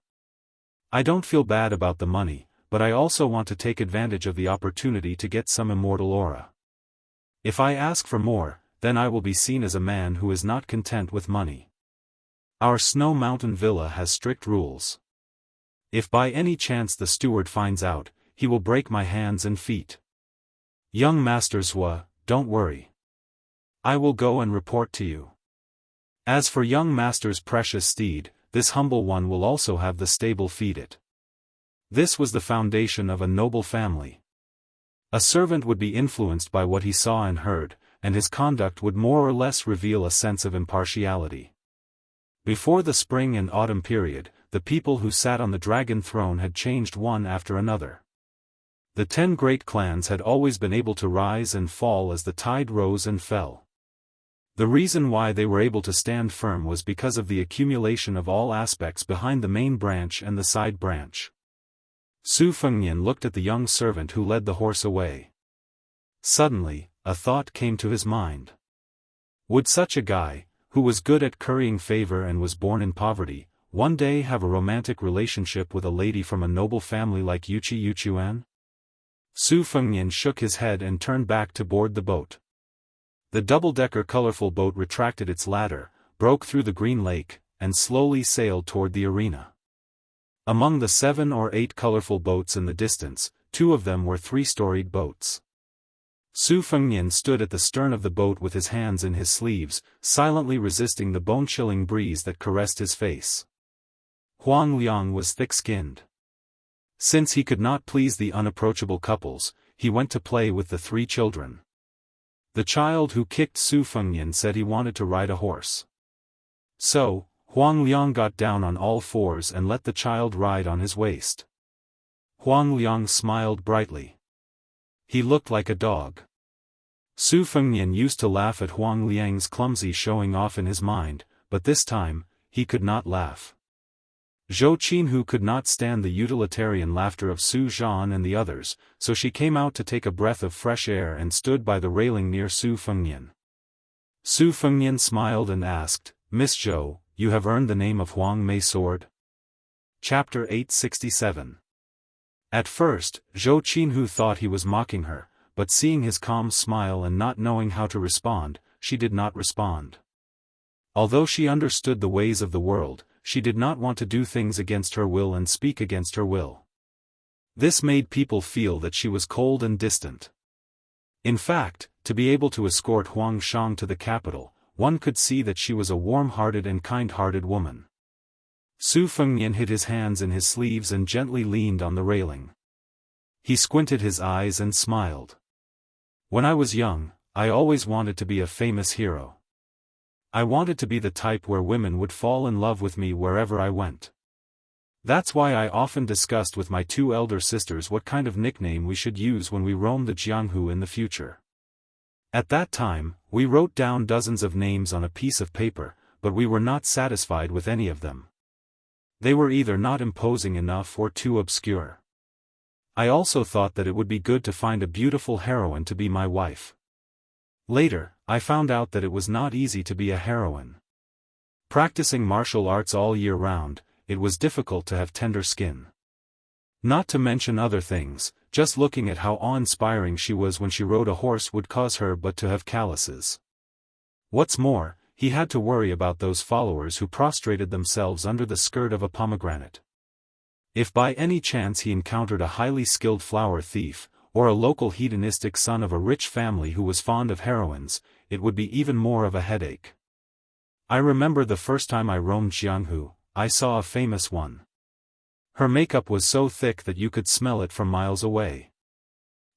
I don't feel bad about the money, but I also want to take advantage of the opportunity to get some immortal aura. If I ask for more, then I will be seen as a man who is not content with money. Our Snow Mountain villa has strict rules. If by any chance the steward finds out, he will break my hands and feet. Young Master Zhua, don't worry. I will go and report to you. As for young Master's precious steed, this humble one will also have the stable feed it. This was the foundation of a noble family. A servant would be influenced by what he saw and heard, and his conduct would more or less reveal a sense of impartiality. Before the spring and autumn period, the people who sat on the dragon throne had changed one after another. The 10 great clans had always been able to rise and fall as the tide rose and fell. The reason why they were able to stand firm was because of the accumulation of all aspects behind the main branch and the side branch. Su Fengnian looked at the young servant who led the horse away. Suddenly, a thought came to his mind. Would such a guy, who was good at currying favor and was born in poverty, one day have a romantic relationship with a lady from a noble family like Yuchi Yuchuan? Su Fengnian shook his head and turned back to board the boat. The double-decker colorful boat retracted its ladder, broke through the green lake, and slowly sailed toward the arena. Among the 7 or 8 colorful boats in the distance, 2 of them were 3-storied boats. Su Fengnian stood at the stern of the boat with his hands in his sleeves, silently resisting the bone-chilling breeze that caressed his face. Huang Liang was thick-skinned. Since he could not please the unapproachable couples, he went to play with the 3 children. The child who kicked Su Fengnian said he wanted to ride a horse. So, Huang Liang got down on all fours and let the child ride on his waist. Huang Liang smiled brightly. He looked like a dog. Su Fengnian used to laugh at Huang Liang's clumsy showing off in his mind, but this time, he could not laugh. Zhou Qinhu could not stand the utilitarian laughter of Su Zhan and the others, so she came out to take a breath of fresh air and stood by the railing near Su Fengnian. Su Fengnian smiled and asked, "Miss Zhou, you have earned the name of Huang Mei Sword?" Chapter 867. At first, Zhou Qinhu thought he was mocking her, but seeing his calm smile and not knowing how to respond, she did not respond. Although she understood the ways of the world, she did not want to do things against her will and speak against her will. This made people feel that she was cold and distant. In fact, to be able to escort Huang Shang to the capital, one could see that she was a warm-hearted and kind-hearted woman. Su Fengnian hid his hands in his sleeves and gently leaned on the railing. He squinted his eyes and smiled. When I was young, I always wanted to be a famous hero. I wanted to be the type where women would fall in love with me wherever I went. That's why I often discussed with my 2 elder sisters what kind of nickname we should use when we roam the Jianghu in the future. At that time, we wrote down dozens of names on a piece of paper, but we were not satisfied with any of them. They were either not imposing enough or too obscure. I also thought that it would be good to find a beautiful heroine to be my wife. Later, I found out that it was not easy to be a heroine. Practicing martial arts all year round, it was difficult to have tender skin. Not to mention other things, just looking at how awe-inspiring she was when she rode a horse would cause her but to have calluses. What's more, he had to worry about those followers who prostrated themselves under the skirt of a pomegranate. If by any chance he encountered a highly skilled flower thief, or a local hedonistic son of a rich family who was fond of heroines, it would be even more of a headache. I remember the first time I roamed Jianghu, I saw a famous one. Her makeup was so thick that you could smell it from miles away.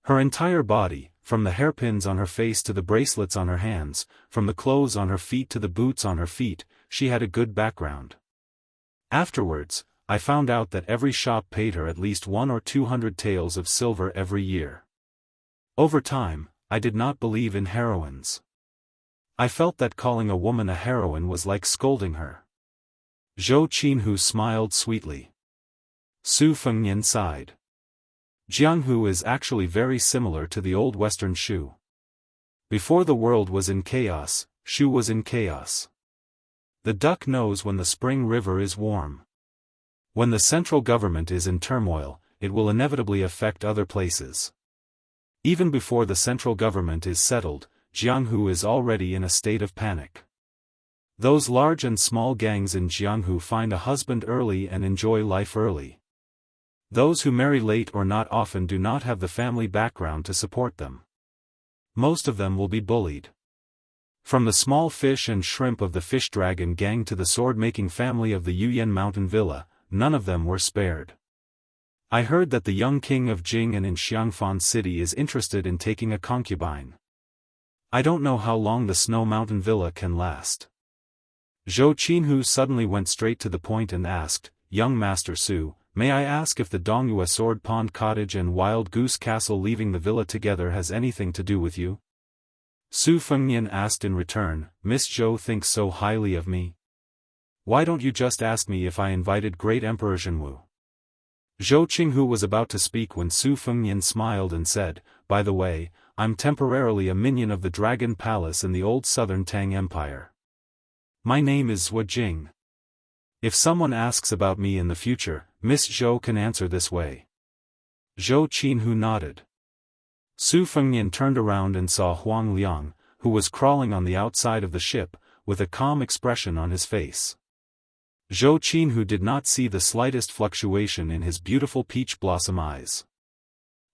Her entire body, from the hairpins on her face to the bracelets on her hands, from the clothes on her feet to the boots on her feet, she had a good background. Afterwards, I found out that every shop paid her at least 100 or 200 taels of silver every year. Over time, I did not believe in heroines. I felt that calling a woman a heroine was like scolding her. Zhou Qinhu smiled sweetly. Su Fengnian sighed. Jianghu is actually very similar to the old western Shu. Before the world was in chaos, Shu was in chaos. The duck knows when the spring river is warm. When the central government is in turmoil, it will inevitably affect other places. Even before the central government is settled, Jianghu is already in a state of panic. Those large and small gangs in Jianghu find a husband early and enjoy life early. Those who marry late or not often do not have the family background to support them. Most of them will be bullied. From the small fish and shrimp of the fish dragon gang to the sword-making family of the Yuyan mountain villa, none of them were spared. I heard that the young king of Jing and in Xiangfan city is interested in taking a concubine. I don't know how long the snow mountain villa can last. Zhou Qinhu suddenly went straight to the point and asked, "Young Master Su, may I ask if the Dongyue Sword Pond Cottage and Wild Goose Castle leaving the villa together has anything to do with you?" Su Fengnian asked in return, "Miss Zhou thinks so highly of me. Why don't you just ask me if I invited Great Emperor Zhenwu?" Zhou Qinghu was about to speak when Su Fengnian smiled and said, "By the way, I'm temporarily a minion of the Dragon Palace in the old southern Tang Empire. My name is Zhou Jing. If someone asks about me in the future, Miss Zhou can answer this way." Zhou Qinhu nodded. Su Fengnian turned around and saw Huang Liang, who was crawling on the outside of the ship, with a calm expression on his face. Zhou Qinhu did not see the slightest fluctuation in his beautiful peach blossom eyes.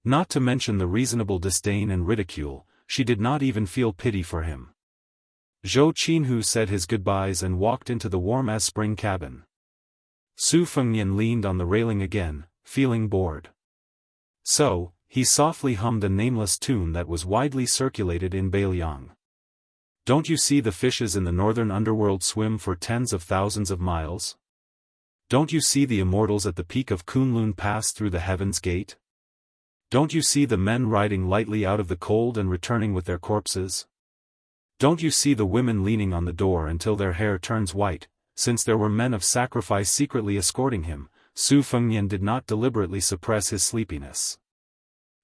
Not to mention the reasonable disdain and ridicule, she did not even feel pity for him. Zhou Qinhu said his goodbyes and walked into the warm-as-spring cabin. Su Fengnian leaned on the railing again, feeling bored. So, he softly hummed a nameless tune that was widely circulated in Beiliang. "Don't you see the fishes in the northern underworld swim for tens of thousands of miles? Don't you see the immortals at the peak of Kunlun pass through the heaven's gate? Don't you see the men riding lightly out of the cold and returning with their corpses? Don't you see the women leaning on the door until their hair turns white?" Since there were men of sacrifice secretly escorting him, Su Fengnian did not deliberately suppress his sleepiness.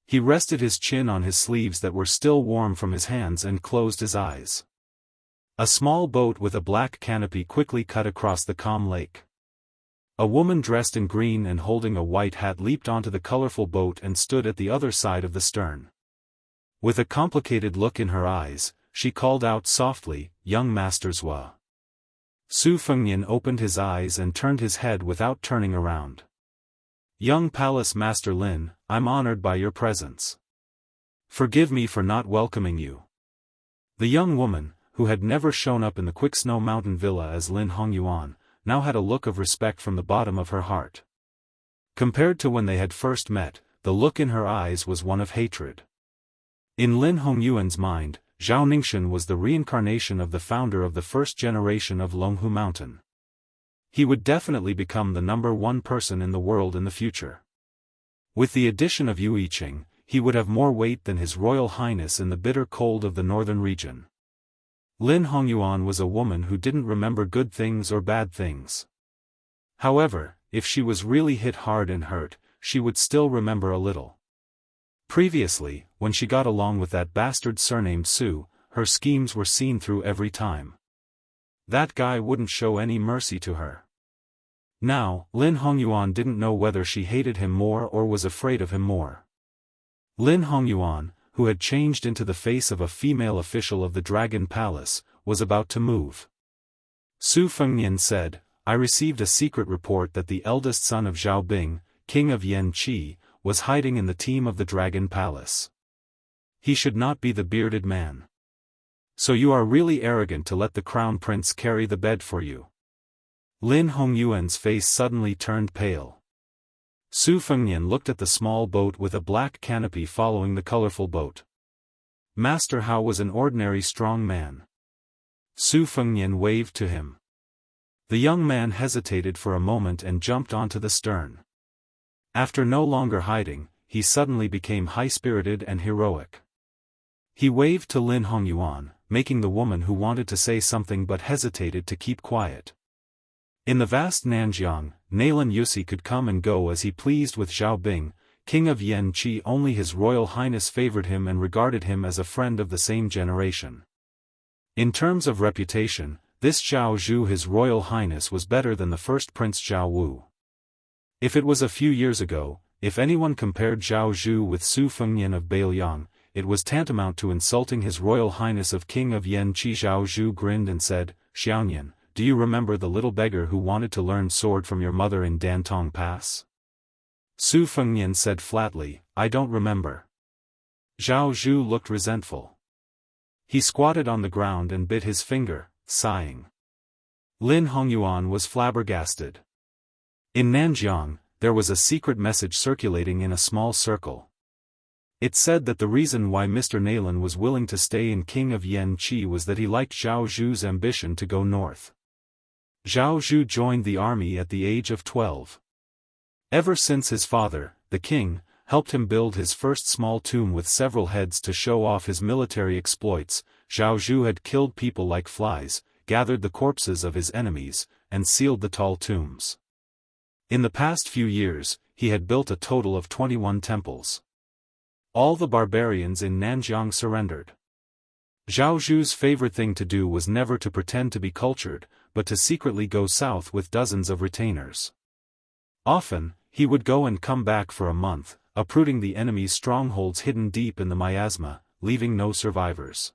He rested his chin on his sleeves that were still warm from his hands and closed his eyes. A small boat with a black canopy quickly cut across the calm lake. A woman dressed in green and holding a white hat leaped onto the colorful boat and stood at the other side of the stern. With a complicated look in her eyes, she called out softly, "Young Master Zhou." Su Fengnian opened his eyes and turned his head without turning around. "Young Palace Master Lin, I'm honored by your presence. Forgive me for not welcoming you." The young woman, who had never shown up in the Quick Snow Mountain Villa as Lin Hongyuan, now had a look of respect from the bottom of her heart. Compared to when they had first met, the look in her eyes was one of hatred. In Lin Hongyuan's mind, Zhao Ningxin was the reincarnation of the founder of the first generation of Longhu Mountain. He would definitely become the #1 person in the world in the future. With the addition of Yu Yiqing, he would have more weight than His Royal Highness in the bitter cold of the northern region. Lin Hongyuan was a woman who didn't remember good things or bad things. However, if she was really hit hard and hurt, she would still remember a little. Previously, when she got along with that bastard surnamed Su, her schemes were seen through every time. That guy wouldn't show any mercy to her. Now, Lin Hongyuan didn't know whether she hated him more or was afraid of him more. Lin Hongyuan, who had changed into the face of a female official of the Dragon Palace, was about to move. Su Fengnian said, "I received a secret report that the eldest son of Zhao Bing, king of Yanqi, was hiding in the team of the Dragon Palace. He should not be the bearded man. So you are really arrogant to let the crown prince carry the bed for you." Lin Hongyuan's face suddenly turned pale. Su Fengnian looked at the small boat with a black canopy following the colorful boat. Master Hao was an ordinary strong man. Su Fengnian waved to him. The young man hesitated for a moment and jumped onto the stern. After no longer hiding, he suddenly became high-spirited and heroic. He waved to Lin Hongyuan, making the woman who wanted to say something but hesitated to keep quiet. In the vast Nanjiang, Nalin Yusi could come and go as he pleased with Zhao Bing, king of Yanqi. Only His Royal Highness favored him and regarded him as a friend of the same generation. In terms of reputation, this Zhao Zhu His Royal Highness was better than the first Prince Zhao Wu. If it was a few years ago, if anyone compared Zhao Zhu with Su Fengnian of Bailiang, it was tantamount to insulting His Royal Highness of King of Yan Qi. Zhao Zhu grinned and said, Xiaonian, do you remember the little beggar who wanted to learn sword from your mother in Dantong Pass? Su Fengnian said flatly, I don't remember. Zhao Zhu looked resentful. He squatted on the ground and bit his finger, sighing. Lin Hongyuan was flabbergasted. In Nanjiang, there was a secret message circulating in a small circle. It said that the reason why Mr. Naylan was willing to stay in King of Yan Qi was that he liked Zhao Zhu's ambition to go north. Zhao Zhu joined the army at the age of 12. Ever since his father, the king, helped him build his first small tomb with several heads to show off his military exploits, Zhao Zhu had killed people like flies, gathered the corpses of his enemies, and sealed the tall tombs. In the past few years, he had built a total of 21 temples. All the barbarians in Nanjiang surrendered. Zhao Zhu's favorite thing to do was never to pretend to be cultured, but to secretly go south with dozens of retainers. Often, he would go and come back for a month, uprooting the enemy's strongholds hidden deep in the miasma, leaving no survivors.